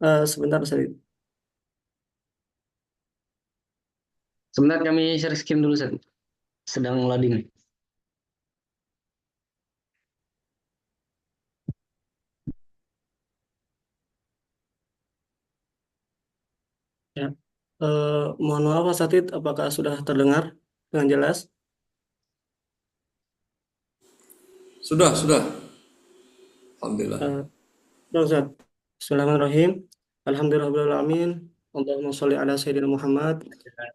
Sebentar saya. Sebentar kami share screen dulu, Seth. Sedang loading. Ya. Mohon maaf Pak Satid, apakah sudah terdengar dengan jelas? Sudah. Alhamdulillah. Eh, Baik, Ustaz. Bismillahirrahmanirrahim. Alhamdulillahirrahmanirrahim. Allahumma sholli ala Sayyidina Muhammad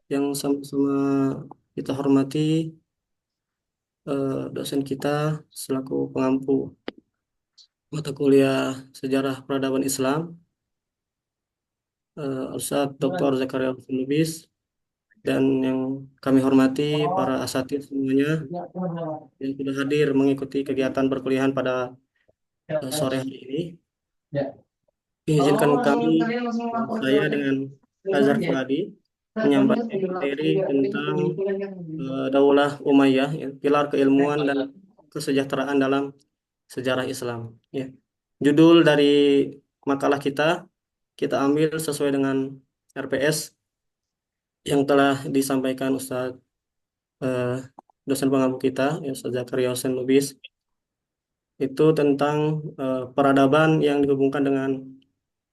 yang sama-sama kita hormati dosen kita selaku pengampu mata kuliah Sejarah Peradaban Islam, Ustaz Dr. Zakaria Lubis, dan yang kami hormati para asatid semuanya yang sudah hadir mengikuti kegiatan perkuliahan pada sore hari ini. Izinkan kami, saya dengan Azhar Fuadi, menyampaikan materi tentang Daulah Umayyah, ya, pilar keilmuan dan kesejahteraan dalam sejarah Islam. Ya. Judul dari makalah kita ambil sesuai dengan RPS yang telah disampaikan Ustadz eh, dosen pengampu kita, ya, Ustadz Zakaria Hussein Lubis, itu tentang peradaban yang dihubungkan dengan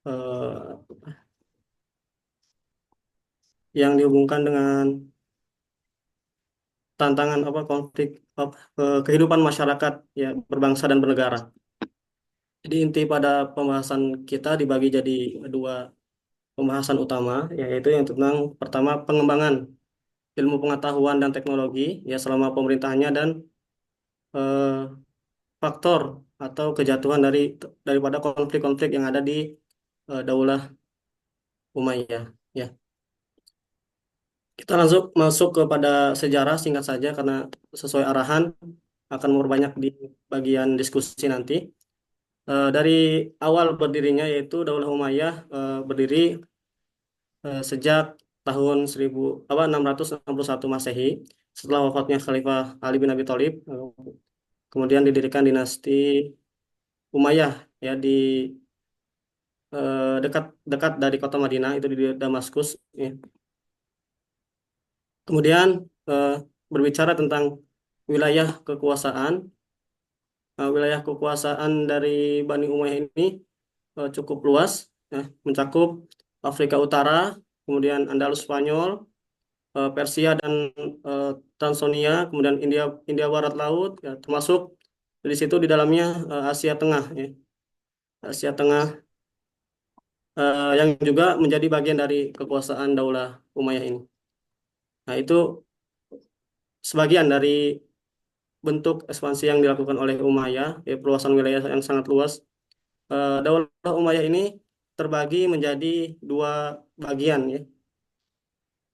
eh, tantangan apa konflik kehidupan masyarakat ya berbangsa dan bernegara. Jadi inti pada pembahasan kita dibagi jadi dua pembahasan utama, yaitu yang tentang pertama pengembangan ilmu pengetahuan dan teknologi ya selama pemerintahannya dan eh, faktor atau kejatuhan daripada konflik-konflik yang ada di Daulah Umayyah. Ya, kita langsung masuk kepada sejarah singkat saja karena sesuai arahan akan memperbanyak di bagian diskusi nanti. Dari awal berdirinya yaitu Daulah Umayyah berdiri sejak tahun 661 Masehi setelah wafatnya Khalifah Ali bin Abi Thalib. Kemudian didirikan dinasti Umayyah ya di dekat dekat dari kota Madinah itu di Damaskus. Ya. Kemudian eh, berbicara tentang wilayah kekuasaan, wilayah kekuasaan dari Bani Umayyah ini cukup luas, ya, mencakup Afrika Utara, kemudian Andalus Spanyol, Persia dan eh, Transonia, kemudian India India Barat Laut, ya, termasuk di situ di dalamnya Asia Tengah, ya. Asia Tengah yang juga menjadi bagian dari kekuasaan Daulah Umayyah ini. Nah, itu sebagian dari bentuk ekspansi yang dilakukan oleh Umayyah, ya, perluasan wilayah yang sangat luas. Daulah Umayyah ini terbagi menjadi dua bagian, ya.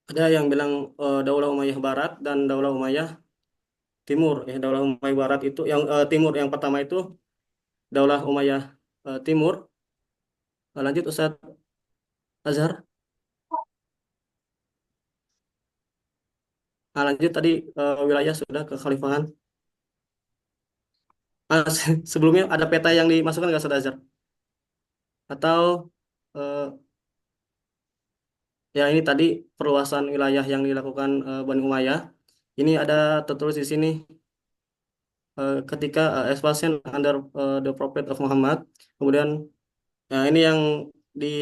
Ada yang bilang Daulah Umayyah Barat dan Daulah Umayyah Timur. Ya, Daulah Umayyah Barat itu yang timur yang pertama itu Daulah Umayyah Timur. Lanjut Ustadz Azhar. Nah, lanjut tadi wilayah sudah kekhalifahan. Ah, sebelumnya ada peta yang dimasukkan nggak Ustadz Azhar? Atau eh, ya ini tadi perluasan wilayah yang dilakukan Bani Umayyah. Ini ada tertulis di sini ketika expansion under the Prophet of Muhammad. Kemudian ya, ini yang di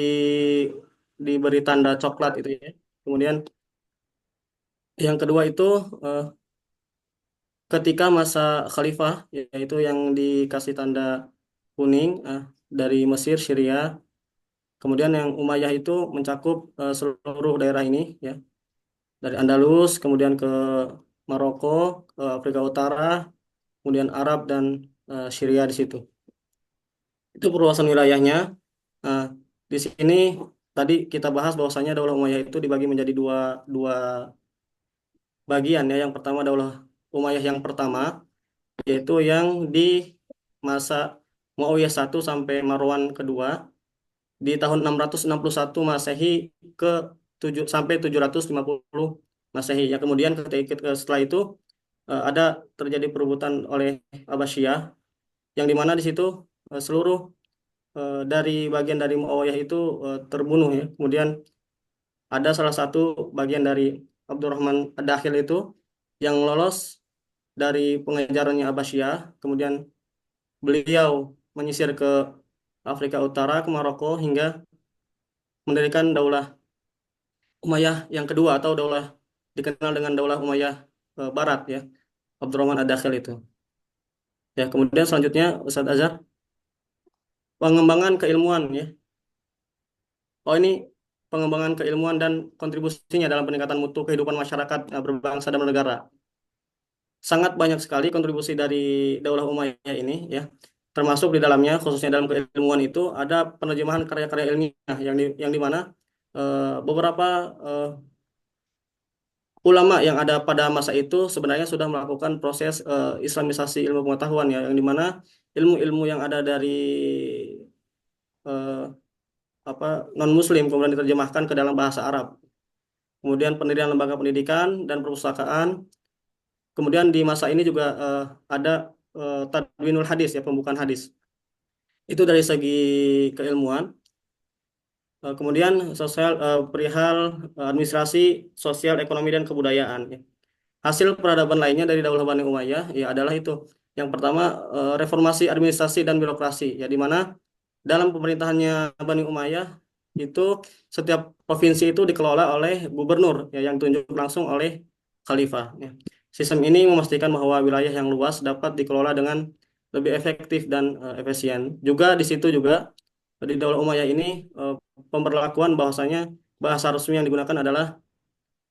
diberi tanda coklat itu ya. Kemudian yang kedua itu eh, ketika masa khalifah yaitu yang dikasih tanda kuning dari Mesir, Syria. Kemudian yang Umayyah itu mencakup seluruh daerah ini ya. Dari Andalus, kemudian ke Maroko, ke Afrika Utara, kemudian Arab dan Syria di situ. Itu perluasan wilayahnya. Nah, di sini tadi kita bahas bahwasanya Daulah Umayyah itu dibagi menjadi dua dua bagian ya. Yang pertama Daulah Umayyah yang pertama yaitu yang di masa Muawiyah I sampai Marwan kedua di tahun 661 Masehi ke 7 sampai 750 Masehi. Ya, kemudian setelah itu ada terjadi perebutan oleh Abbasiyah yang dimana di situ seluruh dari bagian dari Muawiyah itu terbunuh ya. Kemudian ada salah satu bagian dari Abdurrahman Ad-Dakhil itu yang lolos dari pengejarannya Abbasiyah. Kemudian beliau menyisir ke Afrika Utara, ke Maroko hingga mendirikan Daulah Umayyah yang kedua atau daulah dikenal dengan Daulah Umayyah Barat ya, Abdurrahman Ad-Dakhil itu. Ya, kemudian selanjutnya Ustadz Azhar, pengembangan keilmuan ya. Oh ini pengembangan keilmuan dan kontribusinya dalam peningkatan mutu kehidupan masyarakat berbangsa dan bernegara. Sangat banyak sekali kontribusi dari Daulah Umayyah ini ya. Termasuk di dalamnya khususnya dalam keilmuan itu ada penerjemahan karya-karya ilmiah yang di mana beberapa ulama yang ada pada masa itu sebenarnya sudah melakukan proses Islamisasi ilmu pengetahuan ya, yang di mana ilmu-ilmu yang ada dari eh, apa non Muslim kemudian diterjemahkan ke dalam bahasa Arab. Kemudian pendirian lembaga pendidikan dan perpustakaan. Kemudian di masa ini juga ada tadwinul hadis ya, pembukaan hadis. Itu dari segi keilmuan. Kemudian sosial perihal administrasi, sosial, ekonomi dan kebudayaan ya. Hasil peradaban lainnya dari Daulah Bani Umayyah ya adalah itu. Yang pertama reformasi administrasi dan birokrasi ya, di mana dalam pemerintahannya Bani Umayyah itu setiap provinsi itu dikelola oleh gubernur ya, yang ditunjuk langsung oleh khalifah ya. Sistem ini memastikan bahwa wilayah yang luas dapat dikelola dengan lebih efektif dan efisien. Juga di situ juga di Daulah Umayyah ini pemberlakuan bahwasanya bahasa resmi yang digunakan adalah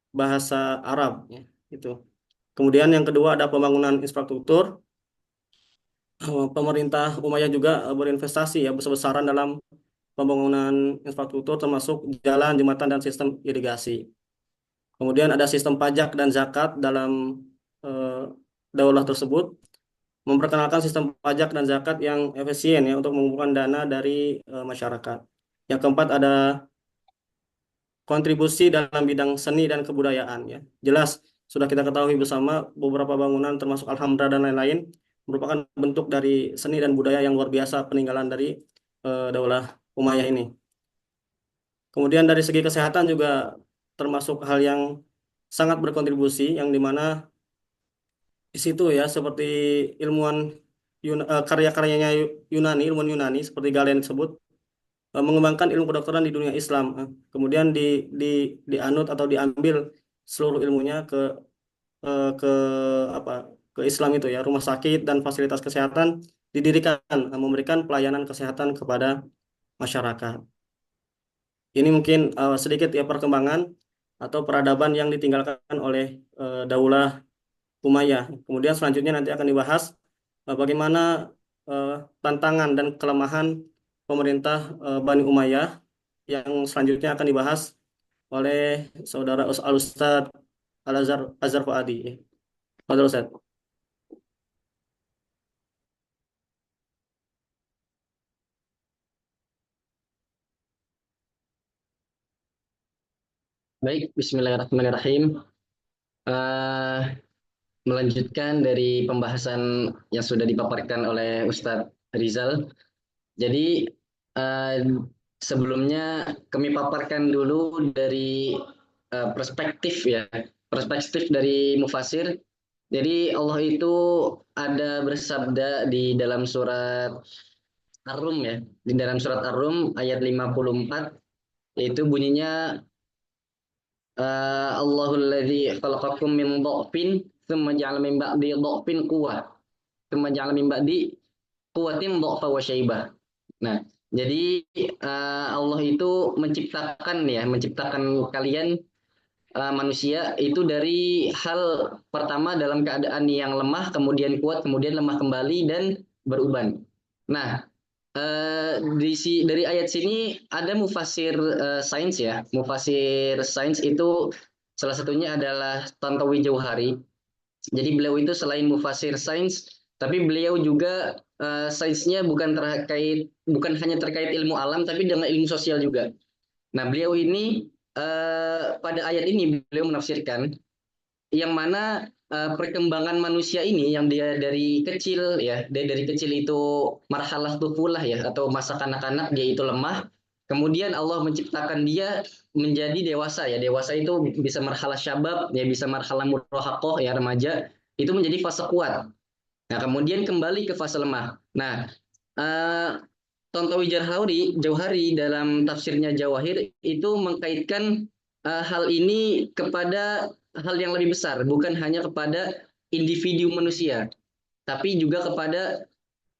bahasa Arab ya, itu. Kemudian yang kedua ada pembangunan infrastruktur. Pemerintah Umayyah juga berinvestasi ya besar-besaran dalam pembangunan infrastruktur termasuk jalan, jembatan dan sistem irigasi. Kemudian ada sistem pajak dan zakat dalam eh, daulah tersebut, memperkenalkan sistem pajak dan zakat yang efisien ya untuk mengumpulkan dana dari masyarakat. Yang keempat ada kontribusi dalam bidang seni dan kebudayaan ya. Jelas sudah kita ketahui bersama beberapa bangunan termasuk Alhambra dan lain-lain merupakan bentuk dari seni dan budaya yang luar biasa peninggalan dari Daulah Umayyah ini. Kemudian dari segi kesehatan juga termasuk hal yang sangat berkontribusi yang dimana di situ ya seperti ilmuwan karya-karyanya Yunani, ilmuwan Yunani seperti Galen tersebut mengembangkan ilmu kedokteran di dunia Islam. Kemudian di dianut atau diambil seluruh ilmunya ke apa ke Islam itu ya, rumah sakit dan fasilitas kesehatan didirikan memberikan pelayanan kesehatan kepada masyarakat. Ini mungkin sedikit ya perkembangan atau peradaban yang ditinggalkan oleh Daulah Umayyah. Kemudian selanjutnya nanti akan dibahas bagaimana eh, tantangan dan kelemahan pemerintah Bani Umayyah yang selanjutnya akan dibahas oleh saudara Al-Ustadz Azhar Fuadi. Fadhil Ustadz. Baik, Bismillahirrahmanirrahim. Eh, Melanjutkan dari pembahasan yang sudah dipaparkan oleh Ustadz Rizal. Jadi eh, sebelumnya kami paparkan dulu dari perspektif ya, perspektif dari mufasir. Jadi Allah itu ada bersabda di dalam surat Ar-Rum ya, di dalam surat Ar-Rum ayat 54, yaitu bunyinya Allahul ladzi khalaqakum min dha'fin tsumma ja'ala min ba'di dha'fin quwwah tsumma ja'ala min ba'di quwwatin dha'fa wa syaibah. Nah, jadi Allah itu menciptakan kalian manusia itu dari hal pertama dalam keadaan yang lemah, kemudian kuat, kemudian lemah kembali dan beruban. Nah, dari ayat sini ada mufasir sains ya. Mufasir sains itu salah satunya adalah Tantowi Jauhari. Jadi beliau itu selain mufasir sains, tapi beliau juga sainsnya bukan hanya terkait ilmu alam, tapi dengan ilmu sosial juga. Nah, beliau ini pada ayat ini beliau menafsirkan yang mana perkembangan manusia ini yang dia dari kecil ya, dia dari kecil itu marhalah tufulah ya atau masa kanak-kanak dia itu lemah. Kemudian Allah menciptakan dia menjadi dewasa ya. Dewasa itu bisa marhalah syabab, ya bisa marhalah murahaqah ya remaja, itu menjadi fase kuat. Nah, kemudian kembali ke fase lemah. Nah, eh, Tontowi Jauhari dalam tafsirnya Jawahir itu mengkaitkan hal ini kepada hal yang lebih besar, bukan hanya kepada individu manusia, tapi juga kepada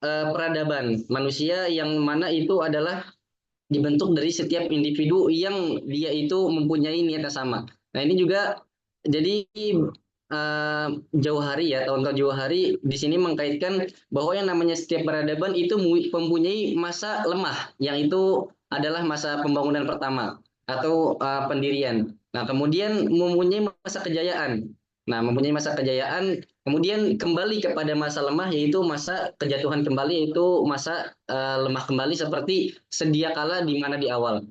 peradaban manusia yang mana itu adalah dibentuk dari setiap individu yang dia itu mempunyai niat yang sama. Nah, ini juga jadi Jauhari ya, tahun Jauhari di sini mengkaitkan bahwa yang namanya setiap peradaban itu mempunyai masa lemah, yang itu adalah masa pembangunan pertama atau pendirian. Nah, kemudian mempunyai masa kejayaan. Nah, mempunyai masa kejayaan, kemudian kembali kepada masa lemah, yaitu masa kejatuhan kembali, yaitu masa lemah kembali seperti sedia kala di mana di awal.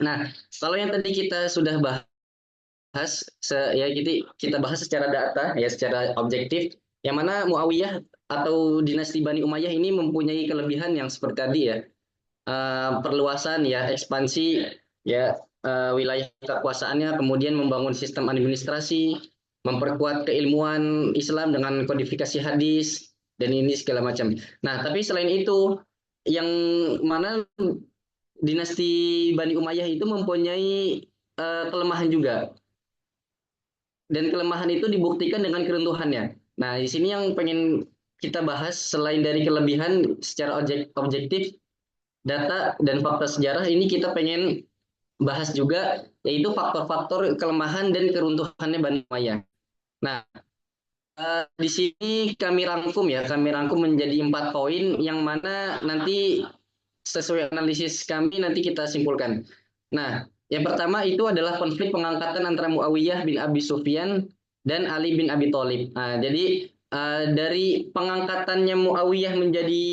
Nah, kalau yang tadi kita sudah bahas, ya kita bahas secara data, ya secara objektif, yang mana Muawiyah atau dinasti Bani Umayyah ini mempunyai kelebihan yang seperti tadi ya, perluasan ya, ekspansi ya, wilayah kekuasaannya, kemudian membangun sistem administrasi, memperkuat keilmuan Islam dengan kodifikasi hadis, dan ini segala macam. Nah, tapi selain itu, yang mana dinasti Bani Umayyah itu mempunyai kelemahan juga. Dan kelemahan itu dibuktikan dengan keruntuhannya. Nah, di sini yang pengen kita bahas selain dari kelebihan secara objektif, data dan fakta sejarah, ini kita pengen bahas juga yaitu faktor-faktor kelemahan dan keruntuhannya Bani Umayyah. Nah, di sini kami rangkum menjadi 4 poin yang mana nanti sesuai analisis kami nanti kita simpulkan. Nah, yang pertama itu adalah konflik pengangkatan antara Muawiyah bin Abi Sufyan dan Ali bin Abi Thalib. Nah, jadi dari pengangkatannya Muawiyah menjadi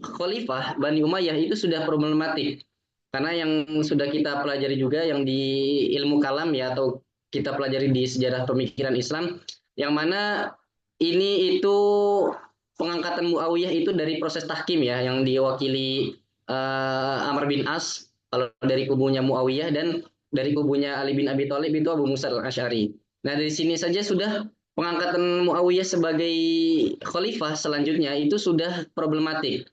khalifah Bani Umayyah itu sudah problematik. Karena yang sudah kita pelajari juga yang di ilmu kalam ya atau kita pelajari di sejarah pemikiran Islam, yang mana ini itu pengangkatan Muawiyah itu dari proses tahkim ya yang diwakili Amr bin As kalau dari kubunya Muawiyah, dan dari kubunya Ali bin Abi Thalib itu Abu Musa al-Asy'ari. Nah, dari sini saja sudah pengangkatan Muawiyah sebagai khalifah selanjutnya itu sudah problematik.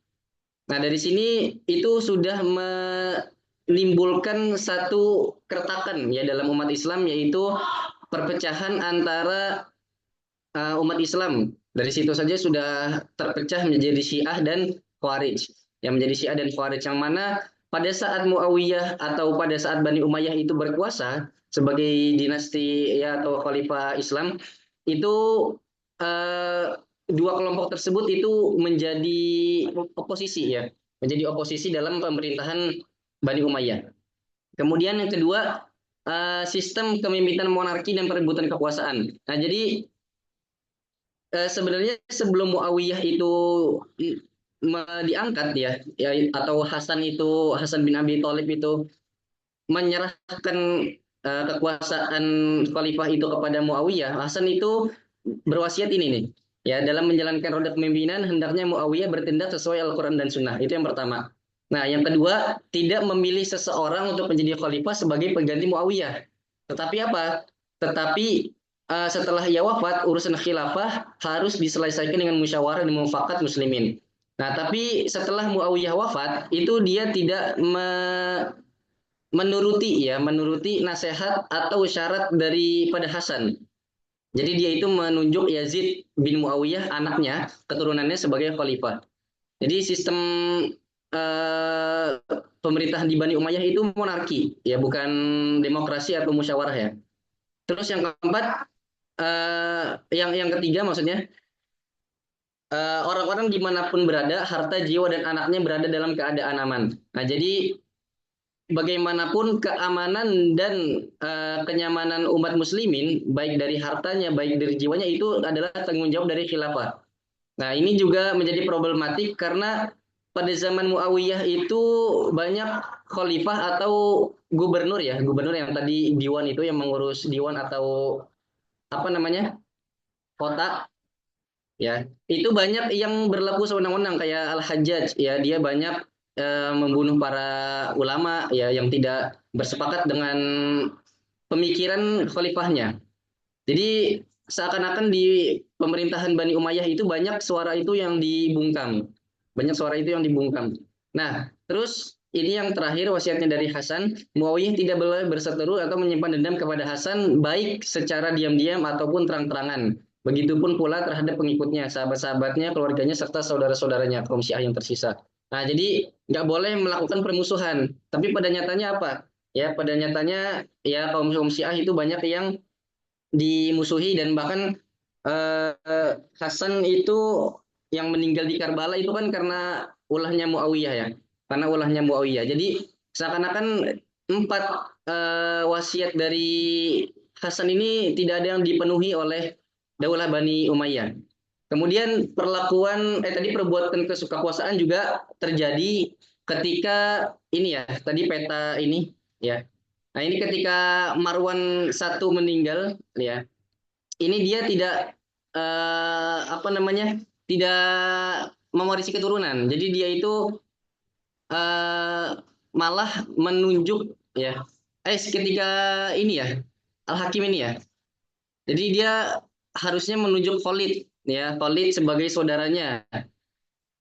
Nah, dari sini itu sudah menimbulkan satu keretakan ya dalam umat Islam, yaitu perpecahan antara umat Islam. Dari situ saja sudah terpecah menjadi Syiah dan Khawarij. Yang menjadi Syiah dan Khawarij yang mana pada saat Muawiyah atau pada saat Bani Umayyah itu berkuasa sebagai dinasti ya atau khalifah Islam, itu dua kelompok tersebut itu menjadi oposisi ya, menjadi oposisi dalam pemerintahan Bani Umayyah. Kemudian yang kedua, sistem kepemimpinan monarki dan perebutan kekuasaan. Nah, jadi sebenarnya sebelum Muawiyah itu diangkat ya atau Hasan bin Abi Thalib itu menyerahkan kekuasaan khalifah itu kepada Muawiyah, Hasan itu berwasiat ini nih. Ya, dalam menjalankan roda kepemimpinan hendaknya Muawiyah bertindak sesuai Al-Qur'an dan Sunnah. Itu yang pertama. Nah, yang kedua, tidak memilih seseorang untuk menjadi khalifah sebagai pengganti Muawiyah. Tetapi apa? Tetapi setelah ia wafat, urusan khilafah harus diselesaikan dengan musyawarah dan mufakat muslimin. Nah, tapi setelah Muawiyah wafat, itu dia tidak menuruti nasihat atau syarat daripada Hasan. Jadi dia itu menunjuk Yazid bin Muawiyah, anaknya, keturunannya sebagai khalifah. Jadi sistem pemerintahan di Bani Umayyah itu monarki, ya bukan demokrasi atau musyawarah ya. Terus yang keempat, yang ketiga maksudnya, orang-orang dimanapun berada, harta, jiwa, dan anaknya berada dalam keadaan aman. Nah, jadi bagaimanapun keamanan dan kenyamanan umat muslimin, baik dari hartanya, baik dari jiwanya, itu adalah tanggung jawab dari khilafah. Nah, ini juga menjadi problematik karena pada zaman Muawiyah itu banyak khalifah atau gubernur yang tadi diwan itu yang mengurus diwan atau apa namanya? kota, ya itu banyak yang berlaku sewenang-wenang kayak Al-Hajjaj, ya dia banyak membunuh para ulama ya yang tidak bersepakat dengan pemikiran khalifahnya. Jadi seakan-akan di pemerintahan Bani Umayyah itu banyak suara itu yang dibungkam. Banyak suara itu yang dibungkam. Nah, terus ini yang terakhir wasiatnya dari Hasan, Muawiyah tidak boleh berseteru atau menyimpan dendam kepada Hasan baik secara diam-diam ataupun terang-terangan. Begitupun pula terhadap pengikutnya, sahabat-sahabatnya, keluarganya, serta saudara-saudaranya, kaum Syiah yang tersisa. Nah, jadi nggak boleh melakukan permusuhan. Tapi pada nyatanya apa? Ya, pada nyatanya ya kaum Syiah itu banyak yang dimusuhi dan bahkan Hasan itu yang meninggal di Karbala itu kan karena ulahnya Muawiyah ya, karena ulahnya Muawiyah. Jadi seakan-akan empat wasiat dari Hasan ini tidak ada yang dipenuhi oleh Daulah Bani Umayyah. Kemudian tadi perbuatan kesukakuasaan juga terjadi ketika ini ya, tadi peta ini ya. Nah, ini ketika Marwan satu meninggal ya. Ini dia tidak apa namanya? Tidak mewarisi keturunan. Jadi dia itu eh, malah menunjuk ya. Ketika ini ya, Al-Hakim ini ya. Jadi dia harusnya menunjuk Khalid ya, Khalid sebagai saudaranya.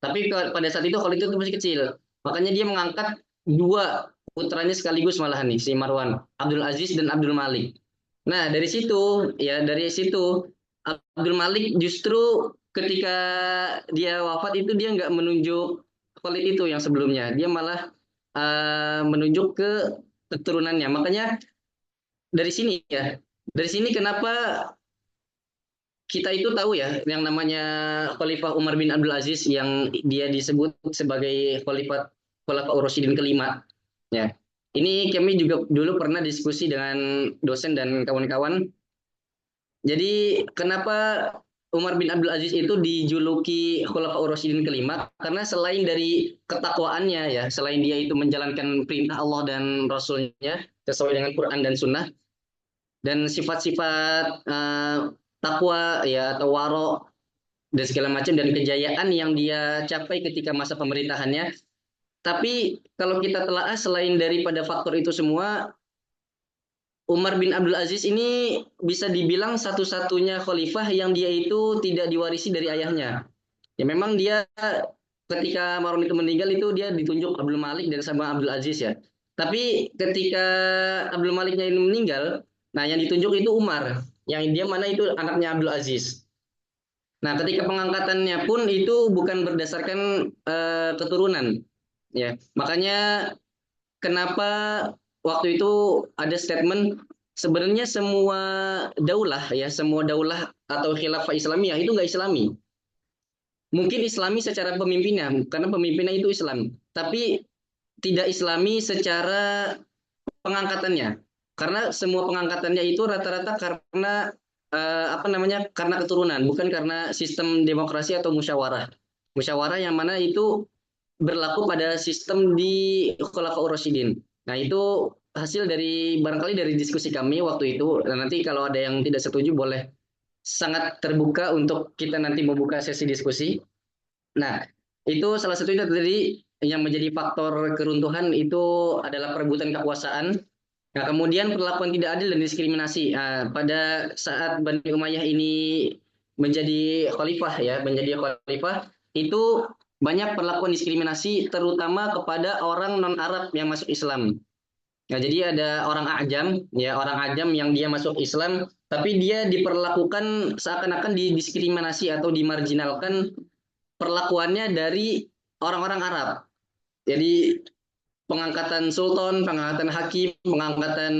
Tapi pada saat itu Khalid itu masih kecil. Makanya dia mengangkat dua putranya sekaligus malahan nih, si Marwan, Abdul Aziz dan Abdul Malik. Nah, dari situ Abdul Malik justru ketika dia wafat itu dia nggak menunjuk Khalid itu yang sebelumnya. Dia malah menunjuk ke keturunannya. Makanya dari sini ya, dari sini kenapa kita itu tahu ya yang namanya Khalifah Umar bin Abdul Aziz yang dia disebut sebagai Khalifah Rasyidin kelima ya. Ini kami juga dulu pernah diskusi dengan dosen dan kawan-kawan. Jadi kenapa Umar bin Abdul Aziz itu dijuluki Khalifah Rasyidin kelima? Karena selain dari ketakwaannya ya, selain dia itu menjalankan perintah Allah dan Rasulnya sesuai dengan Quran dan Sunnah, dan sifat-sifat takwa ya atau waro dan segala macam dan kejayaan yang dia capai ketika masa pemerintahannya. Tapi kalau kita telaah selain daripada faktor itu semua, Umar bin Abdul Aziz ini bisa dibilang satu-satunya khalifah yang dia itu tidak diwarisi dari ayahnya. Ya memang dia ketika Marwan itu meninggal itu dia ditunjuk Abdul Malik dan sama Abdul Aziz ya. Tapi ketika Abdul Maliknya ini meninggal, nah yang ditunjuk itu Umar, yang dia mana itu anaknya Abdul Aziz. Nah, ketika pengangkatannya pun itu bukan berdasarkan keturunan, ya. Makanya kenapa waktu itu ada statement sebenarnya semua semua daulah atau khilafah Islamiyah itu nggak Islami. Mungkin Islami secara pemimpinnya, karena pemimpinnya itu Islam, tapi tidak Islami secara pengangkatannya. Karena semua pengangkatannya itu rata-rata karena karena keturunan, bukan karena sistem demokrasi atau musyawarah. Musyawarah yang mana itu berlaku pada sistem di Khulafaur Rasyidin. Nah, itu hasil dari barangkali dari diskusi kami waktu itu. Dan nanti kalau ada yang tidak setuju boleh sangat terbuka untuk kita nanti membuka sesi diskusi. Nah, itu salah satunya tadi yang menjadi faktor keruntuhan itu adalah perebutan kekuasaan. Nah, kemudian perlakuan tidak adil dan diskriminasi. Nah, pada saat Bani Umayyah ini menjadi khalifah itu banyak perlakuan diskriminasi terutama kepada orang non-Arab yang masuk Islam. Nah, jadi ada orang Ajam yang dia masuk Islam, tapi dia diperlakukan seakan-akan didiskriminasi atau dimarginalkan perlakuannya dari orang-orang Arab. Jadi pengangkatan sultan, pengangkatan hakim, pengangkatan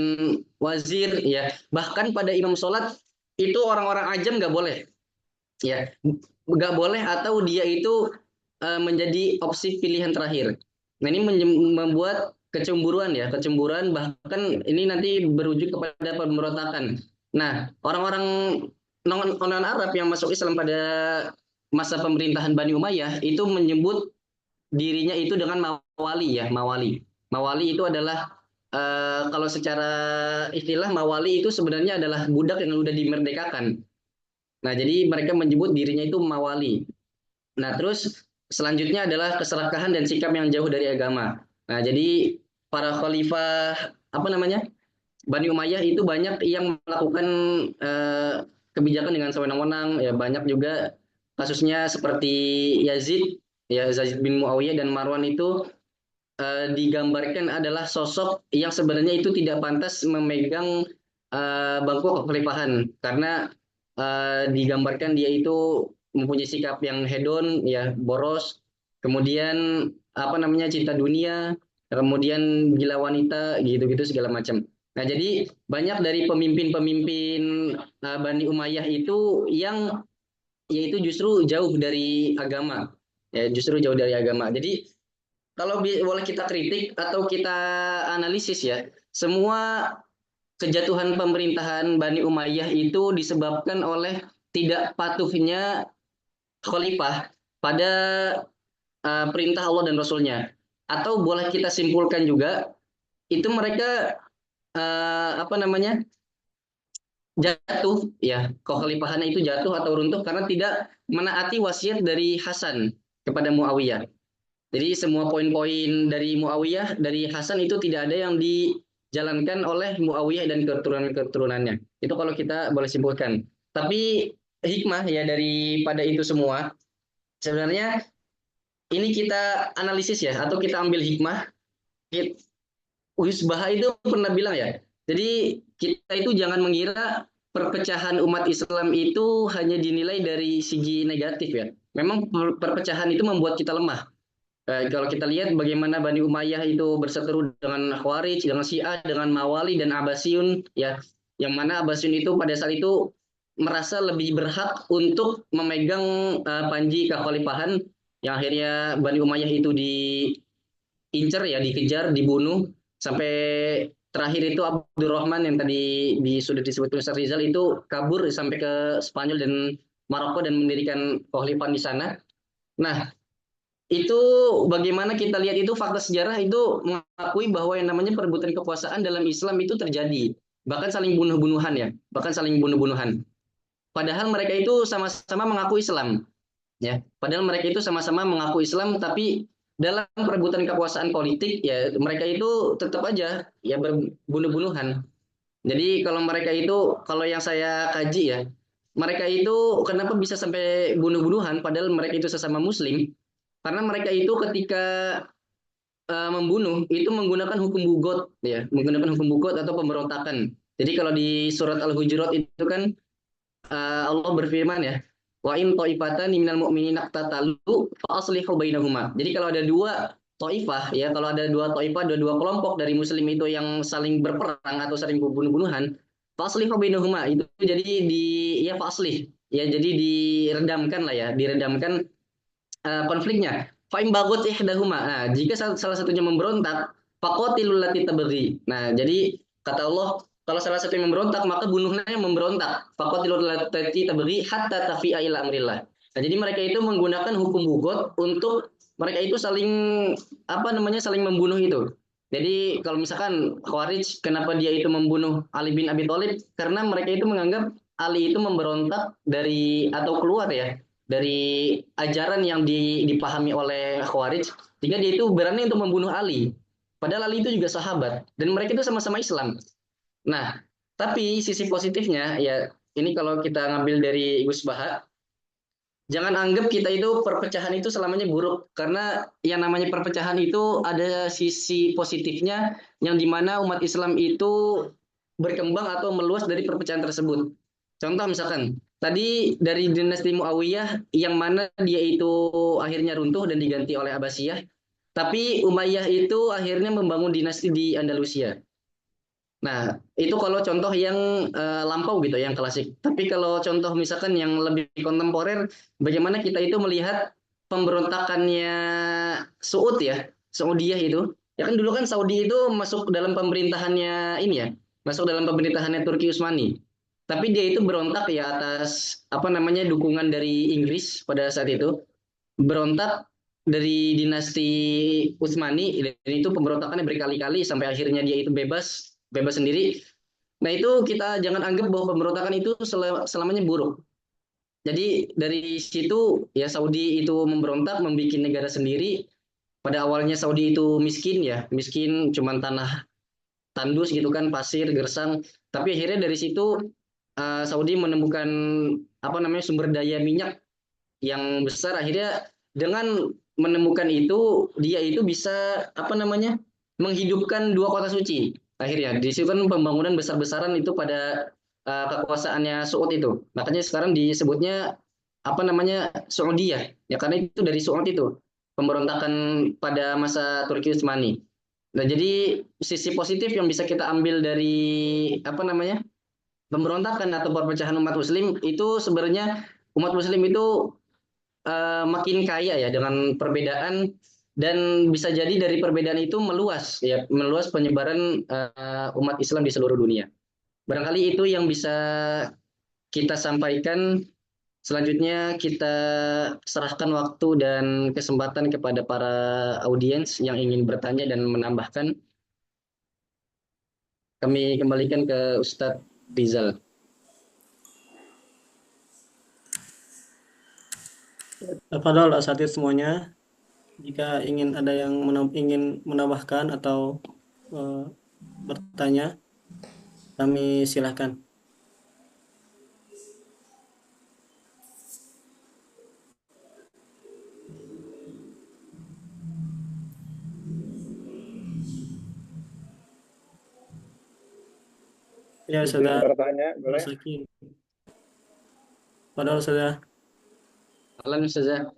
wazir, ya bahkan pada imam sholat itu orang-orang Ajam nggak boleh, ya nggak boleh atau dia itu menjadi opsi pilihan terakhir. Nah ini membuat kecemburuan bahkan ini nanti berujung kepada pemberontakan. Nah orang-orang non Arab yang masuk Islam pada masa pemerintahan Bani Umayyah itu menyebut dirinya itu dengan mawali ya, mawali. Mawali itu adalah kalau secara istilah mawali itu sebenarnya adalah budak yang sudah dimerdekakan. Nah, jadi mereka menyebut dirinya itu mawali. Nah, terus selanjutnya adalah keserakahan dan sikap yang jauh dari agama. Nah, jadi para khalifah apa namanya? Bani Umayyah itu banyak yang melakukan eh, kebijakan dengan sewenang-wenang, ya banyak juga kasusnya seperti Yazid, ya Yazid bin Muawiyah dan Marwan itu digambarkan adalah sosok yang sebenarnya itu tidak pantas memegang bangku kekhalifahan karena digambarkan dia itu mempunyai sikap yang hedon, ya boros, kemudian apa namanya cinta dunia, kemudian gila wanita, gitu-gitu segala macam. Nah, jadi banyak dari pemimpin-pemimpin Bani Umayyah itu yang yaitu justru jauh dari agama, ya justru jauh dari agama. Jadi kalau boleh kita kritik atau kita analisis ya, semua kejatuhan pemerintahan Bani Umayyah itu disebabkan oleh tidak patuhnya khalifah pada perintah Allah dan Rasulnya. Atau boleh kita simpulkan juga itu mereka apa namanya jatuh ya kekhalifahannya itu jatuh atau runtuh karena tidak menaati wasiat dari Hasan kepada Muawiyah. Jadi semua poin-poin dari Muawiyah, dari Hasan itu tidak ada yang dijalankan oleh Muawiyah dan keturunan-keturunannya. Itu kalau kita boleh simpulkan. Tapi hikmah ya daripada itu semua, sebenarnya ini kita analisis ya, atau kita ambil hikmah. Baha itu pernah bilang ya, jadi kita itu jangan mengira perpecahan umat Islam itu hanya dinilai dari segi negatif ya. Memang perpecahan itu membuat kita lemah. Kalau kita lihat bagaimana Bani Umayyah itu berseteru dengan Khawarij, dengan Syiah, dengan Mawali dan Abbasiyun, ya, yang mana Abbasiyun itu pada saat itu merasa lebih berhak untuk memegang panji kekhalifahan, yang akhirnya Bani Umayyah itu diincar, ya, dikejar, dibunuh, sampai terakhir itu Abdurrahman yang tadi sudah disebut Ustaz Rizal itu kabur sampai ke Spanyol dan Maroko dan mendirikan kekhalifahan di sana. Nah, itu bagaimana kita lihat itu fakta sejarah itu mengakui bahwa yang namanya perebutan kekuasaan dalam Islam itu terjadi, bahkan saling bunuh-bunuhan ya, bahkan saling bunuh-bunuhan. Padahal mereka itu sama-sama mengaku Islam, ya. Padahal mereka itu sama-sama mengaku Islam, tapi dalam perebutan kekuasaan politik ya mereka itu tetap aja ya berbunuh-bunuhan. Jadi kalau mereka itu, kalau yang saya kaji ya, mereka itu kenapa bisa sampai bunuh-bunuhan padahal mereka itu sesama Muslim? Karena mereka itu ketika membunuh itu menggunakan hukum bugot ya, menggunakan hukum bugot atau pemberontakan. Jadi kalau di surat Al-Hujurat itu kan Allah berfirman ya, wa in taifatan minal mu'minina iqtatalu fa aslihu bainahuma. Jadi kalau ada dua taifah ya, kalau ada dua taifah, dua kelompok dari muslim itu yang saling berperang atau saling bunuh-bunuhan, fa aslihu bainahuma itu jadi ya fa aslih ya, jadi diredamkan lah ya, diredamkan konfliknya. Fa'im bagot ihdahuma. Nah, jika salah satunya memberontak, faqatilul lati tabghi. Nah, jadi kata Allah, kalau salah satu yang memberontak, maka bunuhlah yang memberontak. Faqatilul lati tabghi hatta tafi'a ila amrillah. Nah, jadi mereka itu menggunakan hukum bugot untuk mereka itu saling apa namanya saling membunuh itu. Jadi kalau misalkan Khawarij, kenapa dia itu membunuh Ali bin Abi Thalib? Karena mereka itu menganggap Ali itu memberontak dari atau keluar ya dari ajaran yang dipahami oleh Khawarij, sehingga dia itu berani untuk membunuh Ali. Padahal Ali itu juga sahabat dan mereka itu sama-sama Islam. Nah, tapi sisi positifnya ya ini kalau kita ngambil dari Gus Baha, jangan anggap kita itu perpecahan itu selamanya buruk, karena yang namanya perpecahan itu ada sisi positifnya yang dimana umat Islam itu berkembang atau meluas dari perpecahan tersebut. Contoh misalkan tadi dari dinasti Muawiyah yang mana dia itu akhirnya runtuh dan diganti oleh Abbasiyah, tapi Umayyah itu akhirnya membangun dinasti di Andalusia. Nah, itu kalau contoh yang lampau gitu, yang klasik. Tapi kalau contoh misalkan yang lebih kontemporer, bagaimana kita itu melihat pemberontakannya Saud ya, Saudiyah itu. Ya kan dulu kan Saudi itu masuk dalam pemerintahannya ini ya, masuk dalam pemerintahannya Turki Utsmani. Tapi dia itu berontak ya atas apa namanya dukungan dari Inggris pada saat itu. Berontak dari dinasti Utsmani dan itu pemberontakannya berkali-kali sampai akhirnya dia itu bebas sendiri. Nah itu kita jangan anggap bahwa pemberontakan itu selamanya buruk. Jadi dari situ ya Saudi itu memberontak, membuat negara sendiri. Pada awalnya Saudi itu miskin ya, miskin cuman tanah tandus gitu kan, pasir, gersang. Tapi akhirnya dari situ Saudi menemukan apa namanya sumber daya minyak yang besar. Akhirnya dengan menemukan itu dia itu bisa apa namanya menghidupkan dua kota suci. Akhirnya di situ kan pembangunan besar-besaran itu pada kekuasaannya Saud itu. Makanya sekarang disebutnya apa namanya Saudi ya. Ya karena itu dari Saud itu pemberontakan pada masa Turki Utsmani. Nah, jadi sisi positif yang bisa kita ambil dari apa namanya pemberontakan atau perpecahan umat Muslim itu sebenarnya umat Muslim itu makin kaya ya dengan perbedaan, dan bisa jadi dari perbedaan itu meluas ya, meluas penyebaran umat Islam di seluruh dunia. Barangkali itu yang bisa kita sampaikan. Selanjutnya kita serahkan waktu dan kesempatan kepada para audiens yang ingin bertanya dan menambahkan. Kami kembalikan ke Ustadz Rizal. Tafadhol asatidz semuanya. Jika ingin ada yang ingin menambahkan atau eh, bertanya, kami silahkan. Ya, Izin sudah bertanya, boleh? masukin. Padahal sudah. Alam Ustazah.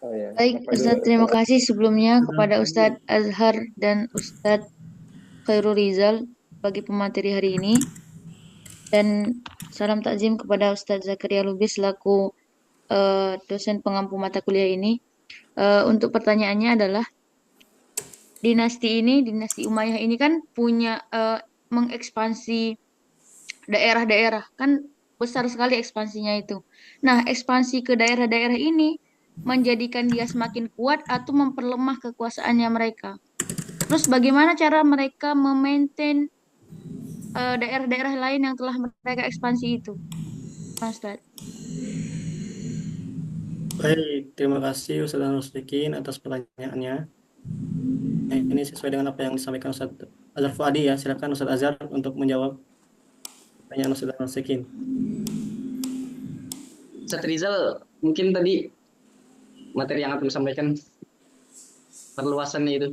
Oh ya, Baik, Bapak dulu. Ustadz, terima kasih sebelumnya Sudah. kepada Ustadz Azhar dan Ustadz Khairul Rizal bagi pemateri hari ini. Dan salam takzim kepada Ustadz Zakaria Lubis selaku dosen pengampu mata kuliah ini. Untuk pertanyaannya adalah, dinasti Umayyah ini kan punya mengekspansi daerah-daerah, kan besar sekali ekspansinya itu. Nah, ekspansi ke daerah-daerah ini menjadikan dia semakin kuat atau memperlemah kekuasaannya mereka. Terus bagaimana cara mereka memaintain daerah-daerah lain yang telah mereka ekspansi itu, Mas Ustaz? Baik, terima kasih Ustaz Rusdikin atas pertanyaannya. Ini sesuai dengan apa yang disampaikan Ustaz Azhar Fuadi ya. Silakan Ustaz Azhar untuk menjawab pertanyaan Ustaz Rusdikin. Ustadz Rizal, mungkin tadi materi yang akan disampaikan perluasannya itu.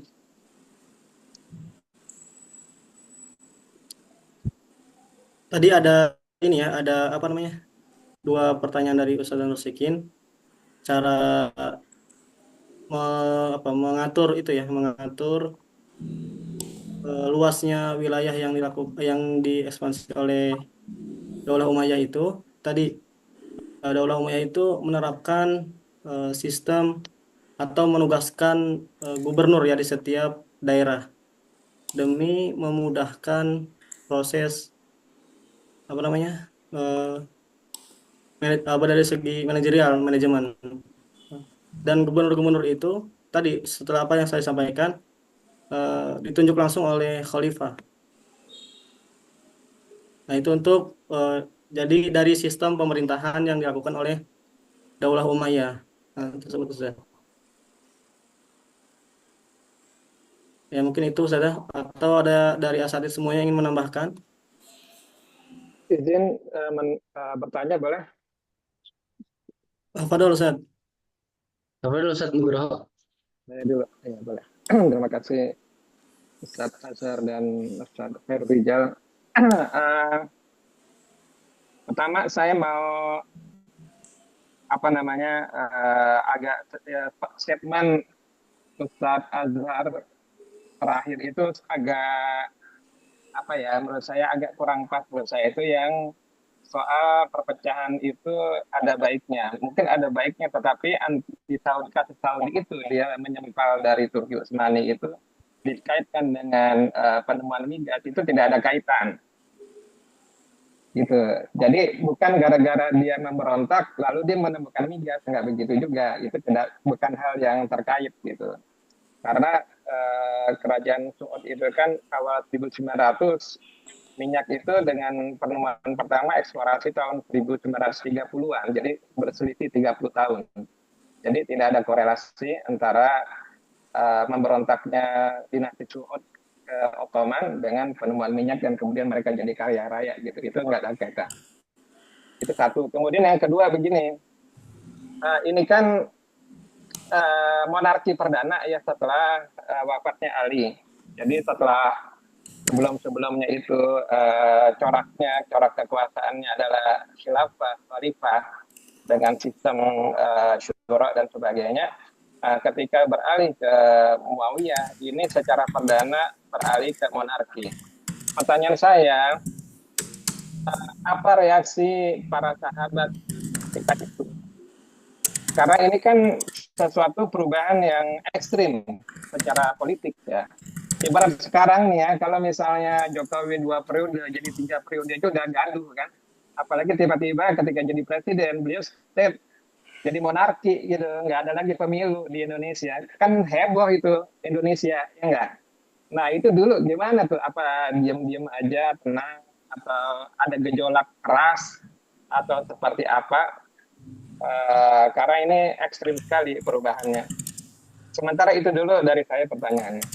Tadi ada ini ya, ada apa namanya? Dua pertanyaan dari Ustaz Rusdikin. Cara mengatur itu ya, mengatur luasnya wilayah yang diekspansi oleh Daulah Umayyah itu. Tadi Daulah Umayyah itu menerapkan sistem atau menugaskan gubernur ya di setiap daerah demi memudahkan proses apa namanya dari segi manajerial manajemen. Dan gubernur-gubernur itu tadi setelah apa yang saya sampaikan ditunjuk langsung oleh khalifah. Nah, itu untuk jadi dari sistem pemerintahan yang dilakukan oleh Daulah Umayyah. Nah, tersebut sudah. Ya, mungkin itu saja. Atau ada dari asatidz semuanya yang ingin menambahkan? Izin bertanya, boleh? Apa dulu, Ustaz? Apa dulu Ustadz Nugroho? Saya dulu. Ya, boleh. Terima kasih Ustadz Azhar dan Ustadz Khairul Rizal. Pertama, saya mau apa namanya agak statement Ustadz Azhar terakhir itu agak apa ya, menurut saya agak kurang pas. Menurut saya itu yang soal perpecahan itu ada baiknya, mungkin ada baiknya, tetapi anti Saudi, kasus Saudi itu dia menyempal dari Turki Utsmani itu dikaitkan dengan penemuan migas itu tidak ada kaitan gitu. Jadi bukan gara-gara dia memberontak lalu dia menemukan migas, nggak begitu juga. Itu bukan hal yang terkait gitu. Karena kerajaan Saud itu kan awal 1900 minyak itu dengan penemuan pertama eksplorasi tahun 1930-an, jadi berselisih 30 tahun. Jadi tidak ada korelasi antara memberontaknya dinasti Suud ke Ottoman dengan penemuan minyak dan kemudian mereka jadi kaya raya gitu. Itu nggak ada kaitan. Itu satu. Kemudian yang kedua begini, ini kan monarki perdana ya setelah wafatnya Ali. Jadi setelah sebelum-sebelumnya itu corak kekuasaannya adalah khilafah, khalifah dengan sistem syura dan sebagainya. Ketika beralih ke Muawiyah, ini secara perdana beralih ke monarki. Pertanyaan saya, apa reaksi para sahabat ketika itu? Karena ini kan sesuatu perubahan yang ekstrim secara politik ya. Ibarat sekarang nih ya, kalau misalnya Jokowi 2 periode jadi 3 periode itu udah gaduh kan. Apalagi tiba-tiba ketika jadi presiden beliau step jadi monarki gitu, nggak ada lagi pemilu di Indonesia. Kan heboh itu Indonesia, ya nggak? Nah itu dulu gimana tuh? Apa diam-diam aja, tenang, atau ada gejolak keras, atau seperti apa? Karena ini ekstrim sekali perubahannya. Sementara itu dulu dari saya pertanyaannya.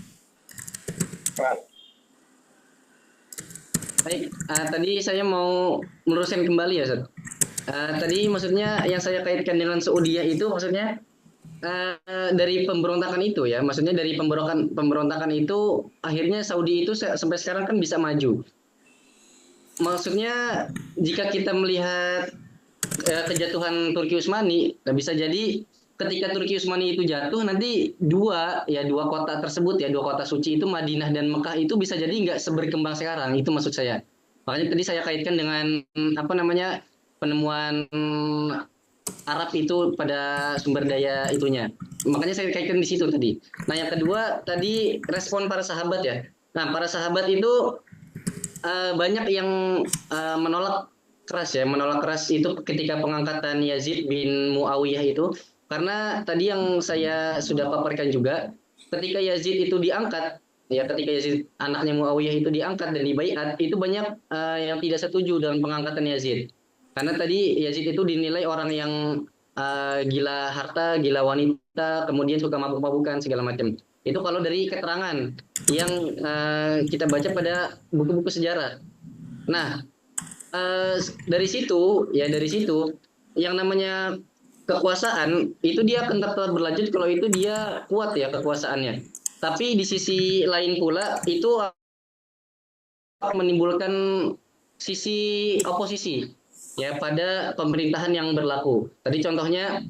Baik, tadi saya mau meluruskan kembali ya, Ustaz. Tadi maksudnya yang saya kaitkan dengan Saudiyah itu maksudnya dari pemberontakan itu ya, maksudnya dari pemberontakan itu akhirnya Saudi itu sampai sekarang kan bisa maju. Maksudnya jika kita melihat kejatuhan Turki Utsmani, bisa jadi ketika Turki Utsmani itu jatuh nanti dua kota tersebut ya, dua kota suci itu Madinah dan Mekah itu bisa jadi nggak seberkembang sekarang, itu maksud saya. Makanya tadi saya kaitkan dengan apa namanya penemuan Arab itu pada sumber daya itunya. Makanya saya kaitkan di situ tadi. Nah yang kedua tadi respon para sahabat ya. Nah para sahabat itu banyak yang menolak keras itu ketika pengangkatan Yazid bin Muawiyah itu. Karena tadi yang saya sudah paparkan juga, ketika Yazid itu diangkat, ya ketika Yazid anaknya Muawiyah itu diangkat dan dibaiat, itu banyak yang tidak setuju dengan pengangkatan Yazid. Karena tadi Yazid itu dinilai orang yang gila harta, gila wanita, kemudian suka mabuk-mabukan segala macam. Itu kalau dari keterangan yang kita baca pada buku-buku sejarah. Nah, dari situ yang namanya kekuasaan itu dia akan tetap berlanjut kalau itu dia kuat ya kekuasaannya. Tapi di sisi lain pula itu menimbulkan sisi oposisi ya pada pemerintahan yang berlaku. Tadi contohnya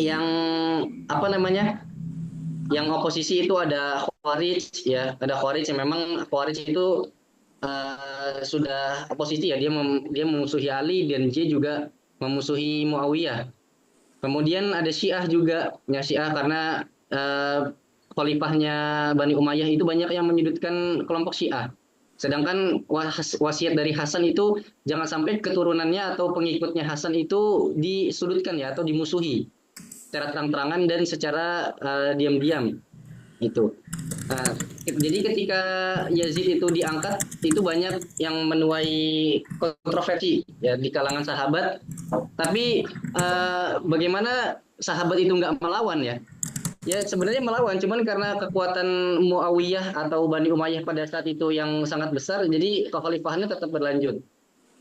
yang apa namanya? Yang oposisi itu ada Khawarij ya, ada Khawarij yang memang Khawarij itu sudah oposisi ya, dia memusuhi Ali dan dia juga memusuhi Muawiyah. Kemudian ada Syiah juga, ya Syiah karena khalifahnya Bani Umayyah itu banyak yang menyudutkan kelompok Syiah. Sedangkan wasiat dari Hasan itu jangan sampai keturunannya atau pengikutnya Hasan itu disudutkan ya atau dimusuhi secara terang-terangan dan secara diam-diam itu. Jadi ketika Yazid itu diangkat itu banyak yang menuai kontroversi ya di kalangan sahabat. Tapi bagaimana sahabat itu nggak melawan ya? Ya sebenarnya melawan, cuman karena kekuatan Muawiyah atau Bani Umayyah pada saat itu yang sangat besar, jadi kekhalifahannya tetap berlanjut.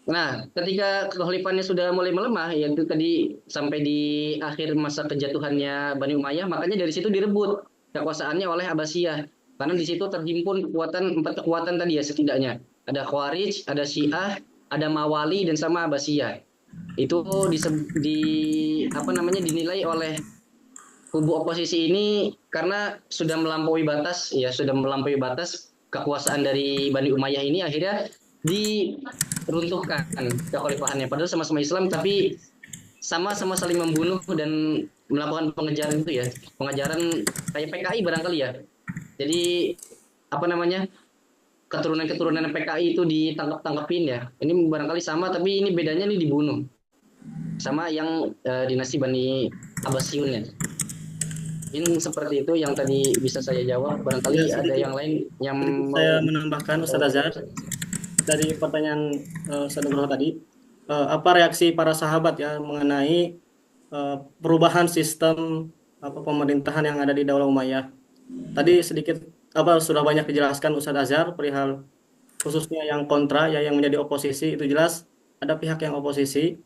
Nah, ketika kekhalifahannya sudah mulai melemah, yaitu tadi sampai di akhir masa kejatuhannya Bani Umayyah, makanya dari situ direbut kekuasaannya oleh Abbasiyah. Karena di situ terhimpun empat kekuatan tadi ya setidaknya. Ada Khawarij, ada Syiah, ada Mawali dan sama Abbasiyah. Itu dinilai oleh kubu oposisi ini karena sudah melampaui batas kekuasaan dari Bani Umayyah ini akhirnya diruntuhkan kekhalifahannya. Padahal sama-sama Islam tapi sama-sama saling membunuh dan melakukan pengejaran itu ya, pengejaran kayak PKI barangkali ya. Jadi keturunan PKI itu ditangkap-tangkapin ya. Ini barangkali sama tapi ini bedanya nih dibunuh. Sama yang dinasti Bani Abbasiyun ya. Ini seperti itu yang tadi bisa saya jawab. Barangkali ada yang lain yang saya menambahkan Ustaz Azhar. dari pertanyaan Ustaz Nugroho tadi, apa reaksi para sahabat ya mengenai perubahan sistem pemerintahan yang ada di Daulah Umayyah. Tadi sedikit sudah banyak dijelaskan Ustadz Azhar perihal khususnya yang kontra ya yang menjadi oposisi itu jelas ada pihak yang oposisi.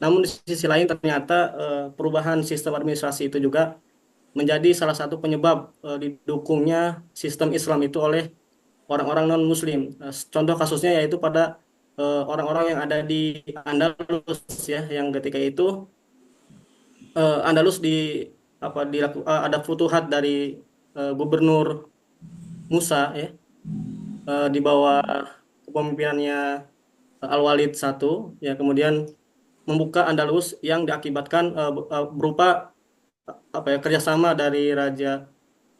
Namun di sisi lain ternyata perubahan sistem administrasi itu juga menjadi salah satu penyebab didukungnya sistem Islam itu oleh orang-orang non-Muslim. Contoh kasusnya yaitu pada orang-orang yang ada di Andalus ya, yang ketika itu Andalus ada futuhat dari Gubernur Musa ya, di bawah kepemimpinannya Al-Walid I ya, kemudian membuka Andalus yang diakibatkan berupa kerjasama dari Raja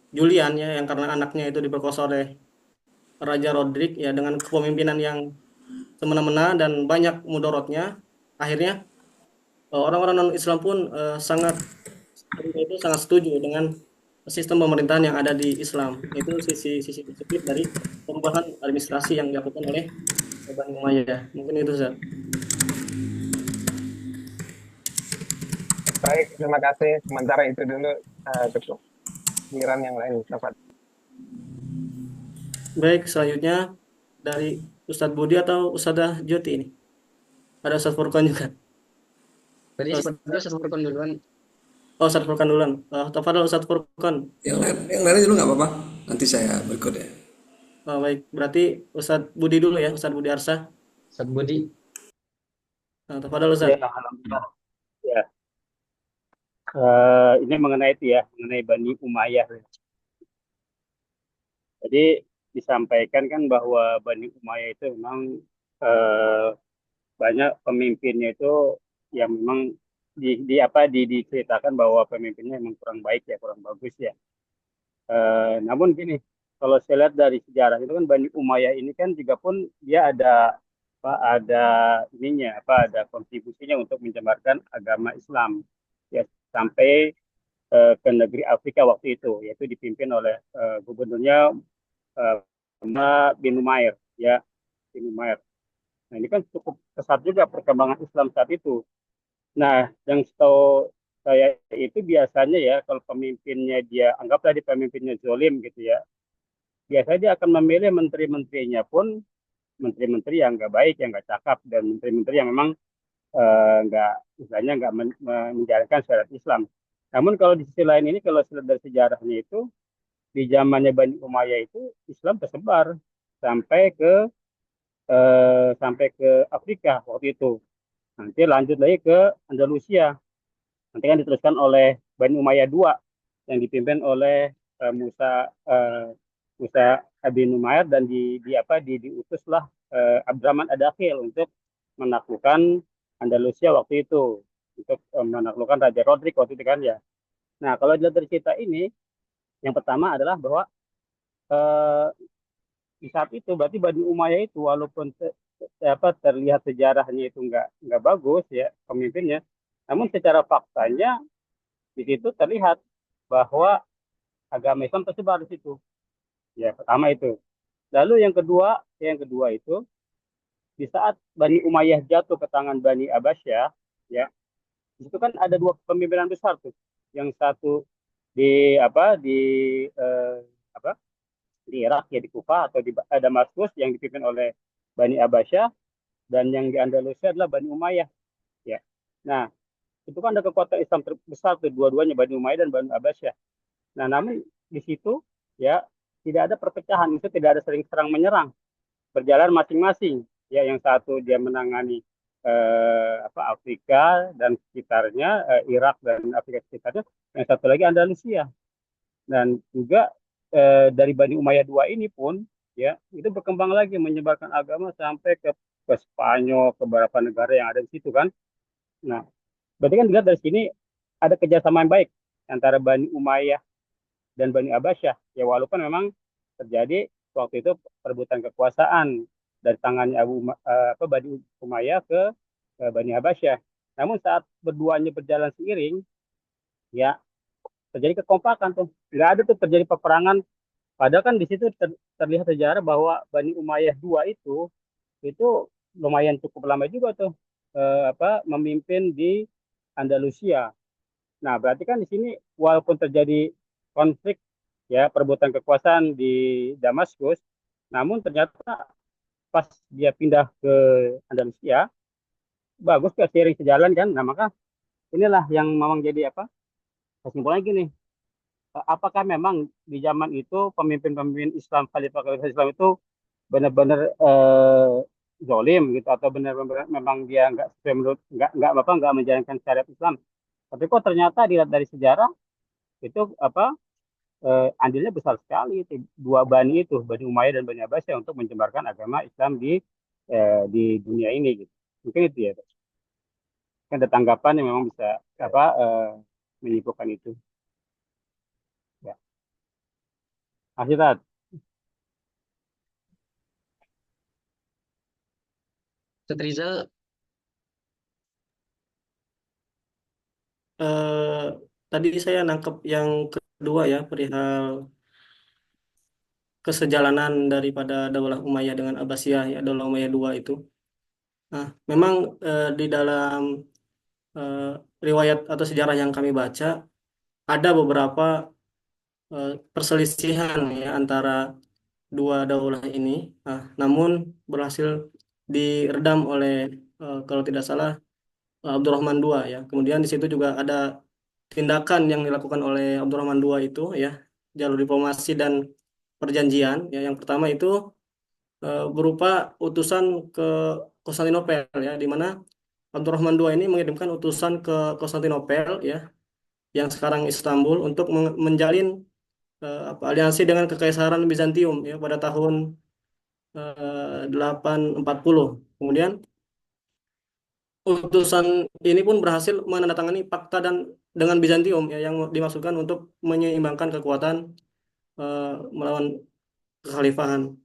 Julian ya, yang karena anaknya itu diperkosa oleh Raja Rodrik ya, dengan kepemimpinan yang semena-mena dan banyak mudorotnya. Akhirnya orang-orang non-Islam pun sangat setuju dengan sistem pemerintahan yang ada di Islam. Itu sisi sisi positif dari perubahan administrasi yang dilakukan oleh Bani Umayyah. Mungkin itu Zat. Baik, terima kasih. Sementara itu dulu cukup. Giliran yang lain, Bapak. Baik, selanjutnya dari Ustadz Budi atau Ustadzah Joti ini. Ada Ustadz Furqan juga. Tadi sepertinya Ustaz Furqan duluan. Oh, Ustadz Furqan duluan. Tafadhol Ustadz Furqan. Yang lain dulu nggak apa-apa. Nanti saya berikut ya. Baik, berarti Ustadz Budi dulu ya, Ustadz Budi Arsah. Ustaz Budi. Tafadhol Ya, Ustadz. alhamdulillah. Ya, ini mengenai itu ya, mengenai Bani Umayyah. Jadi disampaikan kan bahwa Bani Umayyah itu memang eh, banyak pemimpinnya itu yang memang diceritakan bahwa pemimpinnya memang kurang baik ya, kurang bagus ya. Namun gini, kalau saya lihat dari sejarah itu kan Bani Umayyah ini kan juga pun dia ada ada kontribusinya untuk menyebarkan agama Islam ya sampai ke negeri Afrika waktu itu, yaitu dipimpin oleh gubernurnya uh, bin Umair ya, bin Umair. Nah ini kan cukup pesat juga perkembangan Islam saat itu. Nah yang setahu saya itu biasanya ya kalau pemimpinnya dia anggaplah di pemimpinnya zolim gitu ya, biasanya dia akan memilih menteri-menterinya pun menteri-menteri yang nggak baik, yang nggak cakap, dan menteri-menteri yang memang nggak istilahnya nggak menjalankan syariat Islam. Namun kalau di sisi lain ini kalau dari sejarahnya itu di zamannya Bani Umayyah itu Islam tersebar sampai ke Afrika waktu itu. Nanti lanjut lagi ke Andalusia. Nanti kan diteruskan oleh Bani Umayyah II yang dipimpin oleh Musa bin Umair, dan diutuslah Abdurrahman Ad-Dakhil untuk menaklukkan Andalusia waktu itu, untuk menaklukkan Raja Rodrik waktu itu kan ya. Nah kalau dilihat dari cerita ini, yang pertama adalah bahwa eh, di saat itu berarti Bani Umayyah itu walaupun terlihat sejarahnya itu nggak bagus ya pemimpinnya, namun secara faktanya di situ terlihat bahwa agama Islam tersebar di situ. Ya pertama itu. Lalu yang kedua itu di saat Bani Umayyah jatuh ke tangan Bani Abbasiyah, ya itu kan ada dua pemimpinan besar tuh. Yang satu di apa di eh, apa di Irak ya, di Kufah atau di Damaskus, yang dipimpin oleh Bani Abbasiyah, dan yang di Andalusia adalah Bani Umayyah ya. Nah itu kan ada kekuatan Islam terbesar tuh, dua-duanya Bani Umayyah dan Bani Abbasiyah. Nah namun di situ ya tidak ada perpecahan, itu tidak ada sering serang menyerang, berjalan masing-masing ya. Yang satu dia menangani Afrika dan sekitarnya, Irak dan Afrika sekitarnya, yang satu lagi Andalusia. Dan juga dari Bani Umayyah II ini pun ya itu berkembang lagi menyebarkan agama sampai ke Spanyol, ke beberapa negara yang ada di situ kan. Nah berarti kan dilihat dari sini ada kerjasama yang baik antara Bani Umayyah dan Bani Abbasiyah ya, walaupun memang terjadi waktu itu perebutan kekuasaan dari tangannya Bani Umayyah ke Bani Abbasiyah. Namun saat berduanya berjalan seiring ya terjadi kekompakan tuh, nggak ada tuh terjadi peperangan. Padahal kan di situ terlihat sejarah bahwa Bani Umayyah II itu itu lumayan cukup lama juga tuh memimpin di Andalusia. Nah, berarti kan di sini walaupun terjadi konflik ya perebutan kekuasaan di Damaskus, namun ternyata pas dia pindah ke Andalusia, bagus ke seiring sejalan kan. Nah, maka inilah yang memang jadi kesimpulannya gini, apakah memang di zaman itu pemimpin-pemimpin Islam, khalifah-khalifah Islam itu benar-benar zolim gitu atau benar-benar memang dia nggak sesuai menurut nggak menjalankan syariat Islam. Tapi kok ternyata dilihat dari sejarah itu andilnya besar sekali itu dua bani itu, Bani Umayyah dan Bani Abbasiyah untuk menyebarkan agama Islam di dunia ini gitu. Mungkin itu ya. Kan ada tanggapan yang memang bisa menyimpulkan itu. Ya. Akhirnya Ustaz Rizal, Eh, Tadi saya nangkep yang kedua ya, perihal kesejalanan daripada Daulah Umayyah dengan Abbasiyah ya, Daulah Umayyah II itu. Nah, memang di dalam eh, riwayat atau sejarah yang kami baca ada beberapa perselisihan ya antara dua daulah ini. Nah, namun berhasil diredam oleh kalau tidak salah Abdurrahman II ya. Kemudian di situ juga ada tindakan yang dilakukan oleh Abdurrahman II itu ya, jalur diplomasi dan perjanjian ya. Yang pertama itu berupa utusan ke Konstantinopel ya, di mana Abdurrahman II ini mengirimkan utusan ke Konstantinopel ya, yang sekarang Istanbul, untuk menjalin aliansi dengan Kekaisaran Bizantium ya pada tahun 840. Kemudian utusan ini pun berhasil menandatangani fakta dan dengan Bizantium ya, yang dimaksudkan untuk menyeimbangkan kekuatan melawan kekhalifahan.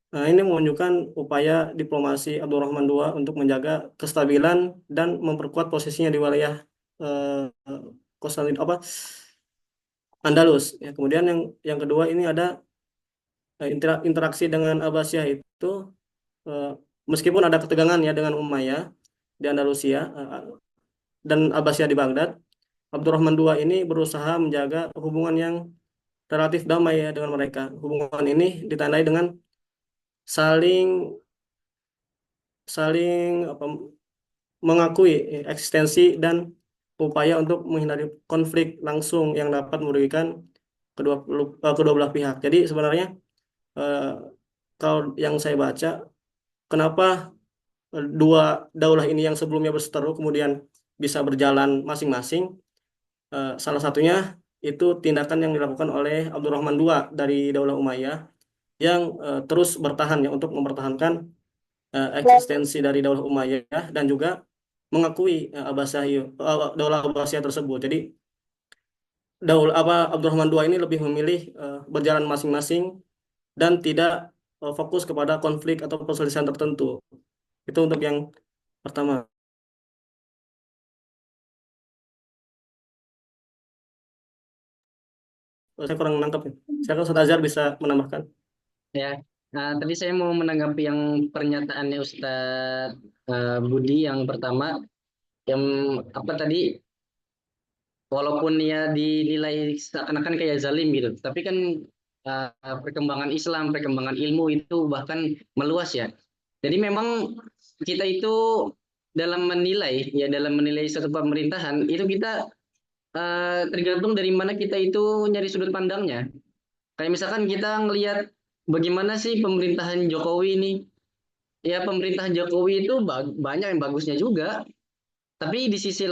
Nah, ini menunjukkan upaya diplomasi Abdurrahman II untuk menjaga kestabilan dan memperkuat posisinya di wilayah Konstantin Andalus. Ya, kemudian yang kedua ini ada interaksi dengan Abbasiyah itu, eh, meskipun ada ketegangan ya dengan Umayyah di Andalusia dan Abbasiyah di Baghdad, Abdurrahman II ini berusaha menjaga hubungan yang relatif damai ya dengan mereka. Hubungan ini ditandai dengan saling saling mengakui eksistensi dan upaya untuk menghindari konflik langsung yang dapat merugikan kedua belah pihak. Jadi sebenarnya eh, kalau yang saya baca, kenapa dua daulah ini yang sebelumnya berseteru kemudian bisa berjalan masing-masing, salah satunya itu tindakan yang dilakukan oleh Abdurrahman II dari Daulah Umayyah yang terus bertahan ya untuk mempertahankan eksistensi dari Daulah Umayyah dan juga mengakui Daulah Abbasiyah tersebut. Jadi Abdurrahman II ini lebih memilih berjalan masing-masing dan tidak fokus kepada konflik atau perselisihan tertentu. Itu untuk yang pertama. Saya kurang menangkap ya. Saya kan Ustaz Azhar bisa menambahkan. ya. Nah, tadi saya mau menanggapi yang pernyataannya Ustadz Budi yang pertama, yang apa tadi, walaupun ya dinilai seakan-akan kayak zalim gitu, tapi kan perkembangan Islam, perkembangan ilmu itu bahkan meluas ya. Jadi memang kita itu dalam menilai suatu pemerintahan itu kita tergantung dari mana kita itu nyari sudut pandangnya. Kayak misalkan kita ngelihat bagaimana sih pemerintahan Jokowi ini. Ya pemerintahan Jokowi itu banyak yang bagusnya juga. Tapi di sisi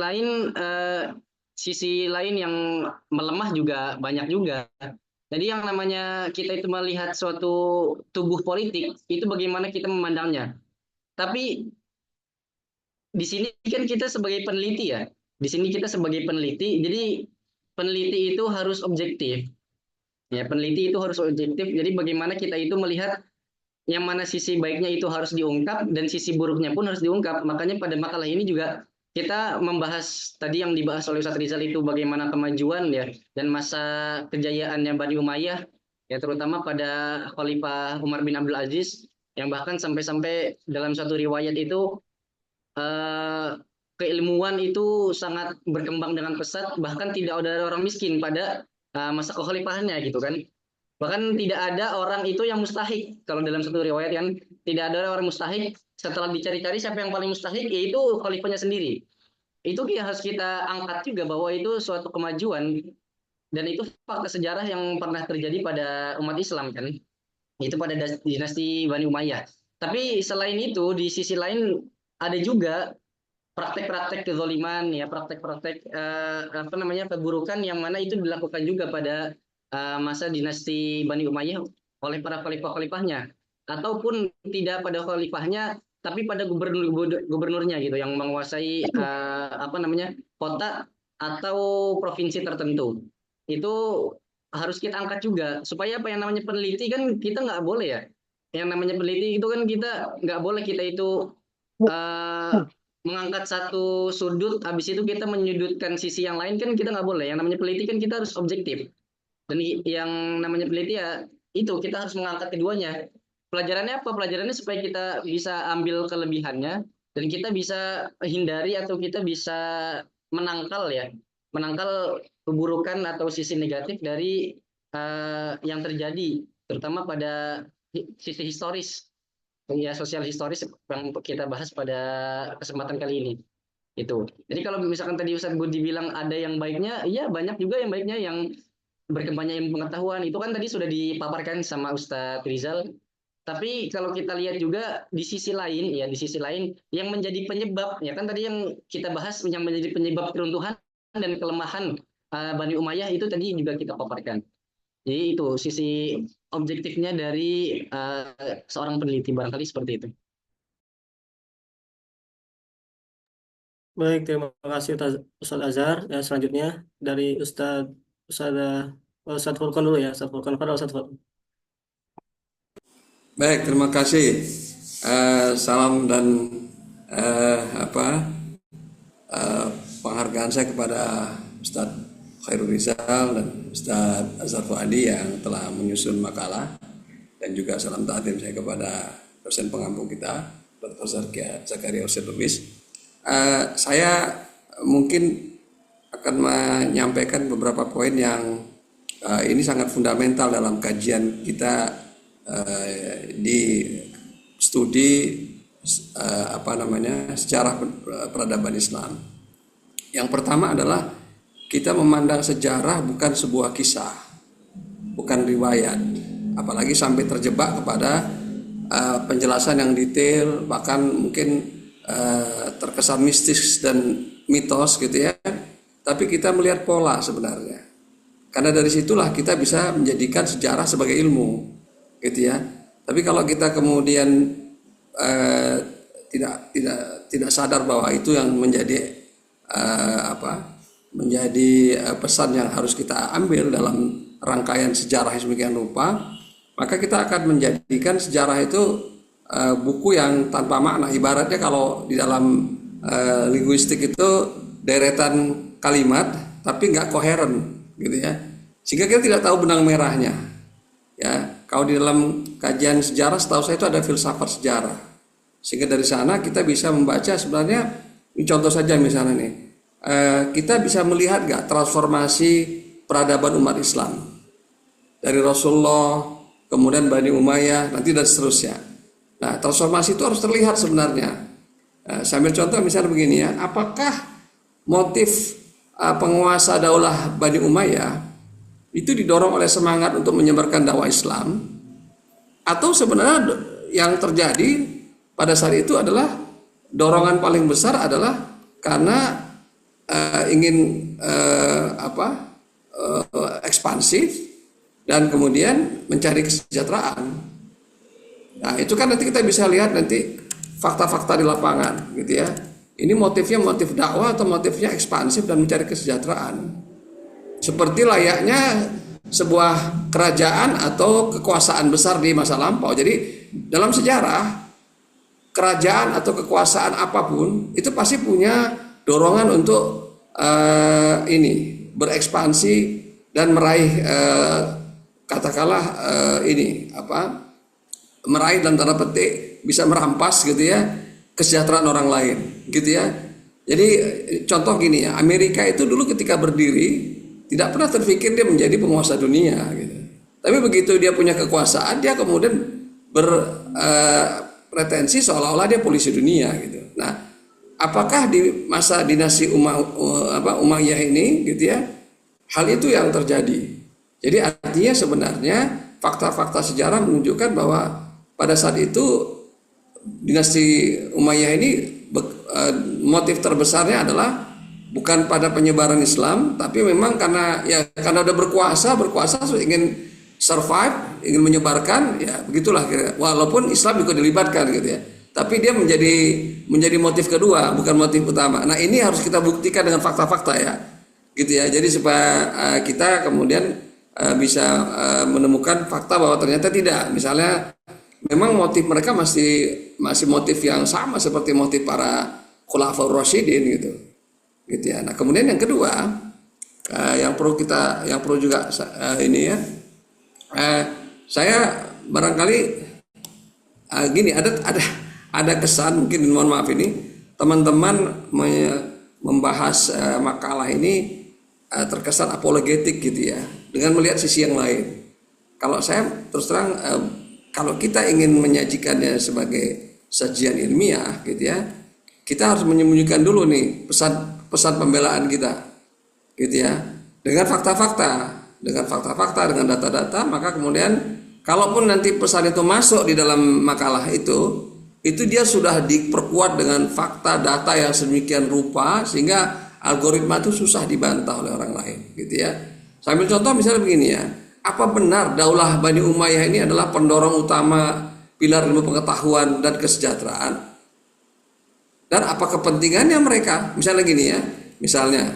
lain yang melemah juga banyak juga. Jadi yang namanya kita itu melihat suatu tubuh politik itu bagaimana kita memandangnya. Tapi di sini kan kita sebagai peneliti ya. Di sini kita sebagai peneliti, jadi peneliti itu harus objektif. Ya, peneliti itu harus objektif. Jadi bagaimana kita itu melihat yang mana sisi baiknya itu harus diungkap dan sisi buruknya pun harus diungkap. Makanya pada makalah ini juga kita membahas tadi yang dibahas oleh Ustaz Rizal itu bagaimana kemajuan ya dan masa kejayaannya Bani Umayyah ya terutama pada Khalifah Umar bin Abdul Aziz yang bahkan sampai-sampai dalam satu riwayat itu keilmuan itu sangat berkembang dengan pesat, bahkan tidak ada orang miskin pada masa kekhalifahannya gitu kan. Bahkan tidak ada orang itu yang mustahik. Kalau dalam satu riwayat kan tidak ada orang mustahik. Setelah dicari-cari siapa yang paling mustahik, yaitu khalifahnya sendiri. Itu harus kita angkat juga bahwa itu suatu kemajuan dan itu fakta sejarah yang pernah terjadi pada umat Islam kan. Itu pada dinasti Bani Umayyah. Tapi selain itu di sisi lain ada juga praktek-praktek kezaliman ya, praktek-praktek apa namanya keburukan yang mana itu dilakukan juga pada masa dinasti Bani Umayyah oleh para khalifah-khalifahnya, ataupun tidak pada khalifahnya tapi pada gubernurnya gitu yang menguasai apa namanya kota atau provinsi tertentu. Itu harus kita angkat juga supaya apa yang namanya peneliti kan kita nggak boleh ya. Yang namanya peneliti itu kan kita nggak boleh kita itu mengangkat satu sudut, habis itu kita menyudutkan sisi yang lain kan kita nggak boleh. Yang namanya peneliti kan kita harus objektif. Dan yang namanya peneliti ya itu kita harus mengangkat keduanya. Pelajarannya apa? Pelajarannya supaya kita bisa ambil kelebihannya dan kita bisa hindari atau kita bisa menangkal ya, menangkal keburukan atau sisi negatif dari yang terjadi, terutama pada sisi historis, ya sosial historis yang kita bahas pada kesempatan kali ini. Itu. Jadi kalau misalkan tadi Ustadz Budi bilang ada yang baiknya, iya banyak juga yang baiknya yang berkembangnya ilmu pengetahuan. Itu kan tadi sudah dipaparkan sama Ustadz Rizal. Tapi kalau kita lihat juga di sisi lain, ya di sisi lain yang menjadi penyebab, ya kan tadi yang kita bahas yang menjadi penyebab keruntuhan dan kelemahan Bani Umayyah itu tadi juga kita paparkan. Jadi itu sisi objektifnya dari seorang peneliti barangkali seperti itu. Baik, terima kasih Ustaz Azhar. Ya, selanjutnya dari Ustadz Furqan dulu ya, Ustadz Furqan. Pada Ustadz Furqan. Baik, terima kasih. Salam dan penghargaan saya kepada Ustadz Khairul Rizal dan Ustadz Azhar Fuadi yang telah menyusun makalah, dan juga salam ta'zim saya kepada dosen pengampu kita, Dr. Zakaria Hussein Lubis. Saya mungkin akan menyampaikan beberapa poin yang ini sangat fundamental dalam kajian kita di studi sejarah peradaban Islam. Yang pertama adalah kita memandang sejarah bukan sebuah kisah, bukan riwayat, apalagi sampai terjebak kepada penjelasan yang detail, bahkan mungkin terkesan mistis dan mitos gitu ya. Tapi kita melihat pola sebenarnya. Karena dari situlah kita bisa menjadikan sejarah sebagai ilmu, gitu ya. Tapi kalau kita kemudian tidak sadar bahwa itu yang menjadi pesan yang harus kita ambil dalam rangkaian sejarah yang sedemikian rupa, maka kita akan menjadikan sejarah itu buku yang tanpa makna. Ibaratnya kalau di dalam linguistik itu deretan kalimat tapi nggak koheren gitu ya, sehingga kita tidak tahu benang merahnya ya. Kalau di dalam kajian sejarah setahu saya itu ada filsafat sejarah, sehingga dari sana kita bisa membaca sebenarnya. Ini contoh saja misalnya nih, kita bisa melihat nggak transformasi peradaban umat Islam dari Rasulullah, kemudian Bani Umayyah, nanti dan seterusnya. Nah, transformasi itu harus terlihat sebenarnya. Sambil contoh misalnya begini ya, apakah motif penguasa daulah Bani Umayyah itu didorong oleh semangat untuk menyebarkan dakwah Islam, atau sebenarnya yang terjadi pada saat itu adalah dorongan paling besar adalah karena ingin ekspansif dan kemudian mencari kesejahteraan. Nah, itu kan nanti kita bisa lihat nanti fakta-fakta di lapangan gitu ya. Ini motifnya motif dakwah atau motifnya ekspansif dan mencari kesejahteraan. Seperti layaknya sebuah kerajaan atau kekuasaan besar di masa lampau. Jadi dalam sejarah kerajaan atau kekuasaan apapun itu pasti punya dorongan untuk berekspansi dan meraih katakanlah meraih dalam tanda petik, bisa merampas gitu ya kesejahteraan orang lain gitu ya. Jadi contoh gini ya, Amerika itu dulu ketika berdiri tidak pernah terpikir dia menjadi penguasa dunia gitu. Tapi begitu dia punya kekuasaan, dia kemudian berpretensi seolah-olah dia polisi dunia gitu. Nah, apakah di masa dinasti Umayyah ini gitu ya, hal itu yang terjadi. Jadi artinya sebenarnya fakta-fakta sejarah menunjukkan bahwa pada saat itu dinasti Umayyah ini motif terbesarnya adalah bukan pada penyebaran Islam, tapi memang karena udah berkuasa ingin survive, ingin menyebarkan, ya begitulah kira. Walaupun Islam juga dilibatkan gitu ya. Tapi dia menjadi motif kedua, bukan motif utama. Nah, ini harus kita buktikan dengan fakta-fakta ya. Gitu ya. Jadi supaya kita kemudian bisa menemukan fakta bahwa ternyata tidak. Misalnya memang motif mereka masih motif yang sama seperti motif para Khulafaur Rasyidin gitu. Gitu ya. Nah, kemudian yang kedua yang perlu juga ini ya. Saya barangkali gini, ada kesan, mungkin mohon maaf ini teman-teman membahas makalah ini terkesan apologetik gitu ya, dengan melihat sisi yang lain. Kalau saya terus terang, kalau kita ingin menyajikannya sebagai sajian ilmiah gitu ya, kita harus menyembunyikan dulu nih pesan pembelaan kita gitu ya, dengan fakta-fakta, dengan data-data. Maka kemudian kalaupun nanti pesan itu masuk di dalam makalah itu dia sudah diperkuat dengan fakta data yang sedemikian rupa sehingga algoritma itu susah dibantah oleh orang lain gitu ya. Saya ambil contoh misalnya begini ya, apa benar Daulah Bani Umayyah ini adalah pendorong utama pilar ilmu pengetahuan dan kesejahteraan? Dan apa kepentingannya mereka? Misalnya gini ya, misalnya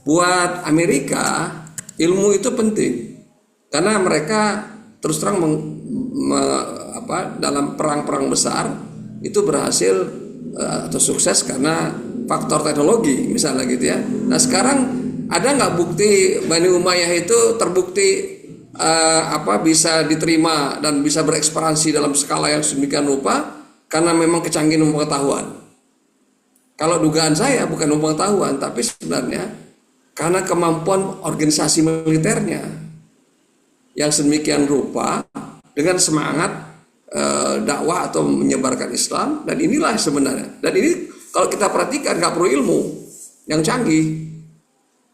buat Amerika ilmu itu penting karena mereka terus terang dalam perang-perang besar itu berhasil atau sukses karena faktor teknologi misalnya gitu ya. Nah, sekarang ada nggak bukti Bani Umayyah itu terbukti bisa diterima dan bisa berekspansi dalam skala yang sedemikian rupa karena memang kecanggihan pengetahuan? Kalau dugaan saya bukan pengetahuan, tapi sebenarnya karena kemampuan organisasi militernya yang sedemikian rupa dengan semangat dakwah atau menyebarkan Islam. Dan inilah sebenarnya, dan ini kalau kita perhatikan nggak perlu ilmu yang canggih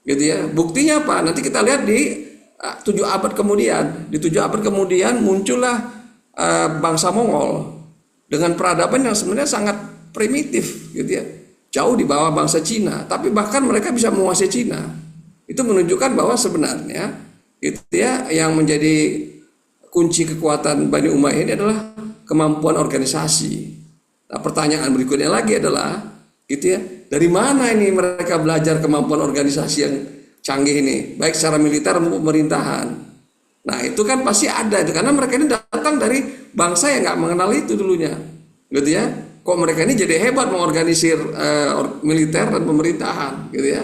gitu ya. Buktinya apa? Nanti kita lihat di 7 abad kemudian. Di 7 abad kemudian muncullah bangsa Mongol dengan peradaban yang sebenarnya sangat primitif gitu ya, jauh di bawah bangsa Cina, tapi bahkan mereka bisa menguasai Cina. Itu menunjukkan bahwa sebenarnya itu ya yang menjadi kunci kekuatan Bani Umayyah ini adalah kemampuan organisasi. Nah, pertanyaan berikutnya lagi adalah gitu ya, dari mana ini mereka belajar kemampuan organisasi yang canggih ini, baik secara militer maupun pemerintahan. Nah, itu kan pasti ada itu karena mereka ini datang dari bangsa yang nggak mengenal itu dulunya, gitu ya. Kok mereka ini jadi hebat mengorganisir militer dan pemerintahan, gitu ya.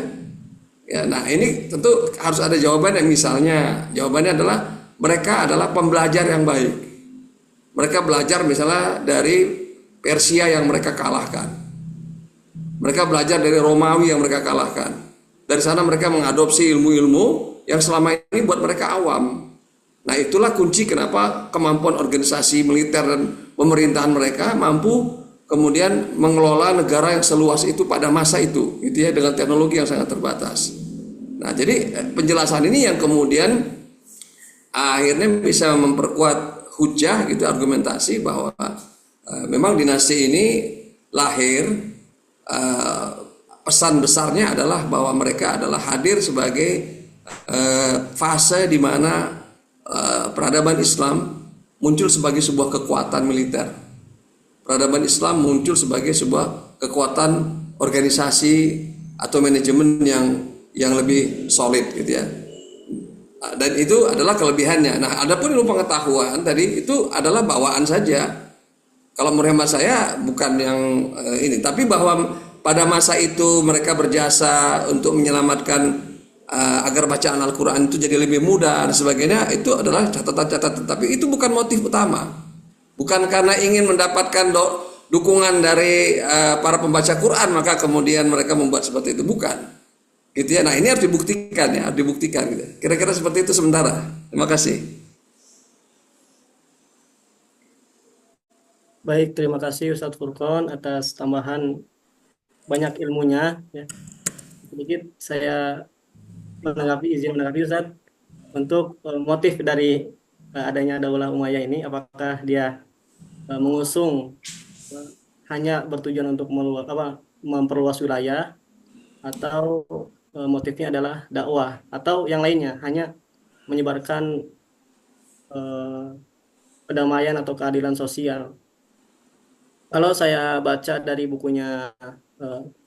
Ya, nah ini tentu harus ada jawabannya. Misalnya jawabannya adalah mereka adalah pembelajar yang baik. Mereka belajar misalnya dari Persia yang mereka kalahkan. Mereka belajar dari Romawi yang mereka kalahkan. Dari sana mereka mengadopsi ilmu-ilmu yang selama ini buat mereka awam. Nah, itulah kunci kenapa kemampuan organisasi militer dan pemerintahan mereka mampu kemudian mengelola negara yang seluas itu pada masa itu, gitu ya, dengan teknologi yang sangat terbatas. Nah, jadi penjelasan ini yang kemudian akhirnya bisa memperkuat hujah gitu, argumentasi bahwa memang dinasti ini lahir, pesan besarnya adalah bahwa mereka adalah hadir sebagai fase di mana peradaban Islam muncul sebagai sebuah kekuatan militer. Peradaban Islam muncul sebagai sebuah kekuatan organisasi atau manajemen yang lebih solid gitu ya. Dan itu adalah kelebihannya. Nah, adapun ilmu pengetahuan tadi itu adalah bawaan saja. Kalau menurut hemat saya bukan yang ini, tapi bahwa pada masa itu mereka berjasa untuk menyelamatkan agar bacaan Al-Quran itu jadi lebih mudah dan sebagainya, itu adalah catatan-catatan. Tapi itu bukan motif utama. Bukan karena ingin mendapatkan dukungan dari para pembaca Quran maka kemudian mereka membuat seperti itu, bukan. Gitu ya. Nah, ini harus dibuktikan ya, harus dibuktikan gitu. Kira-kira seperti itu sementara. Terima kasih. Baik, terima kasih Ustadz Furqon atas tambahan banyak ilmunya ya. Sedikit saya izin menanggapi Ustadz untuk motif dari adanya Daulah Umayyah ini, apakah dia mengusung hanya bertujuan untuk memperluas wilayah, atau motifnya adalah dakwah, atau yang lainnya hanya menyebarkan kedamaian atau keadilan sosial. Kalau saya baca dari bukunya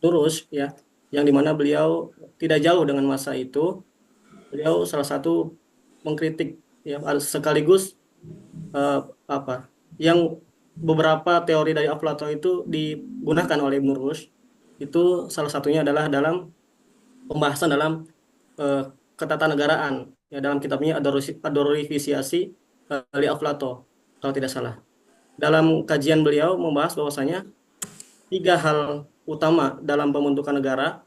Turus ya, yang dimana beliau tidak jauh dengan masa itu, beliau salah satu mengkritik ya, sekaligus yang beberapa teori dari Aflaton itu digunakan oleh Ibn Rushd. Itu salah satunya adalah dalam pembahasan dalam ketatanegaraan ya, dalam kitabnya Ad-Dorifisiasi li Aflaton kalau tidak salah. Dalam kajian beliau membahas bahwasanya 3 hal utama dalam pembentukan negara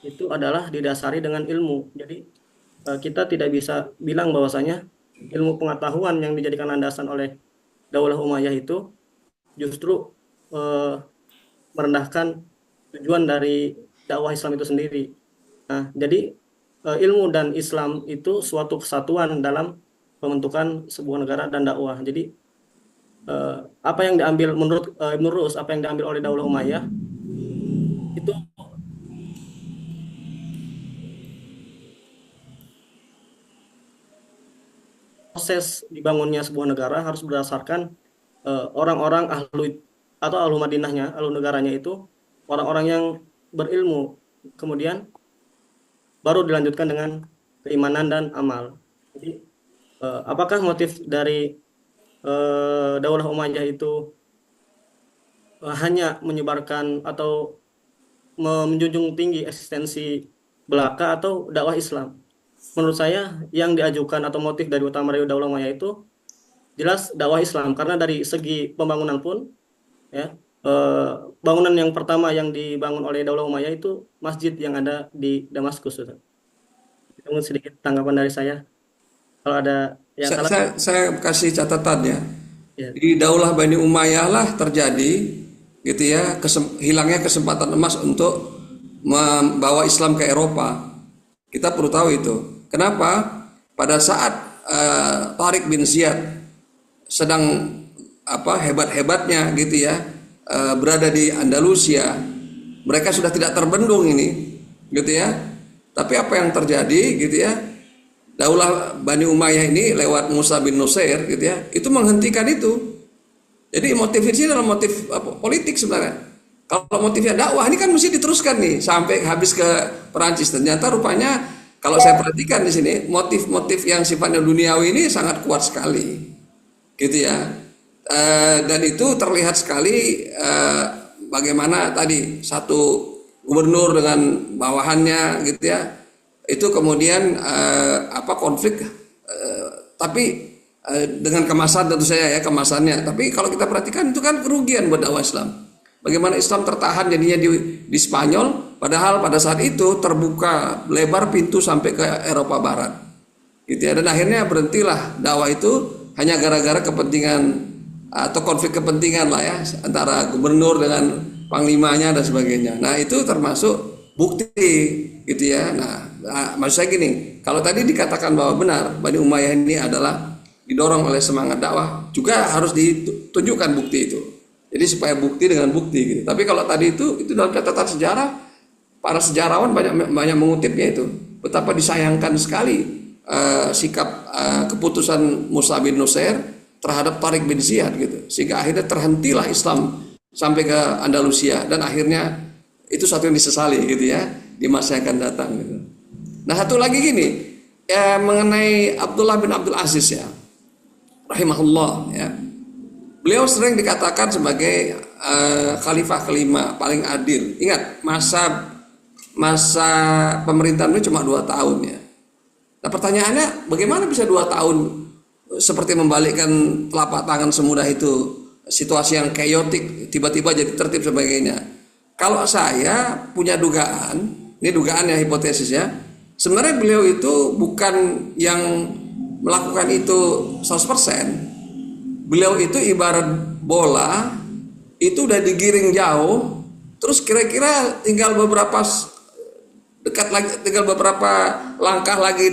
itu adalah didasari dengan ilmu. Jadi kita tidak bisa bilang bahwasanya ilmu pengetahuan yang dijadikan landasan oleh Daulah Umayyah itu justru merendahkan tujuan dari dakwah Islam itu sendiri. Nah, jadi ilmu dan Islam itu suatu kesatuan dalam pembentukan sebuah negara dan dakwah. Jadi apa yang diambil menurut Ibn Rushd, apa yang diambil oleh Daulah Umayyah itu proses dibangunnya sebuah negara harus berdasarkan orang-orang ahlu atau ahlu Madinahnya, ahlu negaranya itu orang-orang yang berilmu, kemudian baru dilanjutkan dengan keimanan dan amal. Jadi apakah motif dari Daulah Umayyah itu hanya menyebarkan atau menjunjung tinggi eksistensi belaka atau dakwah Islam? Menurut saya yang diajukan atau motif dari utama dari Daulah Umayyah itu jelas dakwah Islam, karena dari segi pembangunan pun ya, bangunan yang pertama yang dibangun oleh Daulah Umayyah itu masjid yang ada di Damaskus. Itu sedikit tanggapan dari saya. Kalau ada yang salah, Saya kasih catatannya. ya. Di Daulah Bani Umayyah lah terjadi gitu ya, hilangnya kesempatan emas untuk membawa Islam ke Eropa. Kita perlu tahu itu. Kenapa? Pada saat Tariq bin Ziyad sedang hebat-hebatnya gitu ya, berada di Andalusia, mereka sudah tidak terbendung ini gitu ya. Tapi apa yang terjadi gitu ya, Daulah Bani Umayyah ini lewat Musa bin Nusair gitu ya, itu menghentikan itu. Jadi motif ini adalah motif politik sebenarnya. Kalau motifnya dakwah ini kan mesti diteruskan nih sampai habis ke Perancis. Ternyata rupanya kalau saya perhatikan di sini motif-motif yang sifatnya duniawi ini sangat kuat sekali, gitu ya. Dan itu terlihat sekali bagaimana tadi satu gubernur dengan bawahannya, gitu ya. Itu kemudian konflik, tapi dengan kemasan tentu saja ya kemasannya. Tapi kalau kita perhatikan itu kan kerugian buat dakwah Islam. Bagaimana Islam tertahan jadinya di Spanyol, padahal pada saat itu terbuka lebar pintu sampai ke Eropa Barat, gitu ya. Dan akhirnya berhentilah dakwah itu hanya gara-gara kepentingan atau konflik kepentingan lah ya antara gubernur dengan panglimanya dan sebagainya. Nah itu termasuk bukti, gitu ya. Nah maksud saya gini, kalau tadi dikatakan bahwa benar Bani Umayyah ini adalah didorong oleh semangat dakwah, juga harus ditunjukkan bukti itu. Jadi supaya bukti dengan bukti gitu. Tapi kalau tadi itu dalam catatan sejarah, para sejarawan banyak mengutipnya itu. Betapa disayangkan sekali sikap keputusan Musa bin Nusair terhadap Tariq bin Ziyad gitu. Sehingga akhirnya terhentilah Islam sampai ke Andalusia, dan akhirnya itu satu yang disesali gitu ya di masa yang akan datang gitu. Nah satu lagi gini mengenai Abdullah bin Abdul Aziz ya, rahimahullah ya. Beliau sering dikatakan sebagai khalifah kelima paling adil. Ingat masa pemerintahan itu cuma 2 tahun ya. Nah pertanyaannya, bagaimana bisa 2 tahun seperti membalikkan telapak tangan semudah itu situasi yang chaotic tiba-tiba jadi tertib sebagainya. Kalau saya punya dugaan, ini dugaan ya, hipotesis ya, sebenarnya beliau itu bukan yang melakukan itu 100%. Beliau itu ibarat bola, itu udah digiring jauh, terus kira-kira tinggal beberapa dekat lagi, tinggal beberapa langkah lagi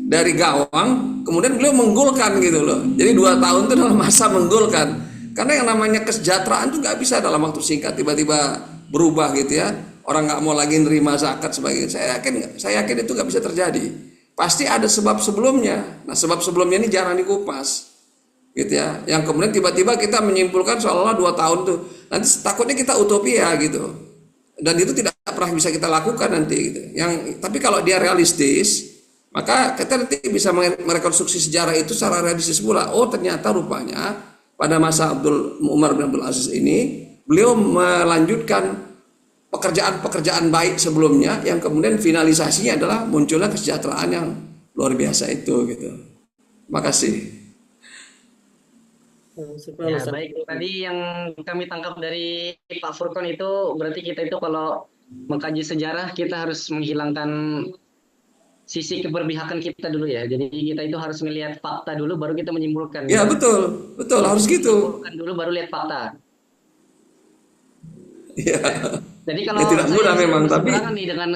dari gawang, kemudian beliau menggolkan gitu loh. Jadi 2 tahun itu dalam masa menggolkan. Karena yang namanya kesejahteraan itu nggak bisa dalam waktu singkat tiba-tiba berubah gitu ya. Orang nggak mau lagi nerima zakat sebagainya. Saya yakin itu nggak bisa terjadi. Pasti ada sebab sebelumnya. Nah, sebab sebelumnya ini jarang dikupas, gitu ya. Yang kemudian tiba-tiba kita menyimpulkan seolah-olah 2 tahun tuh. Nanti takutnya kita utopia gitu. Dan itu tidak pernah bisa kita lakukan nanti gitu. Tapi kalau dia realistis, maka kita nanti bisa merekonstruksi sejarah itu secara realistis pula. Oh, ternyata rupanya pada masa Umar bin Abdul Aziz ini beliau melanjutkan pekerjaan-pekerjaan baik sebelumnya yang kemudian finalisasinya adalah munculnya kesejahteraan yang luar biasa itu gitu. Makasih. Syukran, Ya, Ustaz. baik. Tadi yang kami tangkap dari Pak Furkon itu berarti kita itu kalau mengkaji sejarah kita harus menghilangkan sisi keberpihakan kita dulu ya. Jadi kita itu harus melihat fakta dulu baru kita menyimpulkan. Ya Gitu. betul harus gitu. Menyimpulkan dulu baru lihat fakta. Ya, Jadi kalau ya tidak saya mudah bisa memang, tapi berseberangan nih dengan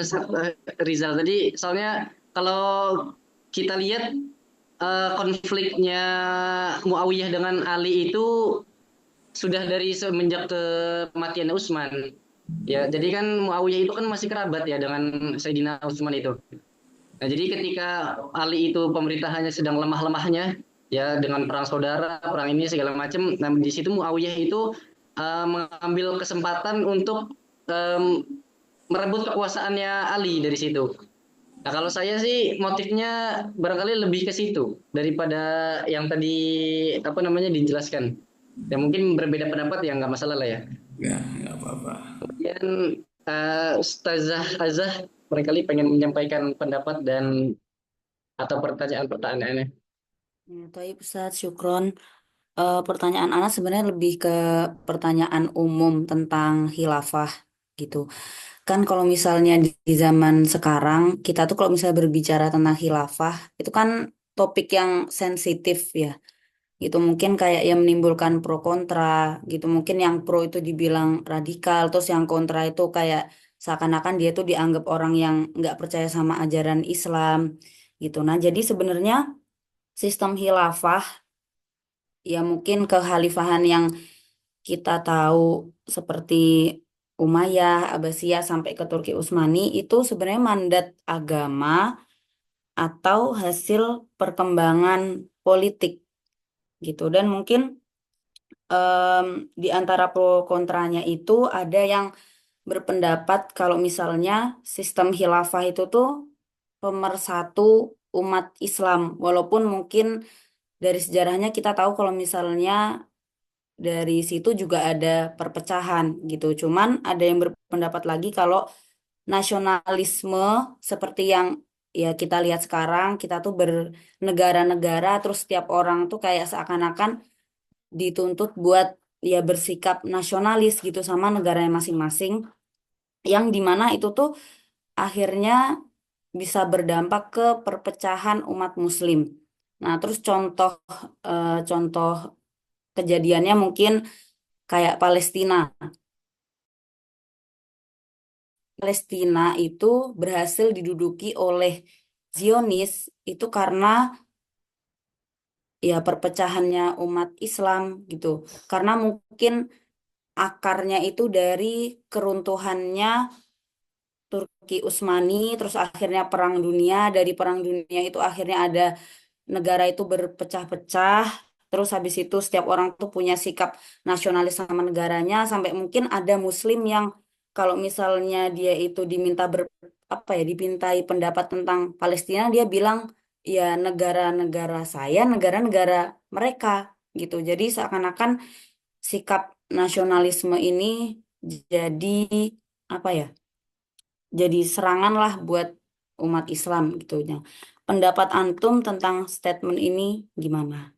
Rizal tadi, soalnya kalau kita lihat konfliknya Muawiyah dengan Ali itu sudah dari semenjak kematian Utsman. Ya, jadi kan Muawiyah itu kan masih kerabat ya dengan Sayyidina Utsman itu. Nah, jadi ketika Ali itu pemerintahannya sedang lemah-lemahnya, ya dengan perang saudara, perang ini segala macam. Nah, di situ Muawiyah itu mengambil kesempatan untuk merebut kekuasaannya Ali dari situ. Nah, kalau saya sih motifnya barangkali lebih ke situ daripada yang tadi apa namanya dijelaskan. Ya mungkin berbeda pendapat ya nggak masalah lah ya. ya nggak apa-apa. Kemudian Ustazah Azah barangkali pengen menyampaikan pendapat dan atau pertanyaan-pertanyaannya. Ya, Toib Ustaz, syukron. Pertanyaan Ana sebenarnya lebih ke pertanyaan umum tentang khilafah gitu. Kan kalau misalnya di zaman sekarang, kita tuh kalau misalnya berbicara tentang khilafah, itu kan topik yang sensitif ya. Gitu mungkin kayak yang menimbulkan pro kontra gitu. Mungkin yang pro itu dibilang radikal, terus yang kontra itu kayak seakan-akan dia tuh dianggap orang yang nggak percaya sama ajaran Islam gitu. Nah, jadi sebenarnya sistem khilafah ya mungkin kekhalifahan yang kita tahu seperti Umayyah, Abbasiyah sampai ke Turki Utsmani itu sebenarnya mandat agama atau hasil perkembangan politik gitu. Dan mungkin di antara pro kontranya itu ada yang berpendapat kalau misalnya sistem khilafah itu tuh pemersatu umat Islam, walaupun mungkin dari sejarahnya kita tahu kalau misalnya dari situ juga ada perpecahan gitu. Cuman ada yang berpendapat lagi kalau nasionalisme seperti yang ya kita lihat sekarang, kita tuh bernegara-negara, terus setiap orang tuh kayak seakan-akan dituntut buat ya bersikap nasionalis gitu sama negaranya masing-masing, yang dimana itu tuh akhirnya bisa berdampak ke perpecahan umat Muslim. Nah, terus contoh kejadiannya mungkin kayak Palestina. Palestina itu berhasil diduduki oleh Zionis itu karena ya perpecahannya umat Islam gitu. Karena mungkin akarnya itu dari keruntuhannya Turki Utsmani, terus akhirnya Perang Dunia. Dari Perang Dunia itu akhirnya ada negara itu berpecah-pecah. Terus habis itu setiap orang tuh punya sikap nasionalis sama negaranya. Sampai mungkin ada Muslim yang kalau misalnya dia itu diminta apa ya, dipintai pendapat tentang Palestina, dia bilang ya negara-negara saya, negara-negara mereka gitu. Jadi seakan-akan sikap nasionalisme ini jadi apa ya? Jadi serangan lah buat umat Islam gitu ya. Pendapat antum tentang statement ini gimana?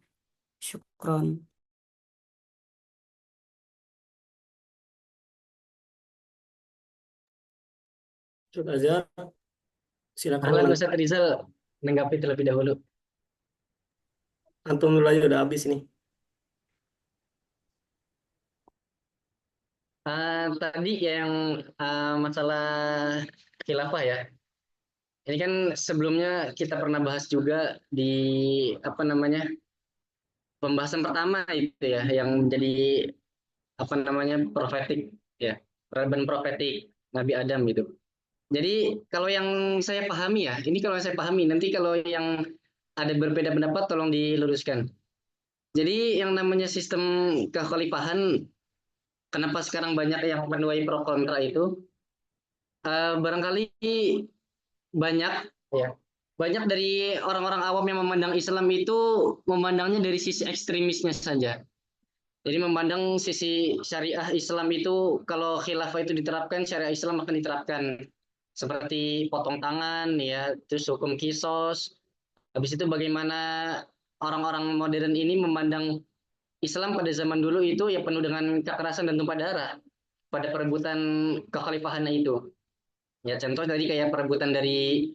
Syukron. Ustaz Azhar, silakan Ahlan Ustadz Rizal, menanggapi terlebih dahulu. antum dulu aja udah habis nih. Tadi yang masalah khilafah ya. Ini kan sebelumnya kita pernah bahas juga di apa namanya pembahasan pertama itu ya, yang menjadi apa namanya profetik ya, Raban profetik Nabi Adam gitu. Jadi kalau yang saya pahami ya, ini kalau saya pahami, nanti kalau yang ada berbeda pendapat tolong diluruskan. Jadi yang namanya sistem kekhalifahan, kenapa sekarang banyak yang menuai pro kontra itu, barangkali banyak ya, banyak dari orang-orang awam yang memandang Islam itu memandangnya dari sisi ekstremisnya saja. Jadi memandang sisi syariah Islam itu kalau khilafah itu diterapkan, syariah Islam akan diterapkan. Seperti potong tangan ya, terus hukum kisos. Habis itu bagaimana orang-orang modern ini memandang Islam pada zaman dulu itu ya penuh dengan kekerasan dan tumpah darah pada perebutan kekhalifahannya itu. Ya contoh tadi kayak perebutan dari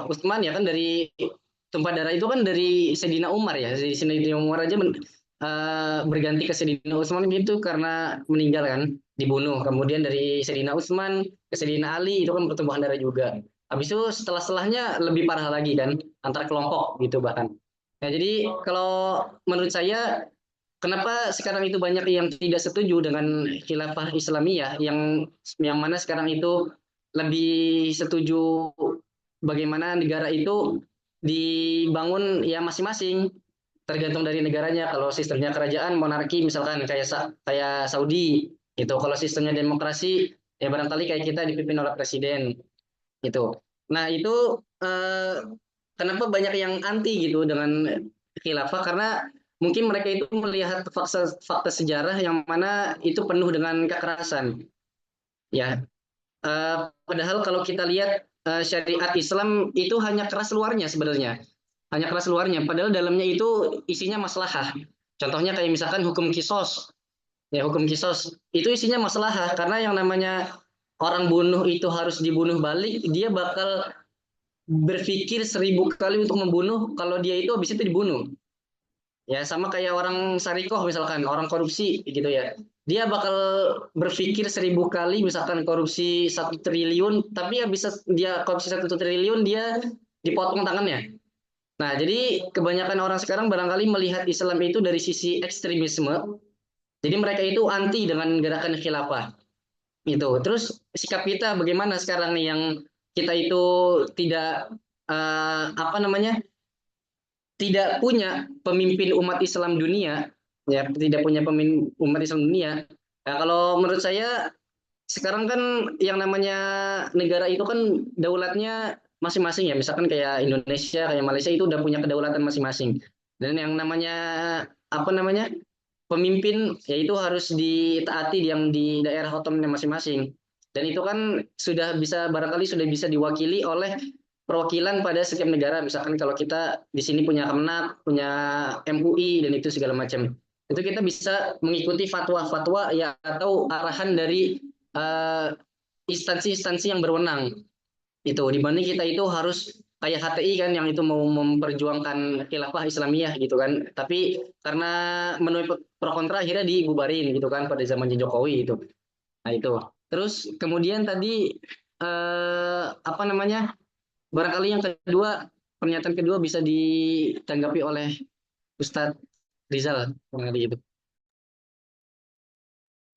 Utsman ya kan, dari tumpah darah itu kan dari Sayyidina Umar ya. Sayyidina Umar aja berganti ke Sayyidina Utsman gitu karena meninggal kan, dibunuh. Kemudian dari Sayyidina Utsman ke Sayyidina Ali itu kan pertumbuhan darah juga. Habis itu setelahnya lebih parah lagi kan, antar kelompok gitu bahkan. Nah, jadi kalau menurut saya kenapa sekarang itu banyak yang tidak setuju dengan khilafah Islamiyah, yang mana sekarang itu lebih setuju bagaimana negara itu dibangun ya masing-masing, tergantung dari negaranya. Kalau sistemnya kerajaan monarki misalkan kayak Saudi itu, kalau sistemnya demokrasi ya barangkali kayak kita dipimpin oleh presiden gitu. Nah itu kenapa banyak yang anti gitu dengan khilafah, karena mungkin mereka itu melihat fakta sejarah yang mana itu penuh dengan kekerasan ya. Padahal kalau kita lihat syariat Islam itu hanya keras luarnya sebenarnya, hanya keras luarnya. Padahal dalamnya itu isinya maslahah. Contohnya kayak misalkan hukum kisos, ya hukum kisos itu isinya maslahah, karena yang namanya orang bunuh itu harus dibunuh balik, dia bakal berpikir 1000 kali untuk membunuh kalau dia itu habis itu dibunuh. Ya sama kayak orang sarikoh misalkan, orang korupsi gitu ya. Dia bakal berpikir 1000 kali misalkan korupsi 1 triliun, tapi ya bisa dia korupsi 1 triliun dia dipotong tangannya. Nah, jadi kebanyakan orang sekarang barangkali melihat Islam itu dari sisi ekstremisme. Jadi mereka itu anti dengan gerakan khilafah. Itu. Terus sikap kita bagaimana sekarang nih, yang kita itu tidak apa namanya? Tidak punya pemimpin umat Islam dunia, ya, tidak punya pemimpin umat Islam dunia. Nah, kalau menurut saya sekarang kan yang namanya negara itu kan daulatnya masing-masing ya. Misalkan kayak Indonesia, kayak Malaysia itu udah punya kedaulatan masing-masing. Dan yang namanya apa namanya pemimpin yaitu harus ditaati yang di daerah otonomnya masing-masing. Dan itu kan sudah bisa barangkali sudah bisa diwakili oleh perwakilan pada setiap negara. Misalkan kalau kita di sini punya Kemenak, punya MUI dan itu segala macam. Itu kita bisa mengikuti fatwa-fatwa ya atau arahan dari instansi-instansi yang berwenang itu, dibanding kita itu harus kayak HTI kan yang itu mau memperjuangkan khilafah Islamiyah gitu kan, tapi karena menuai pro kontra akhirnya dibubarin gitu kan pada zaman Jokowi itu. Nah itu terus kemudian tadi apa namanya barangkali yang kedua, pernyataan kedua bisa ditanggapi oleh Ustadz Rizal barangkali itu.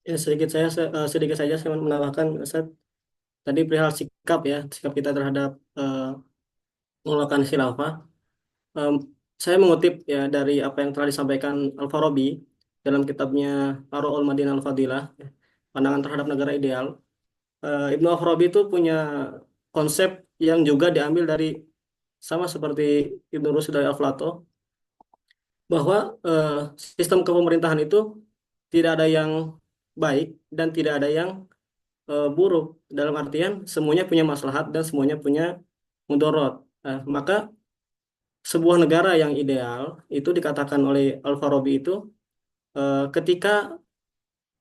Ya, sedikit saja saya menambahkan, Ustaz. Tadi perihal sikap kita terhadap penolakan khilafah. Em, saya mengutip ya dari apa yang telah disampaikan Al-Farabi dalam kitabnya Ar-Ru'ul Madinah Al-Fadilah, ya, pandangan terhadap negara ideal. Ibnu Al-Farabi itu punya konsep yang juga diambil dari, sama seperti Ibnu Rushd dari Aflato, bahwa sistem kepemerintahan itu tidak ada yang baik dan tidak ada yang buruk, dalam artian semuanya punya maslahat dan semuanya punya mudorot. Maka sebuah negara yang ideal itu dikatakan oleh Al-Farabi itu ketika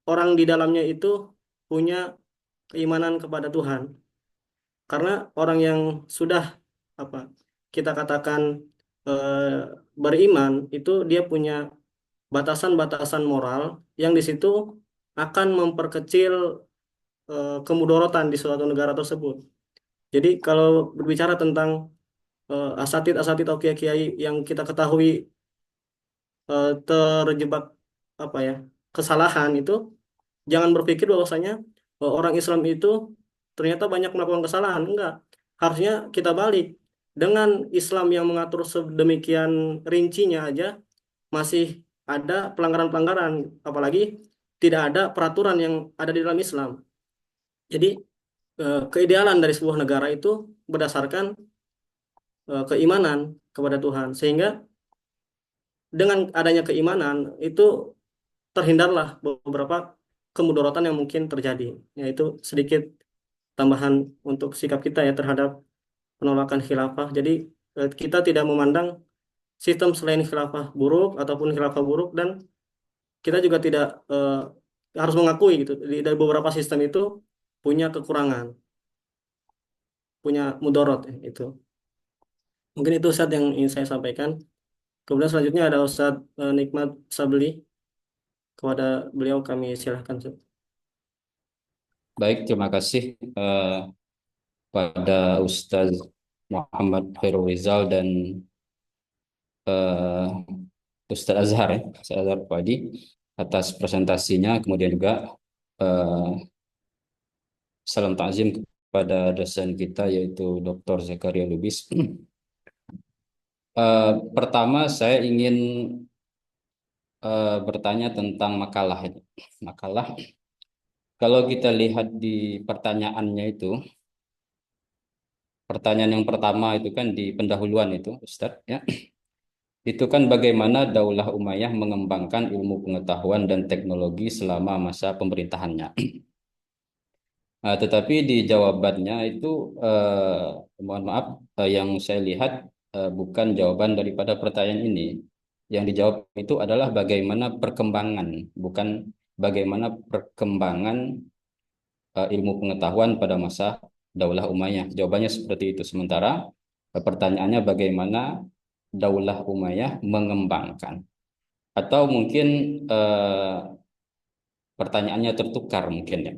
orang di dalamnya itu punya keimanan kepada Tuhan, Karena orang yang sudah apa kita katakan eh, beriman itu dia punya batasan-batasan moral yang di situ akan memperkecil kemudorotan di suatu negara tersebut. Jadi kalau berbicara tentang asatid-asatid atau kiai-kiai yang kita ketahui terjebak apa ya kesalahan itu, jangan berpikir bahwasanya orang Islam itu ternyata banyak melakukan kesalahan. Enggak. Harusnya kita balik. Dengan Islam yang mengatur sedemikian rincinya aja masih ada pelanggaran-pelanggaran, apalagi tidak ada peraturan yang ada di dalam Islam. Jadi keidealan dari sebuah negara itu berdasarkan keimanan kepada Tuhan. Sehingga dengan adanya keimanan itu terhindarlah beberapa kemudorotan yang mungkin terjadi. Yaitu sedikit tambahan untuk sikap kita ya terhadap penolakan khilafah. Jadi kita tidak memandang sistem selain khilafah buruk ataupun khilafah buruk, dan kita juga tidak harus mengakui gitu dari beberapa sistem itu punya kekurangan, punya mudorot ya, itu. Mungkin itu Ustadz yang ingin saya sampaikan. Kemudian selanjutnya ada Ustadz Nikmat Sabli. Kepada beliau kami silahkan. Ustadz. Baik, terima kasih pada Ustaz Muhammad Khairul Rizal dan eh, Ustaz Azhar ya, Ustaz Azhar Padi atas presentasinya, kemudian juga eh, salam takzim kepada dosen kita yaitu Dr. Zakaria Lubis. Pertama saya ingin bertanya tentang makalah ini. Makalah, kalau kita lihat di pertanyaannya itu, pertanyaan yang pertama itu kan di pendahuluan itu, Ustadz, ya. Itu kan bagaimana Daulah Umayyah mengembangkan ilmu pengetahuan dan teknologi selama masa pemerintahannya. Tetapi di jawabannya itu, mohon maaf, yang saya lihat bukan jawaban daripada pertanyaan ini. Yang dijawab itu adalah bagaimana perkembangan, bukan bagaimana perkembangan ilmu pengetahuan pada masa Daulah Umayyah. Jawabannya seperti itu. Sementara pertanyaannya bagaimana Daulah Umayyah mengembangkan. Atau mungkin pertanyaannya tertukar mungkin ya.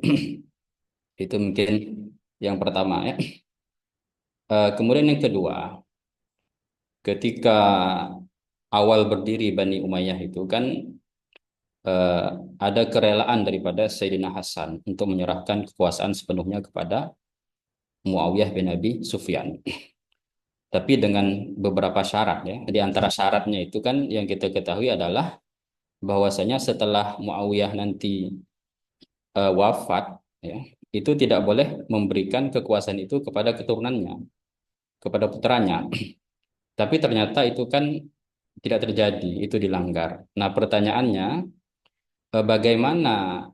Itu mungkin yang pertama ya. Kemudian yang kedua, ketika awal berdiri Bani Umayyah itu kan eh, ada kerelaan daripada Sayyidina Hasan untuk menyerahkan kekuasaan sepenuhnya kepada Muawiyah bin Abi Sufyan. Tapi dengan beberapa syarat ya. Di antara syaratnya itu kan yang kita ketahui adalah bahwasanya setelah Muawiyah nanti wafat ya, itu tidak boleh memberikan kekuasaan itu kepada keturunannya, kepada putranya. Tapi ternyata itu kan tidak terjadi, itu dilanggar. Nah, pertanyaannya bagaimana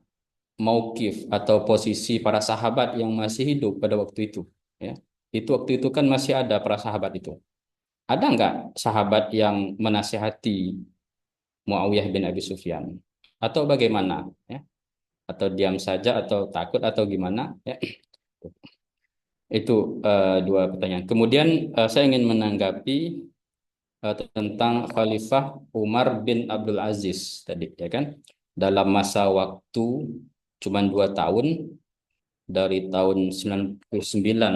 maukif atau posisi para sahabat yang masih hidup pada waktu itu ya. Itu waktu itu kan masih ada para sahabat itu. Ada nggak sahabat yang menasihati Muawiyah bin Abi Sufyan? Atau bagaimana ya? Atau diam saja atau takut atau gimana ya? Itu dua pertanyaan. Kemudian saya ingin menanggapi tentang Khalifah Umar bin Abdul Aziz tadi ya kan. Dalam masa waktu cuma 2 tahun, dari tahun 99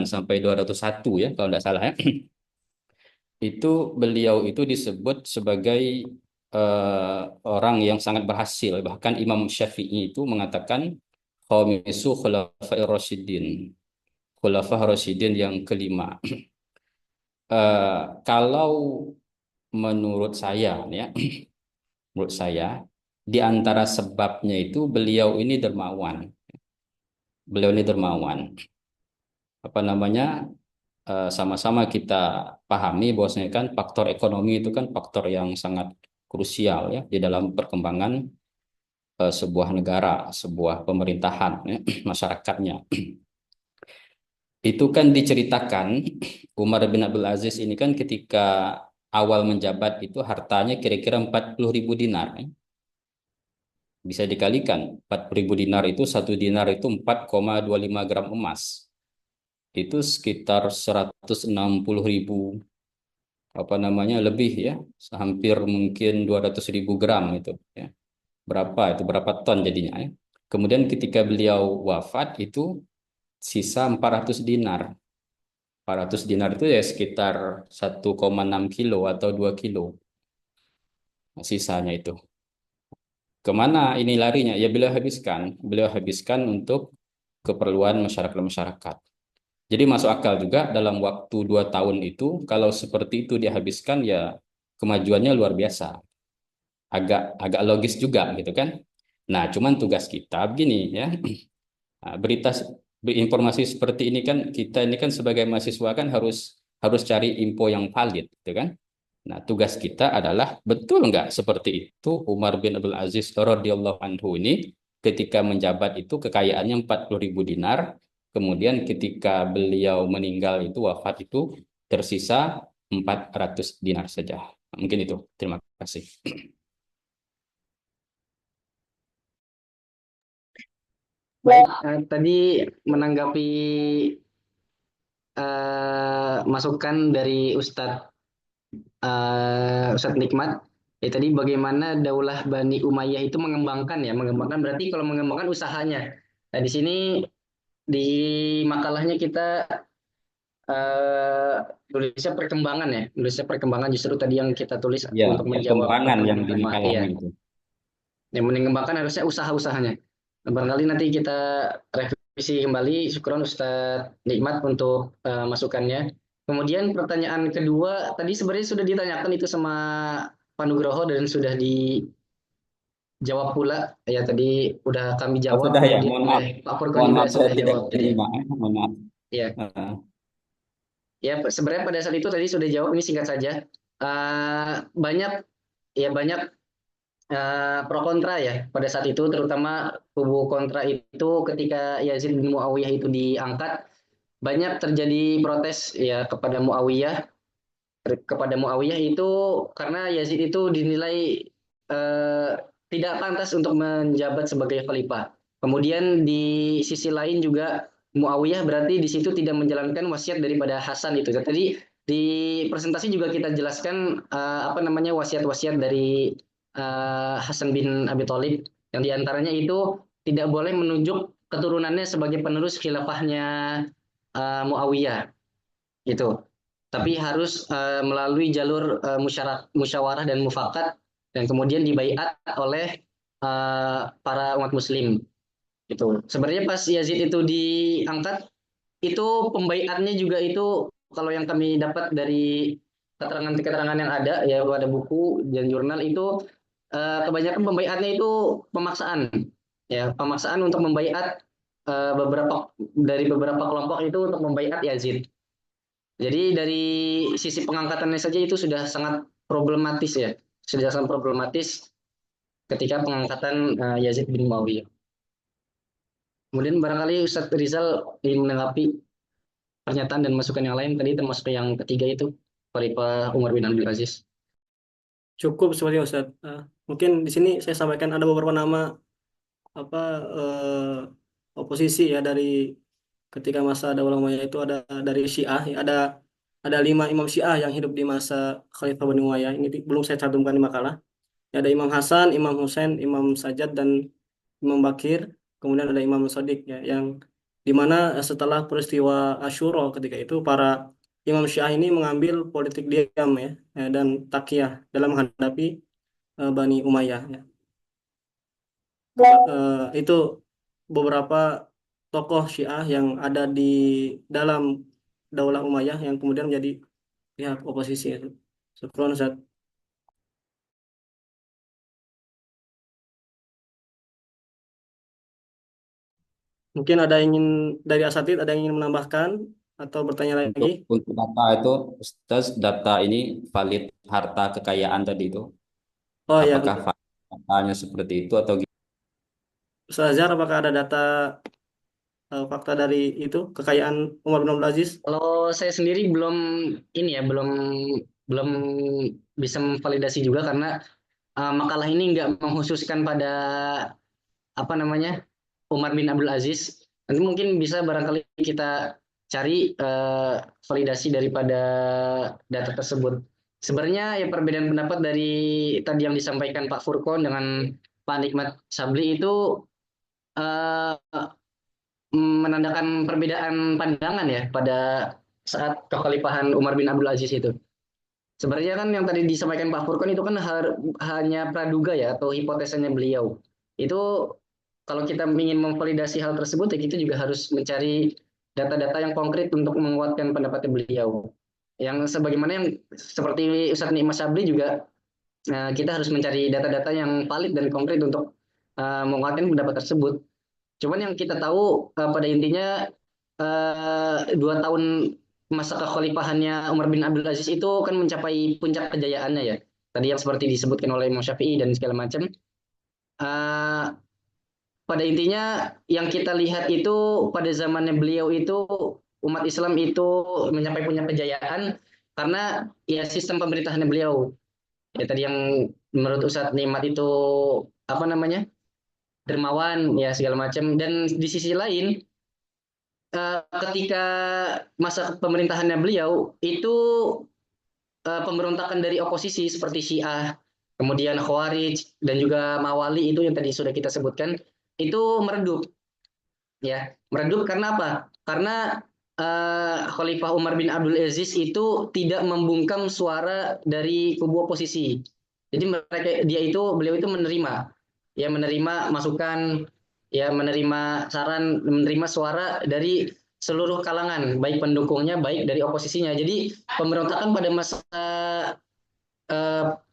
sampai 201 ya kalau tidak salah ya. Itu beliau itu disebut sebagai orang yang sangat berhasil. Bahkan Imam Syafi'i itu mengatakan khamisu khulafai rasyidin, khulafah rasyidin yang kelima. Kalau menurut saya ya, menurut saya di antara sebabnya itu beliau ini dermawan. Beliau ini dermawan. Apa namanya? Sama-sama kita pahami bahwasanya kan faktor ekonomi itu kan faktor yang sangat krusial ya di dalam perkembangan sebuah negara, sebuah pemerintahan ya, masyarakatnya. Itu kan diceritakan Umar bin Abdul Aziz ini kan ketika awal menjabat itu hartanya kira-kira 40.000 dinar ya. Bisa dikalikan 40.000 dinar itu, 1 dinar itu 4,25 gram emas. itu sekitar 160.000 apa namanya lebih ya, hampir mungkin 200.000 gram itu ya. Berapa ton jadinya ya. Kemudian ketika beliau wafat itu sisa 400 dinar. 400 dinar itu ya sekitar 1,6 kilo atau 2 kilo sisanya itu. Kemana ini larinya? Ya beliau habiskan untuk keperluan masyarakat. Jadi masuk akal juga dalam waktu 2 tahun itu, kalau seperti itu dihabiskan ya kemajuannya luar biasa. Agak logis juga gitu kan. Nah, cuman tugas kita begini ya. Nah, informasi seperti ini kan kita ini kan sebagai mahasiswa kan harus harus cari info yang valid gitu kan. Nah, tugas kita adalah betul nggak seperti itu Umar bin Abdul Aziz radhiyallahu anhu ini ketika menjabat itu kekayaannya 40.000 dinar, kemudian ketika beliau meninggal itu wafat itu tersisa 400 dinar saja. Mungkin itu. Terima kasih. Baik, tadi menanggapi masukan dari Ustadz Nikmat. Ya tadi bagaimana Daulah Bani Umayyah itu mengembangkan berarti kalau mengembangkan usahanya. Nah di sini di makalahnya kita tulisnya perkembangan justru tadi yang kita tulis Ya, untuk menjawab perkembangan yang di pertanyaan. Iya, makalahnya itu. yang mengembangkan harusnya usaha-usahanya. Nah, barangkali nanti kita revisi kembali. Syukron Ustadz Nikmat untuk masukannya. Kemudian pertanyaan kedua tadi sebenarnya sudah ditanyakan itu sama Pak Nugroho dan sudah dijawab pula. Ya tadi udah kami Oh, jawab, sudah ya, kemudian mohon maaf. Pak Furqon Mohon juga maaf saya sudah tidak jawab tadi. terima. Mohon maaf. Ya. Ya, sebenarnya pada saat itu tadi sudah jawab, ini singkat saja. Banyak pro kontra ya pada saat itu, terutama kubu kontra itu ketika Yazid bin Muawiyah itu diangkat, banyak terjadi protes ya kepada Muawiyah itu karena Yazid itu dinilai eh, tidak pantas untuk menjabat sebagai khalifah. Kemudian di sisi lain juga Muawiyah berarti di situ tidak menjalankan wasiat daripada Hasan itu. Tadi di presentasi juga kita jelaskan wasiat-wasiat dari Hasan bin Abi Thalib yang diantaranya itu tidak boleh menunjuk keturunannya sebagai penerus khilafahnya Muawiyah gitu. Tapi harus melalui jalur musyawarah dan mufakat dan kemudian dibaiat oleh para umat muslim gitu. Sebenarnya pas Yazid itu diangkat itu pembaiatnya juga itu kalau yang kami dapat dari keterangan-keterangan yang ada ya pada buku dan jurnal itu kebanyakan pembaiatnya itu pemaksaan untuk membaiat beberapa kelompok itu untuk membaiat Yazid. Jadi dari sisi pengangkatannya saja itu sudah sangat problematis ya, sudah sangat problematis ketika pengangkatan Yazid bin Muawiyah. Kemudian barangkali Ustadz Rizal ingin menanggapi pernyataan dan masukan yang lain tadi termasuk yang ketiga itu Khalifah Umar bin Abdul Aziz. Cukup seperti Ustaz. Mungkin di sini saya sampaikan ada beberapa nama apa oposisi ya dari ketika masa Daulah Umayyah itu ada dari Syiah ya, ada 5 imam Syiah yang hidup di masa Khalifah Bani Umayyah. Ini belum saya cantumkan di makalah. Ya, ada Imam Hasan, Imam Husain, Imam Sajjad dan Imam Bakir. Kemudian ada Imam Shadiq ya yang dimana setelah peristiwa Asyura ketika itu para Imam Syiah ini mengambil politik diam ya, dan takyah dalam menghadapi Bani Umayyah ya. Itu beberapa tokoh Syiah yang ada di dalam Daulah Umayyah yang kemudian menjadi pihak oposisi itu. Syukron, Ustaz. Mungkin ada yang ingin dari Asatid ada yang ingin menambahkan atau bertanya lagi? Untuk data itu, Ustaz, data ini valid harta kekayaan tadi itu. Oh ya, Apakah faktanya seperti itu atau Ustaz Azhar, apakah ada data fakta dari itu kekayaan Umar bin Abdul Aziz? Kalau saya sendiri belum belum bisa memvalidasi juga karena makalah ini nggak mengkhususkan pada Umar bin Abdul Aziz. Nanti mungkin bisa barangkali kita cari validasi daripada data tersebut. Sebenarnya ya perbedaan pendapat dari tadi yang disampaikan Pak Furkon dengan Pak Nikmat Sabli itu eh, menandakan perbedaan pandangan ya pada saat kekhalifahan Umar bin Abdul Aziz itu. Sebenarnya kan yang tadi disampaikan Pak Furkon itu kan hanya praduga ya atau hipotesanya beliau. Itu kalau kita ingin memvalidasi hal tersebut ya kita juga harus mencari data-data yang konkret untuk menguatkan pendapatnya beliau. Yang sebagaimana yang seperti Ustadz Nikmas Sabli juga kita harus mencari data-data yang valid dan konkret untuk menguatkan pendapat tersebut. Cuman yang kita tahu pada intinya 2 tahun masa kekhalifahannya Umar bin Abdul Aziz itu kan mencapai puncak kejayaannya ya. Tadi yang seperti disebutkan oleh Imam Syafi'i dan segala macam. Uh, pada intinya yang kita lihat itu pada zamannya beliau itu umat Islam itu mencapai puncak kejayaan karena ya sistem pemerintahannya beliau. Ya tadi yang menurut Ustadz Nikmat itu apa namanya? Dermawan ya segala macam dan di sisi lain ketika masa pemerintahannya beliau itu pemberontakan dari oposisi seperti Syiah, kemudian Khawarij dan juga Mawali itu yang tadi sudah kita sebutkan itu meredup ya meredup karena apa? Karena Khalifah Umar bin Abdul Aziz itu tidak membungkam suara dari kubu oposisi. Jadi beliau itu menerima ya menerima masukan ya menerima saran menerima suara dari seluruh kalangan baik pendukungnya baik dari oposisinya. Jadi pemberontakan pada masa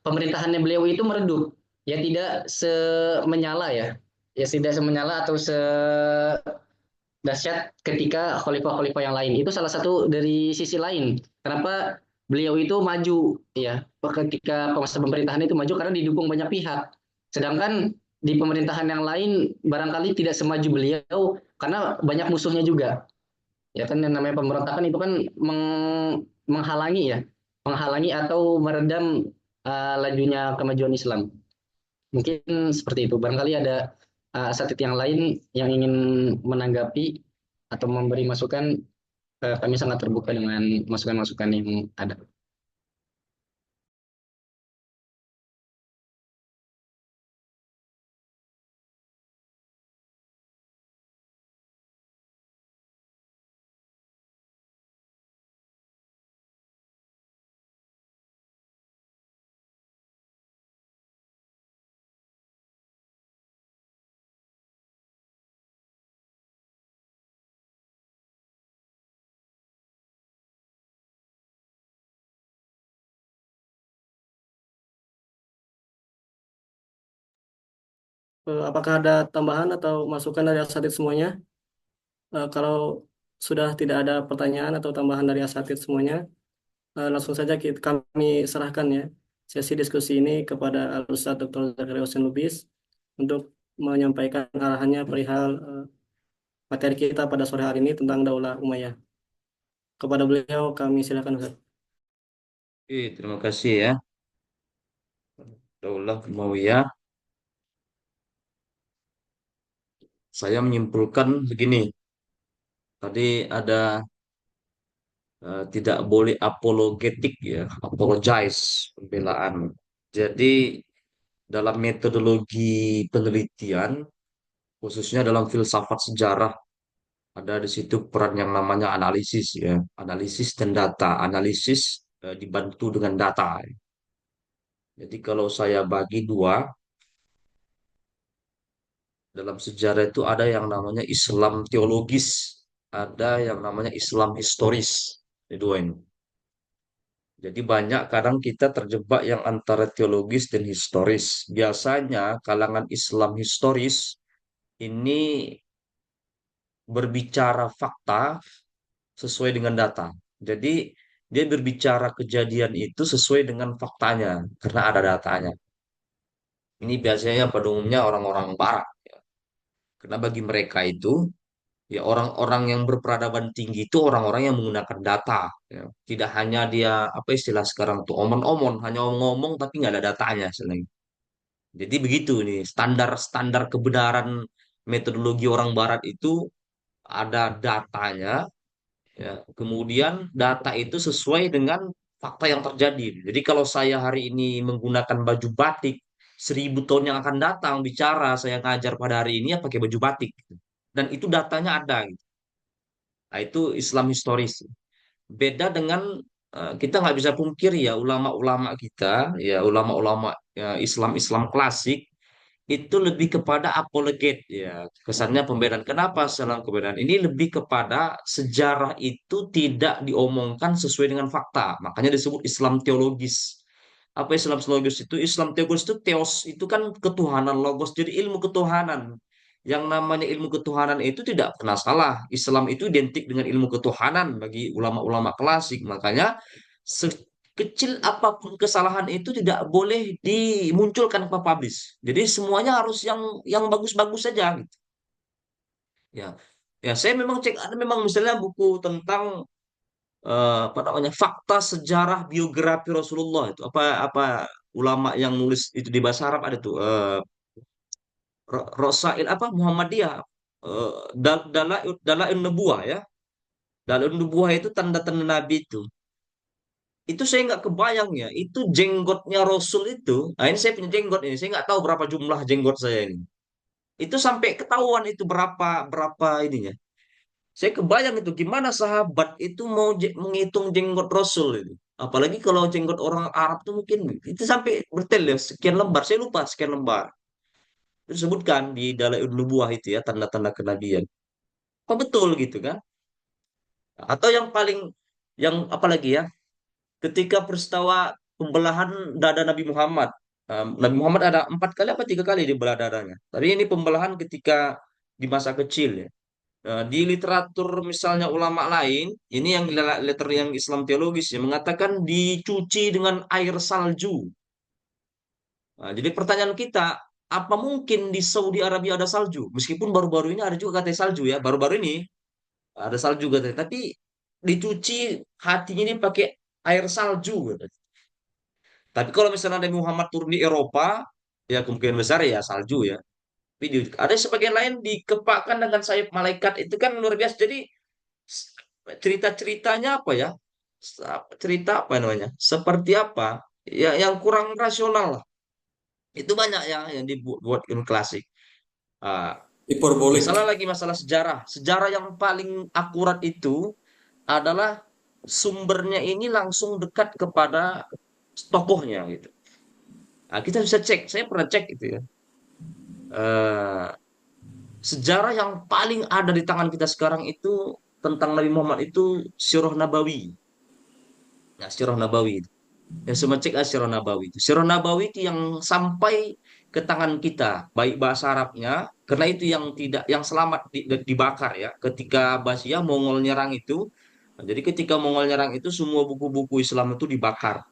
pemerintahannya beliau itu meredup ya tidak semenyala ya tidak semenyala atau dahsyat ketika khalifah-khalifah yang lain. Itu salah satu dari sisi lain. Kenapa beliau itu maju ya ketika masa pemerintahan itu maju karena didukung banyak pihak. Sedangkan di pemerintahan yang lain barangkali tidak semaju beliau karena banyak musuhnya juga. Ya kan yang namanya pemberontakan itu kan menghalangi ya, menghalangi atau meredam lajunya kemajuan Islam. Mungkin seperti itu. Barangkali ada asatid yang lain yang ingin menanggapi atau memberi masukan, kami sangat terbuka dengan masukan-masukan yang ada. Apakah ada tambahan atau masukan dari asatid semuanya? Kalau sudah tidak ada pertanyaan atau tambahan dari asatid semuanya, langsung saja kami serahkan ya sesi diskusi ini kepada Al-Ustadz Dr. Zakaria Hussein Lubis untuk menyampaikan arahannya perihal materi kita pada sore hari ini tentang Daulah Umayyah. Kepada beliau kami silakan Ustaz. Oke, terima kasih ya. Daulah Umayyah. Saya menyimpulkan begini. Tadi ada tidak boleh apologetik ya, apologize pembelaan. Jadi dalam metodologi penelitian, khususnya dalam filsafat sejarah, ada di situ peran yang namanya analisis ya, analisis dan data. Analisis dibantu dengan data. Jadi kalau saya bagi dua, dalam sejarah itu ada yang namanya Islam teologis, ada yang namanya Islam historis. Ini dua ini. Jadi banyak kadang kita terjebak yang antara teologis dan historis. Biasanya kalangan Islam historis ini berbicara fakta sesuai dengan data. Jadi dia berbicara kejadian itu sesuai dengan faktanya karena ada datanya. Ini biasanya pada umumnya orang-orang barat. Karena bagi mereka itu ya orang-orang yang berperadaban tinggi itu orang-orang yang menggunakan data. Ya. Tidak hanya dia apa istilah sekarang tuh omon-omon, hanya ngomong tapi nggak ada datanya selain. Jadi begitu nih standar-standar kebenaran metodologi orang Barat itu ada datanya Ya, kemudian data itu sesuai dengan fakta yang terjadi. Jadi kalau saya hari ini menggunakan baju batik, 1.000 tahun yang akan datang bicara saya ngajar pada hari ini ya pakai baju batik. Dan itu datanya ada. Gitu. Nah, itu Islam historis. Beda dengan kita nggak bisa pungkiri ya ulama-ulama kita, ya ulama-ulama ya, Islam-Islam klasik itu lebih kepada apologet ya kesannya pembelaan. Kenapa salah pembelaan ini lebih kepada sejarah itu tidak diomongkan sesuai dengan fakta, makanya disebut Islam teologis. Apa Islam teologis itu? Islam teologis itu teos itu kan ketuhanan, logos, jadi ilmu ketuhanan. Yang namanya ilmu ketuhanan itu tidak pernah salah. Islam itu identik dengan ilmu ketuhanan bagi ulama-ulama klasik. Makanya sekecil apapun kesalahan itu tidak boleh dimunculkan ke publish. Jadi semuanya harus yang bagus-bagus saja gitu. Ya. Ya, saya memang cek ada memang misalnya buku tentang apa namanya fakta sejarah biografi Rasulullah itu apa ulama yang nulis itu di bahasa Arab ada tuh Rosail apa Muhammadiyah Dalail Nubuwah ya. Dalail Nubuwah itu tanda-tanda Nabi itu saya nggak kebayang ya itu jenggotnya Rasul itu. Nah ini saya punya jenggot ini saya nggak tahu berapa jumlah jenggot saya ini itu sampai ketahuan itu berapa berapa ininya. Saya kebayang itu gimana sahabat itu mau menghitung jenggot Rasul itu. Apalagi kalau jenggot orang Arab tuh mungkin itu sampai bertel ya sekian lembar. Saya lupa sekian lembar. Itu disebutkan di Dalail Nubuwah itu ya tanda-tanda kenabian. Apa betul gitu kan? Atau yang paling yang apalagi ya ketika peristiwa pembelahan dada Nabi Muhammad. Nabi Muhammad ada 4 kali apa 3 kali dibelah dadanya. Tapi ini pembelahan ketika di masa kecil ya. Di literatur misalnya ulama lain, ini yang literatur yang Islam teologis ya, mengatakan dicuci dengan air salju. Nah, jadi pertanyaan kita, apa mungkin di Saudi Arabia ada salju? Meskipun baru-baru ini ada juga katanya salju ya, baru-baru ini ada salju katanya. Tapi dicuci hatinya ini pakai air salju. Katanya. Tapi kalau misalnya Nabi Muhammad turun di Eropa, ya kemungkinan besar ya salju ya. Video. Ada sebagian lain dikepakkan dengan sayap malaikat itu kan luar biasa. Jadi cerita-ceritanya apa ya? Cerita apa namanya? Seperti apa? Ya yang kurang rasional lah. Itu banyak yang dibuat film klasik. Ah, Hiperbolik. misalnya lagi masalah sejarah. Sejarah yang paling akurat itu adalah sumbernya ini langsung dekat kepada tokohnya gitu. Nah, kita bisa cek. Saya pernah cek itu ya. Eh, sejarah yang paling ada di tangan kita sekarang itu tentang Nabi Muhammad itu Sirah Nabawi. Nah, Sirah Nabawi. Yang semua cek Sirah Nabawi itu. Sirah Nabawi itu yang sampai ke tangan kita, baik bahasa Arabnya, karena itu yang tidak yang selamat dibakar ya. Ketika Abbasiyah Mongol nyerang itu, nah, jadi ketika Mongol nyerang itu semua buku-buku Islam itu dibakar.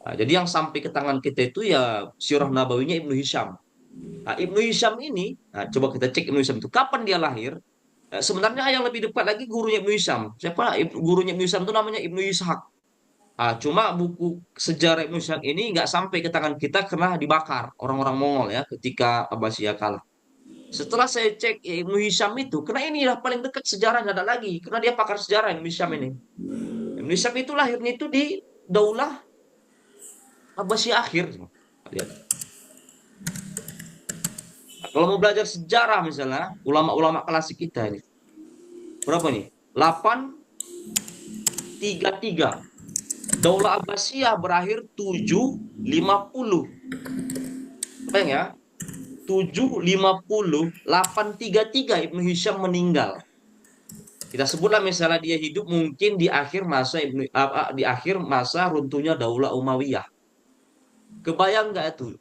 Nah, jadi yang sampai ke tangan kita itu ya Sirah Nabawinya Ibnu Hisham. Nah, Ibnu Hisham ini, nah, coba kita cek Ibnu Hisham itu kapan dia lahir. Sebenarnya yang lebih dekat lagi gurunya Ibnu Hisham. Siapa? Gurunya Ibnu Hisham itu namanya Ibnu Ishaq. Cuma buku sejarah Ibnu Ishaq ini nggak sampai ke tangan kita karena dibakar orang-orang Mongol ya ketika Abbasiyah kalah. Setelah saya cek ya, Ibnu Hisham itu, karena inilah paling dekat sejarah nggak ada lagi, karena dia pakar sejarah Ibnu Hisham ini. Ibnu Hisham itu lahirnya itu di Daulah Abbasiyah akhir. Lihat. Nah, kalau mau belajar sejarah misalnya, ulama-ulama klasik kita ini. Berapa nih? 833. Daulah Abbasiyah berakhir 750. Bayang ya. 750, 833 Ibnu Hisham meninggal. Kita sebutlah misalnya dia hidup mungkin di akhir masa di akhir masa runtuhnya Daulah Umayyah. Kebayang nggak itu?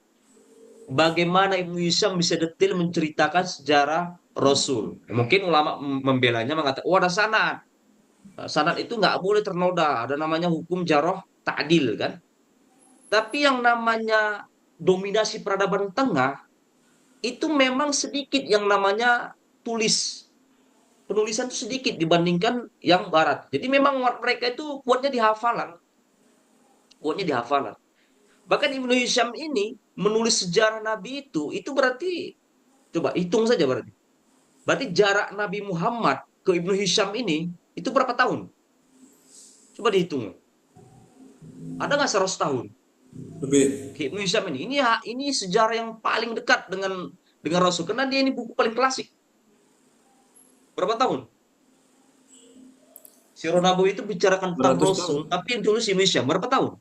Bagaimana Ibnu Hisham bisa detail menceritakan sejarah Rasul? Mungkin ulama membelanya mengatakan, oh ada sanad. Sanad itu nggak boleh ternoda. Ada namanya hukum jaroh ta'dil kan. Tapi yang namanya dominasi peradaban tengah itu memang sedikit yang namanya tulis. Penulisan itu sedikit dibandingkan yang barat. Jadi memang mereka itu kuatnya di hafalan. Kuatnya di hafalan. Bahkan Ibnu Hisham ini menulis sejarah Nabi itu berarti coba hitung saja berarti. Berarti jarak Nabi Muhammad ke Ibnu Hisham ini Itu berapa tahun? Coba dihitung. Ada nggak 100 tahun? Lebih. Ibnu Hisham ini sejarah yang paling dekat dengan Rasul karena dia ini buku paling klasik. Berapa tahun? Sirah Nabawi itu bicarakan tentang 200 tahun. Rasul, tapi yang tulis Ibnu Hisham berapa tahun?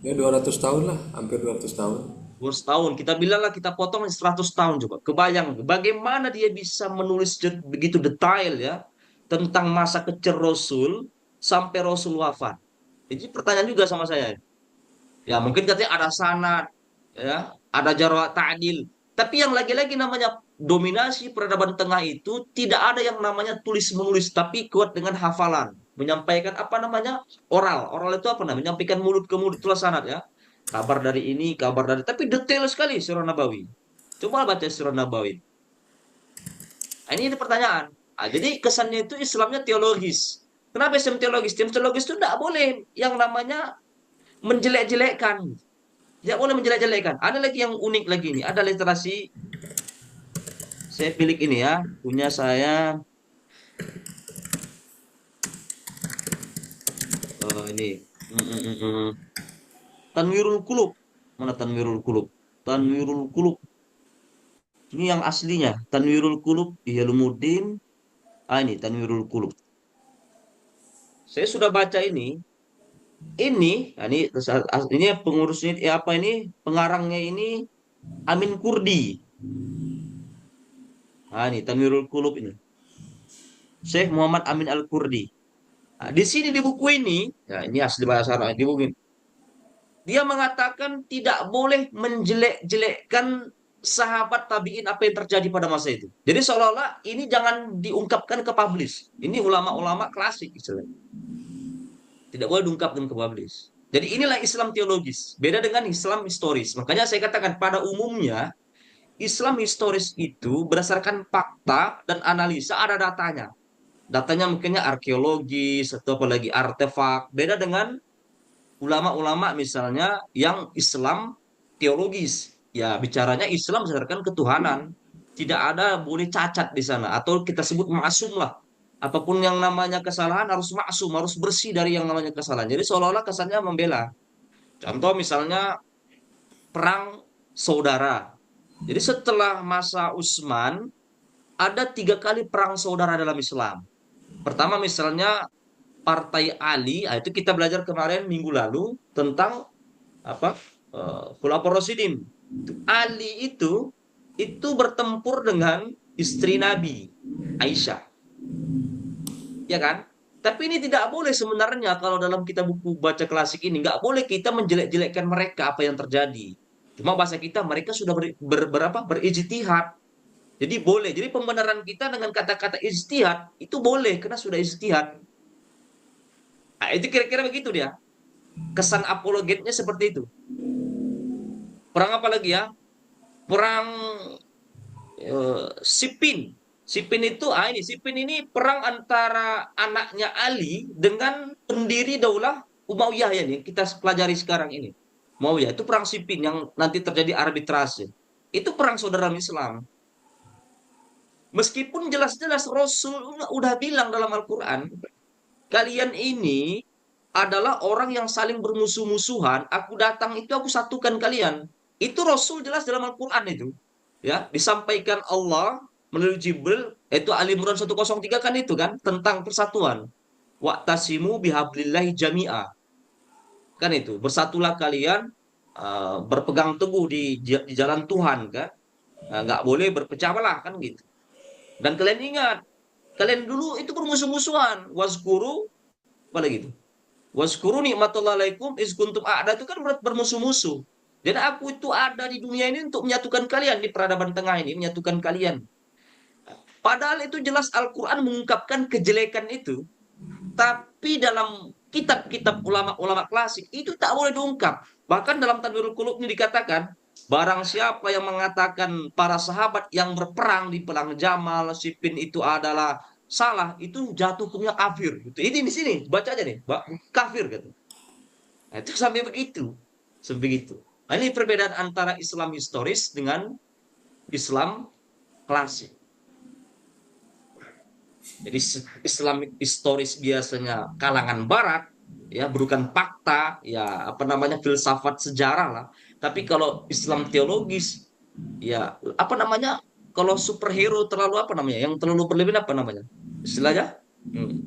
Ya 200 tahun lah, hampir 200 tahun. 200 tahun. Kita bilanglah kita potong 100 tahun coba. Kebayang bagaimana dia bisa menulis begitu detail ya tentang masa kecil Rasul sampai Rasul wafat. Jadi pertanyaan juga sama saya. Ya mungkin katanya ada sanad, ya, ada jarh ta'dil. Tapi yang lagi-lagi namanya dominasi peradaban tengah itu tidak ada yang namanya tulis menulis, tapi kuat dengan hafalan, menyampaikan apa namanya oral. Oral itu apa namanya? Menyampaikan mulut ke mulut itulah sanad ya. Kabar dari ini, kabar dari, tapi detail sekali Sirah Nabawi. Coba baca Sirah Nabawi. Nah, ini ada pertanyaan. Ah, jadi kesannya itu Islamnya teologis. Kenapa Islam teologis? Islam teologis itu tidak boleh yang namanya menjelek-jelekkan. Tidak boleh menjelek-jelekkan. Ada lagi yang unik lagi ini. Ada literasi. Saya pilih ini ya. Punya saya. Ini. Tanwirul Qulub. Mana Tanwirul Qulub? Tanwirul Qulub. Ini yang aslinya. Tanwirul Qulub. Ihyalumuddin. Ini Tanwirul Qulub. Saya sudah baca ini. Ini pengurusnya apa ini? Pengarangnya ini Amin Kurdi. Ini Tanwirul Qulub ini. Syekh Muhammad Amin Al-Kurdi. Nah, di sini di buku ini, ya ini asli bahasa Arab di buku ini. Dia mengatakan tidak boleh menjelek-jelekkan sahabat tabi'in apa yang terjadi pada masa itu. Jadi seolah-olah ini jangan diungkapkan ke publish. Ini ulama-ulama klasik istilahnya. Tidak boleh diungkapkan ke publish. Jadi inilah Islam teologis. Beda dengan Islam historis. Makanya saya katakan pada umumnya Islam historis itu berdasarkan fakta dan analisa ada datanya. Datanya mungkinnya arkeologis atau apalagi artefak. Beda dengan ulama-ulama misalnya yang Islam teologis. Ya bicaranya Islam berdasarkan ketuhanan. Tidak ada boleh cacat di sana. Atau kita sebut maksum lah. Apapun yang namanya kesalahan harus maksum, harus bersih dari yang namanya kesalahan. Jadi seolah-olah kesannya membela. Contoh misalnya perang saudara. Jadi setelah masa Utsman ada 3 kali perang saudara dalam Islam. Pertama misalnya Partai Ali, itu kita belajar kemarin minggu lalu tentang apa? Khulafaur Rasyidin. Ali itu bertempur dengan istri Nabi Aisyah. Ya kan? Tapi ini tidak boleh sebenarnya kalau dalam kita buku baca klasik ini nggak boleh kita menjelek-jelekkan mereka apa yang terjadi. Cuma bahasa kita mereka sudah berijtihad. Jadi boleh. Jadi pembenaran kita dengan kata-kata ijtihad itu boleh karena sudah ijtihad. Nah, itu kira-kira begitu dia. Kesan apologetnya seperti itu. Perang apa lagi ya? Perang Siffin. Siffin ini perang antara anaknya Ali dengan pendiri Daulah Umayyah ya nih kita pelajari sekarang ini. Umayyah itu perang Siffin yang nanti terjadi arbitrase. Itu perang saudara Islam. Meskipun jelas-jelas Rasul udah bilang dalam Al-Quran, kalian ini adalah orang yang saling bermusuh-musuhan, aku datang itu aku satukan kalian. Itu Rasul jelas dalam Al-Quran itu. Ya, disampaikan Allah melalui Jibril, itu Ali Imran 103 kan itu kan tentang persatuan. Wa'tasimu bihablillahi jami'a. Kan itu, bersatulah kalian berpegang teguh di jalan Tuhan kan. Nggak boleh berpecah belah kan gitu. Dan kalian ingat, kalian dulu itu bermusuh-musuhan. Wazkuru, apa lagi itu? Wazkuru nikmatullahi alaikum iz kuntum a'da itu kan bermusuh-musuh. Dan aku itu ada di dunia ini untuk menyatukan kalian di peradaban tengah ini, menyatukan kalian. Padahal itu jelas Al-Quran mengungkapkan kejelekan itu. Tapi dalam kitab-kitab ulama-ulama klasik itu tak boleh diungkap. Bahkan dalam Tanwirul Qulub ini dikatakan, barang siapa yang mengatakan para sahabat yang berperang di perang Jamal, Siffin itu adalah salah, itu jatuh hukumnya kafir. Ini di sini, baca aja nih, kafir gitu. Nah, itu sampai begitu. Sebegitu. Nah, ini perbedaan antara Islam historis dengan Islam klasik. Jadi Islamic historis biasanya kalangan Barat, ya bukan fakta, ya apa namanya filsafat sejarah lah. Tapi kalau Islam teologis, ya apa namanya? Kalau superhero terlalu apa namanya? Yang terlalu berlebihan apa namanya? Istilahnya? Hmm,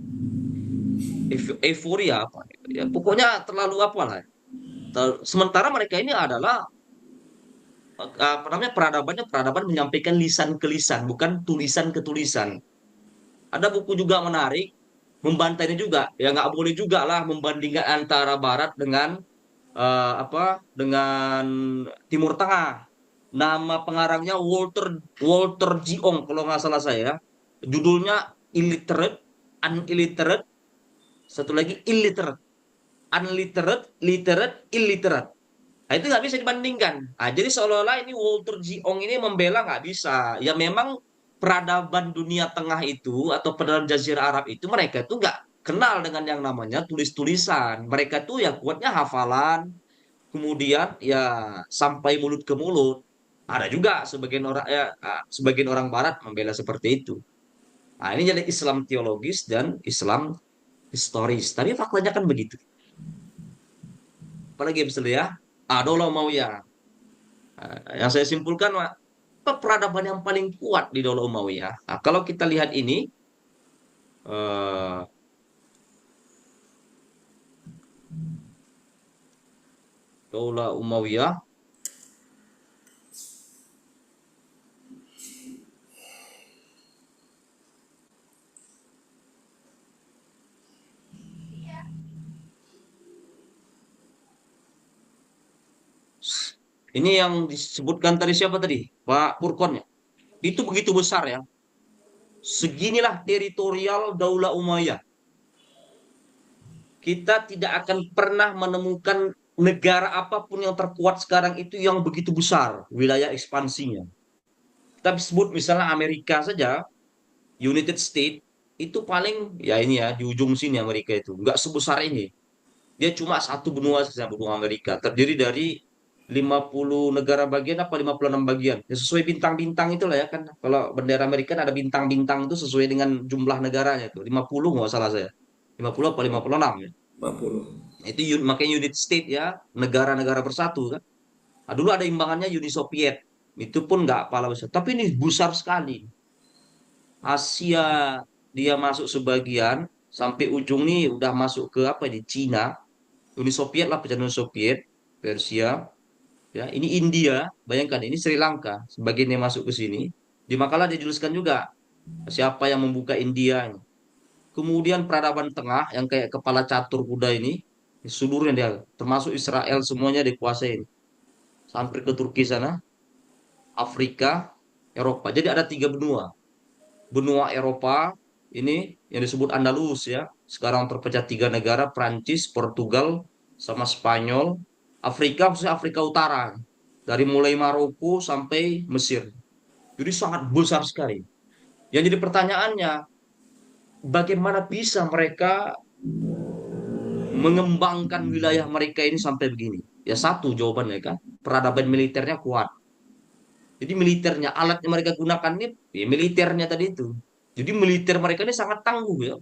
euforia apa? Ya pokoknya terlalu apa lah. Sementara mereka ini adalah apa namanya peradabannya peradaban menyampaikan lisan ke lisan, bukan tulisan ke tulisan. Ada buku juga menarik membantainya juga. Ya nggak boleh juga lah membandingkan antara Barat dengan apa dengan Timur Tengah. Nama pengarangnya Walter Walter Jiong kalau nggak salah saya. Judulnya Illiterate, Unilliterate, satu lagi Illiterate, Unliterate, Literate, Illiterate. Nah, itu nggak bisa dibandingkan. Nah, jadi seolah-olah ini Walter Jiong ini membela nggak bisa. Ya memang peradaban dunia tengah itu atau peradaban Jazirah Arab itu mereka itu nggak kenal dengan yang namanya tulis-tulisan. Mereka tuh ya kuatnya hafalan, kemudian ya sampai mulut ke mulut. Ada juga sebagian orang ya sebagian orang Barat membela seperti itu. Nah, ini jadi Islam teologis dan Islam historis. Tapi faktanya kan begitu. Apalagi misalnya ya, Dola Umayyah. Yang saya simpulkan, apa peradaban yang paling kuat di Dola Umayyah? Nah, kalau kita lihat ini, eh, Dola Umayyah, ini yang disebutkan tadi siapa tadi? Pak Purkon ya. Itu begitu besar ya. Seginilah teritorial Daulah Umayyah. Kita tidak akan pernah menemukan negara apapun yang terkuat sekarang itu yang begitu besar wilayah ekspansinya. Kita sebut misalnya Amerika saja, United States itu paling ya ini ya di ujung sini Amerika itu nggak sebesar ini. Dia cuma satu benua saja benua Amerika terdiri dari 50 negara bagian apa 56 bagian. Ya, sesuai bintang-bintang itulah ya kan. Kalau bendera Amerika ada bintang-bintang itu sesuai dengan jumlah negaranya tuh. 50 nggak salah saya. 50 apa 56 ya. 50. Itu makanya unit state ya, negara-negara bersatu kan. Nah, dulu ada imbangannya Uni Soviet. Itu pun nggak pala besar. Tapi ini besar sekali. Asia dia masuk sebagian sampai ujung nih udah masuk ke apa ini Cina, Uni Soviet lah pecahan Uni Soviet, Persia, ya ini India, bayangkan ini Sri Lanka sebagian yang masuk ke sini. Di makalah dijelaskan juga siapa yang membuka India. Kemudian peradaban tengah yang kayak kepala catur kuda ini, seluruhnya dia termasuk Israel semuanya dikuasai sampai ke Turki sana, Afrika, Eropa. Jadi ada tiga benua. Benua Eropa ini yang disebut Andalus ya. Sekarang terpecah tiga negara, Prancis, Portugal, sama Spanyol. Afrika, khususnya Afrika Utara. Dari mulai Maroko sampai Mesir. Jadi sangat besar sekali. Yang jadi pertanyaannya, bagaimana bisa mereka mengembangkan wilayah mereka ini sampai begini? Ya satu jawabannya kan, peradaban militernya kuat. Jadi militernya, alat yang mereka gunakan ini, ya militernya tadi itu. Jadi militer mereka ini sangat tangguh ya.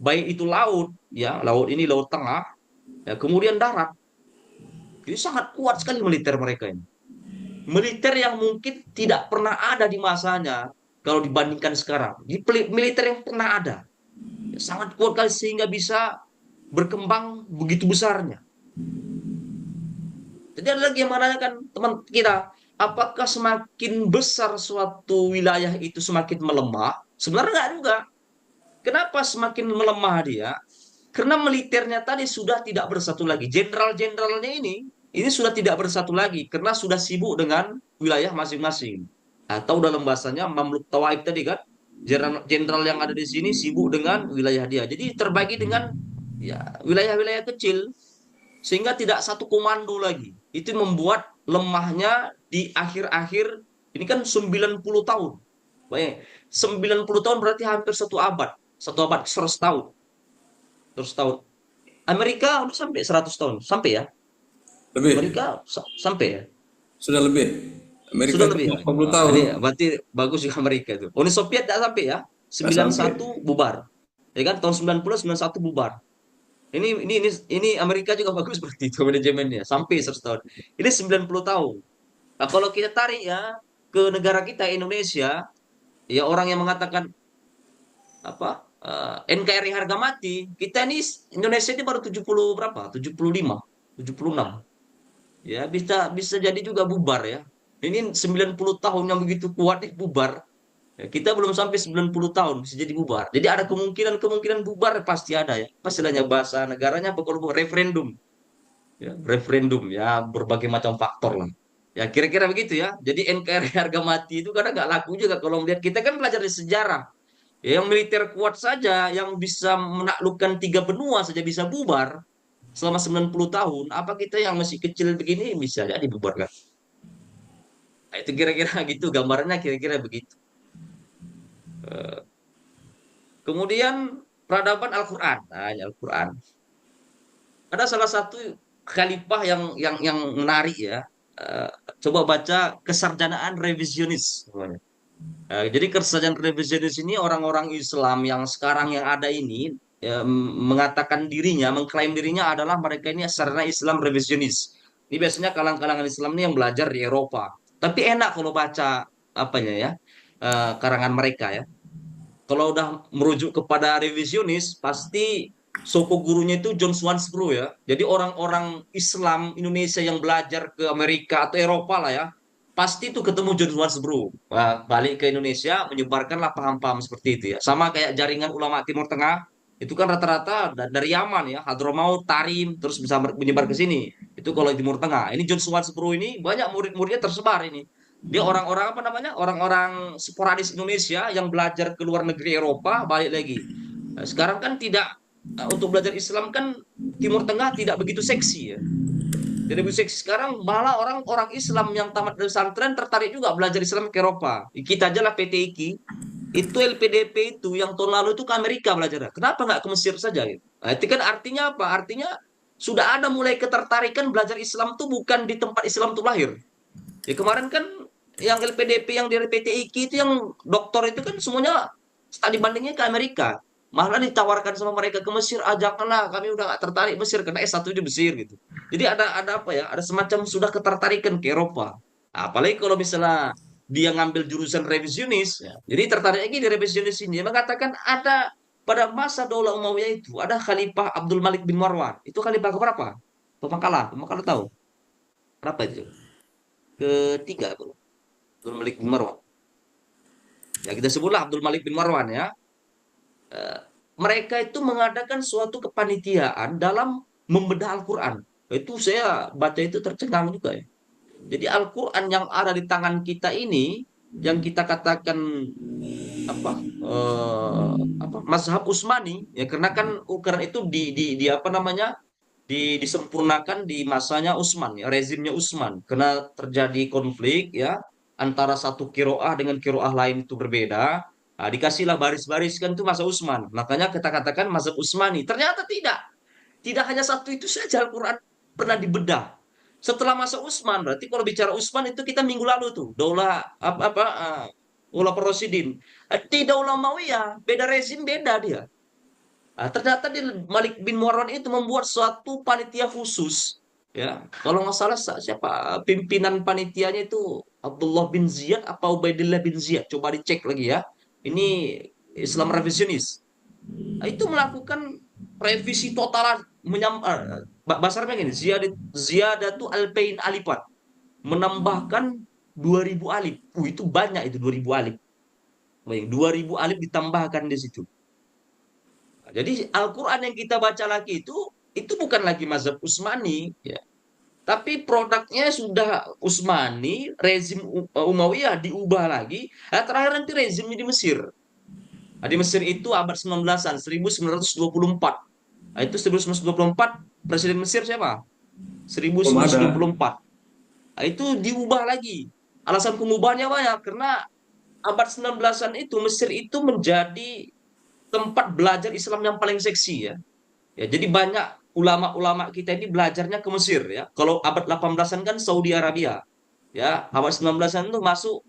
Baik itu laut, ya laut ini laut tengah, ya kemudian darat. Jadi sangat kuat sekali militer mereka ini. Militer yang mungkin tidak pernah ada di masanya kalau dibandingkan sekarang. Jadi militer yang pernah ada. Ya, sangat kuat kali sehingga bisa berkembang begitu besarnya. Jadi ada lagi yang menanyakan teman kita, apakah semakin besar suatu wilayah itu semakin melemah? Sebenarnya enggak juga. Kenapa semakin melemah dia? Karena militernya tadi sudah tidak bersatu lagi. Jenderal-jenderalnya ini sudah tidak bersatu lagi karena sudah sibuk dengan wilayah masing-masing. Atau dalam bahasanya Mamluk Tawaib tadi kan, jenderal yang ada di sini sibuk dengan wilayah dia. Jadi terbagi dengan ya wilayah-wilayah kecil sehingga tidak satu komando lagi. Itu membuat lemahnya di akhir-akhir ini kan 90 tahun. Bayang, 90 tahun berarti hampir satu abad. Satu abad 100 tahun. 100 tahun. Amerika udah sampai 100 tahun. Sampai ya? Lebih. Amerika sampai ya? Sudah lebih. Amerika Sudah itu lebih ya? 80 tahun. Ini berarti bagus juga Amerika itu. Uni Soviet tidak sampai ya? Nggak sampai. 91 bubar. Ya kan tahun 90 91 bubar. Ini Amerika juga bagus seperti itu manajemennya sampai 100 tahun. Ini 90 tahun. Nah, kalau kita tarik ya ke negara kita Indonesia, ya orang yang mengatakan apa NKRI harga mati, kita ini Indonesia ini baru 70 berapa? 75, 76. Ya, bisa bisa jadi juga bubar ya. Ini 90 tahun yang begitu kuat nih bubar. Ya, kita belum sampai 90 tahun bisa jadi bubar. Jadi ada kemungkinan bubar pasti ada ya. Pastilah bahasa negaranya pokoknya referendum. Ya, referendum ya berbagai macam faktor lah. Ya kira-kira begitu ya. Jadi NKRI harga mati itu kadang nggak laku juga kalau melihat kita kan belajar di sejarah. Ya, yang militer kuat saja yang bisa menaklukkan 3 benua saja bisa bubar selama 90 tahun. Apa kita yang masih kecil begini bisa jadi bubar kan? Nah, itu kira-kira gitu gambarannya kira-kira begitu. Kemudian peradaban Al-Qur'an. Nah, ini Al-Qur'an. Ada salah satu khalifah yang menarik ya. Eh, Coba baca Kesarjanaan Revisionis namanya. Jadi kesadaran revisionis ini orang-orang Islam yang sekarang yang ada ini ya, mengatakan dirinya, mengklaim dirinya adalah mereka ini sarana Islam revisionis. Ini biasanya kalangan-kalangan Islam ini yang belajar di Eropa. Tapi enak kalau baca apanya ya, karangan mereka ya. Kalau udah merujuk kepada revisionis, pasti soko gurunya itu John Swansbrough ya. Jadi orang-orang Islam Indonesia yang belajar ke Amerika atau Eropa lah ya, pasti itu ketemu John Swansbrough. Wah, balik ke Indonesia, menyebarkanlah paham-paham seperti itu ya. Sama kayak jaringan ulama Timur Tengah, itu kan rata-rata dari Yaman ya, Hadramaut, Tarim, terus bisa menyebar ke sini. Itu kalau di Timur Tengah. Ini John Swansbrough ini banyak murid-muridnya tersebar ini. Dia orang-orang apa namanya? Orang-orang sporadis Indonesia yang belajar ke luar negeri Eropa balik lagi. Nah, sekarang kan tidak untuk belajar Islam kan Timur Tengah tidak begitu seksi ya. Tidak begitu seksi. Sekarang malah orang-orang Islam yang tamat dari pesantren tertarik juga belajar Islam ke Eropa. Kita aja lah PTIK itu LPDP itu yang tahun lalu itu ke Amerika belajar. Kenapa nggak ke Mesir saja gitu? Nah, itu kan artinya apa? Artinya sudah ada mulai ketertarikan belajar Islam tuh bukan di tempat Islam tuh lahir. Ya kemarin kan yang LPDP yang dari PTIK itu yang doktor itu kan semuanya studi bandingnya ke Amerika. Malah ditawarkan sama mereka ke Mesir, ah janganlah kami udah gak tertarik Mesir karena S1 di Mesir gitu. Jadi ada apa ya? Ada semacam sudah ketertarikan ke Eropa. Apalagi kalau misalnya dia ngambil jurusan revisionis, ya. Jadi tertarik lagi di revisionis ini. Dia mengatakan ada pada masa Daulah Umayyah itu ada Khalifah Abdul Malik bin Marwan. Itu khalifah keberapa? Pemangkalan tahu? Berapa itu? Ketiga tuh. Abdul Malik bin Marwan. Ya kita sebutlah Abdul Malik bin Marwan ya. Eh, Mereka itu mengadakan suatu kepanitiaan dalam membedah Al-Quran. Itu saya baca itu tercengang juga ya. Jadi Al-Quran yang ada di tangan kita ini, yang kita katakan apa apa mazhab Utsmani ya karena kan ukuran itu di apa namanya disempurnakan di masanya Utsman ya rezimnya Utsman karena terjadi konflik ya antara satu kiroah dengan kiroah lain itu berbeda. Nah, dikasihlah baris-baris kan itu masa Utsman, makanya kita katakan mazhab Utsmani. Ternyata tidak hanya satu itu saja Al-Quran pernah dibedah setelah masa Utsman. Berarti kalau bicara Utsman itu kita minggu lalu tuh Daulah apa Khulafaur Rasyidin. Di Daulah Umayyah beda rezim beda dia. Nah, ternyata di Malik bin Marwan itu membuat suatu panitia khusus. Ya, kalau nggak salah siapa pimpinan panitianya itu Abdullah bin Ziyad apa Ubaidillah bin Ziyad. Coba dicek lagi ya. Ini Islam revisionis. Nah, itu melakukan revisi total bahasa Arabnya gini, ziyadatu alpain alifat. Menambahkan 2000 alif. Itu banyak itu 2000 alif. Baik, 2000 alif ditambahkan di situ. Jadi Al-Quran yang kita baca lagi itu bukan lagi mazhab Utsmani, ya. Tapi produknya sudah Utsmani, rezim Umayyah diubah lagi. Nah, terakhir nanti rezimnya di Mesir. Nah, di Mesir itu abad 19-an, 1924. Nah, itu 1924 Presiden Mesir siapa? Belum ada. 1924. Nah, itu diubah lagi. Alasan pengubahannya banyak karena abad 19-an itu Mesir itu menjadi tempat belajar Islam yang paling seksi ya. Ya, jadi banyak ulama-ulama kita ini belajarnya ke Mesir ya. Kalau abad 18-an kan Saudi Arabia. Ya, abad 19-an itu masuk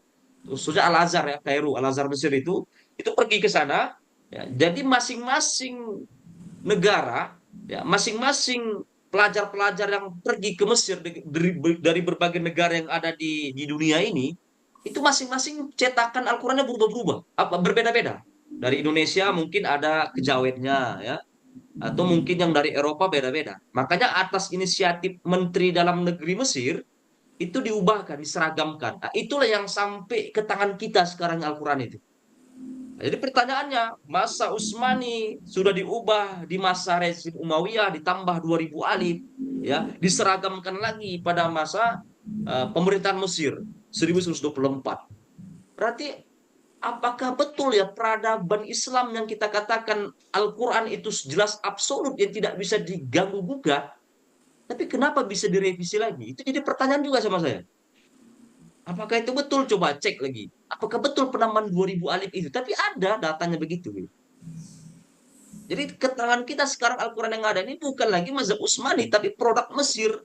sudah Al-Azhar ya, Kairo, Al-Azhar Mesir itu. itu pergi ke sana. Ya, jadi masing-masing negara, ya, masing-masing pelajar-pelajar yang pergi ke Mesir dari berbagai negara yang ada di dunia ini, itu masing-masing cetakan Al-Qur'annya berubah-berubah, apa berbeda-beda. Dari Indonesia mungkin ada Kejawetnya, ya, atau mungkin yang dari Eropa beda-beda. Makanya atas inisiatif Menteri Dalam Negeri Mesir itu diubahkan, diseragamkan. Nah, itulah yang sampai ke tangan kita sekarang Al-Quran itu. Nah, jadi pertanyaannya, masa Utsmani sudah diubah di masa rezim Umayyah ditambah 2000 alif, ya, diseragamkan lagi pada masa pemerintahan Mesir 1124. Berarti apakah betul ya peradaban Islam yang kita katakan Al-Quran itu jelas absolut yang tidak bisa diganggu gugat, tapi kenapa bisa direvisi lagi? Itu jadi pertanyaan juga sama saya. Apakah itu betul? Coba cek lagi. Apakah betul penambahan 2000 alif itu? Tapi ada datanya begitu. Jadi keterangan kita sekarang Al-Quran yang ada ini bukan lagi mazhab Utsmani, tapi produk Mesir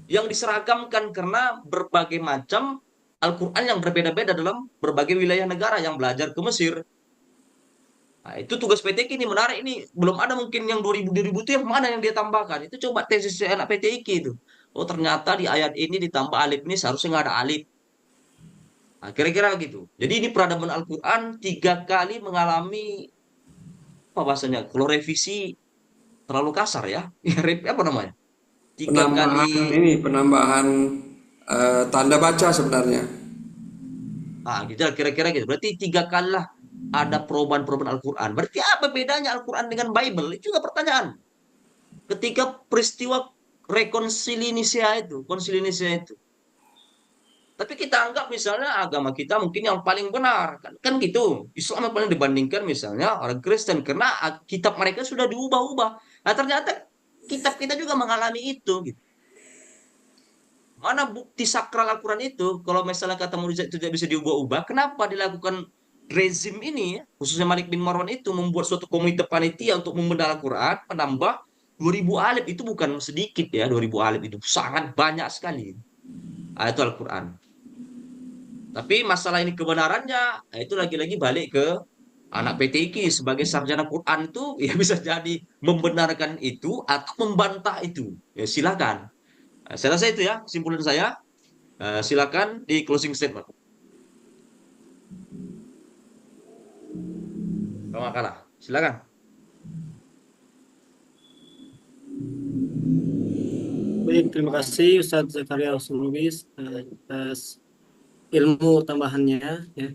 yang diseragamkan karena berbagai macam Al-Quran yang berbeda-beda dalam berbagai wilayah negara yang belajar ke Mesir. Nah, itu tugas PTQ ini menarik ini. Belum ada mungkin yang 2000 itu yang mana yang dia tambahkan. Itu coba tesis anak PTQ itu. Oh ternyata di ayat ini ditambah alif ini seharusnya nggak ada alif. Nah, kira-kira gitu. Jadi ini peradaban Al-Quran 3 kali mengalami apa bahasanya? Kalau revisi terlalu kasar ya. Ya, apa namanya? 3 kali. Penambahan tanda baca sebenarnya. Ah, gitu lah, kira-kira gitu. Berarti 3 kali lah ada perubahan-perubahan Al-Quran. Berarti apa bedanya Al-Quran dengan Bible? Itu juga pertanyaan. Ketika peristiwa rekonsili konsili Nicea itu. Tapi kita anggap misalnya agama kita mungkin yang paling benar. Kan gitu. Islam yang paling dibandingkan misalnya orang Kristen. Karena kitab mereka sudah diubah-ubah. Nah ternyata kitab kita juga mengalami itu. Gitu. Mana bukti sakral Al-Quran itu? Kalau misalnya kata mujizat itu tidak bisa diubah-ubah. Kenapa dilakukan rezim ini? Khususnya Malik bin Marwan itu membuat suatu komite panitia untuk membedah Al-Quran. Menambah 2000 alif. Itu bukan sedikit ya 2000 alif itu. Sangat banyak sekali. Nah, itu Al-Quran. Tapi masalah ini kebenarannya, nah itu lagi-lagi balik ke anak PTQ sebagai sarjana Quran itu ya bisa jadi membenarkan itu atau membantah itu. Ya silakan. Nah, saya rasa itu ya kesimpulan saya. Silakan di closing statement. Kalau kalah, silakan. Baik, terima kasih Ustadz Zakaria Hussein Lubis atas ilmu tambahannya ya.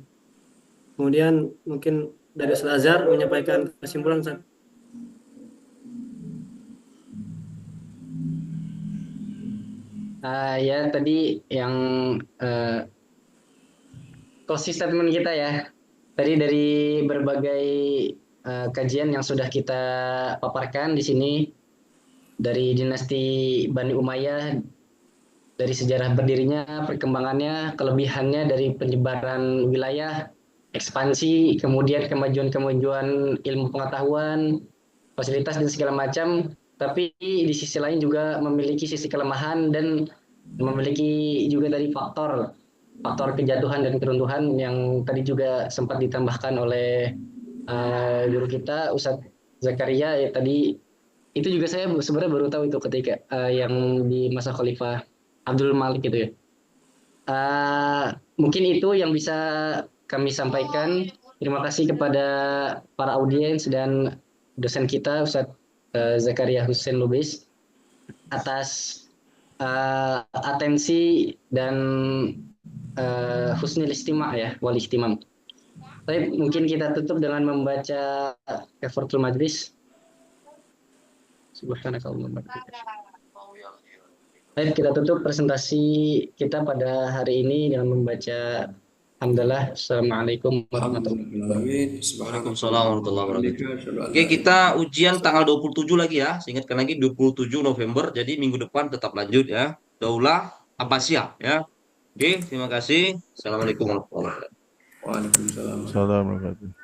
Kemudian mungkin dari Ustadz Azhar menyampaikan kesimpulan Ustadz. Ya tadi yang closing statement kita ya. Tadi dari berbagai kajian yang sudah kita paparkan di sini dari dinasti Bani Umayyah, dari sejarah berdirinya, perkembangannya, kelebihannya dari penyebaran wilayah, ekspansi, kemudian kemajuan-kemajuan ilmu pengetahuan, fasilitas dan segala macam. Tapi di sisi lain juga memiliki sisi kelemahan dan memiliki juga dari faktor kejatuhan dan keruntuhan yang tadi juga sempat ditambahkan oleh guru kita Ustadz Zakaria ya tadi. Itu juga saya sebenarnya baru tahu itu ketika yang di masa Khalifah Abdul Malik gitu ya. Mungkin itu yang bisa kami sampaikan. Terima kasih kepada para audiens dan dosen kita Ustadz Zakaria Hussein Lubis atas atensi dan husnul istima ya, wal istimam. Tapi mungkin kita tutup dengan membaca kafaratul majlis. Subhanakallahumma. Baik, kita tutup presentasi kita pada hari ini dengan membaca Alhamdulillah. Assalamualaikum warahmatullahi wabarakatuh. Waalaikumsalam warahmatullahi wabarakatuh. Oke, kita ujian tanggal 27 lagi ya. Saya ingatkan lagi 27 November. Jadi minggu depan tetap lanjut ya. Daulah Abbasiyah ya. Oke, terima kasih. Assalamualaikum warahmatullahi wabarakatuh. Waalaikumsalam. Assalamualaikum warahmatullahi wabarakatuh.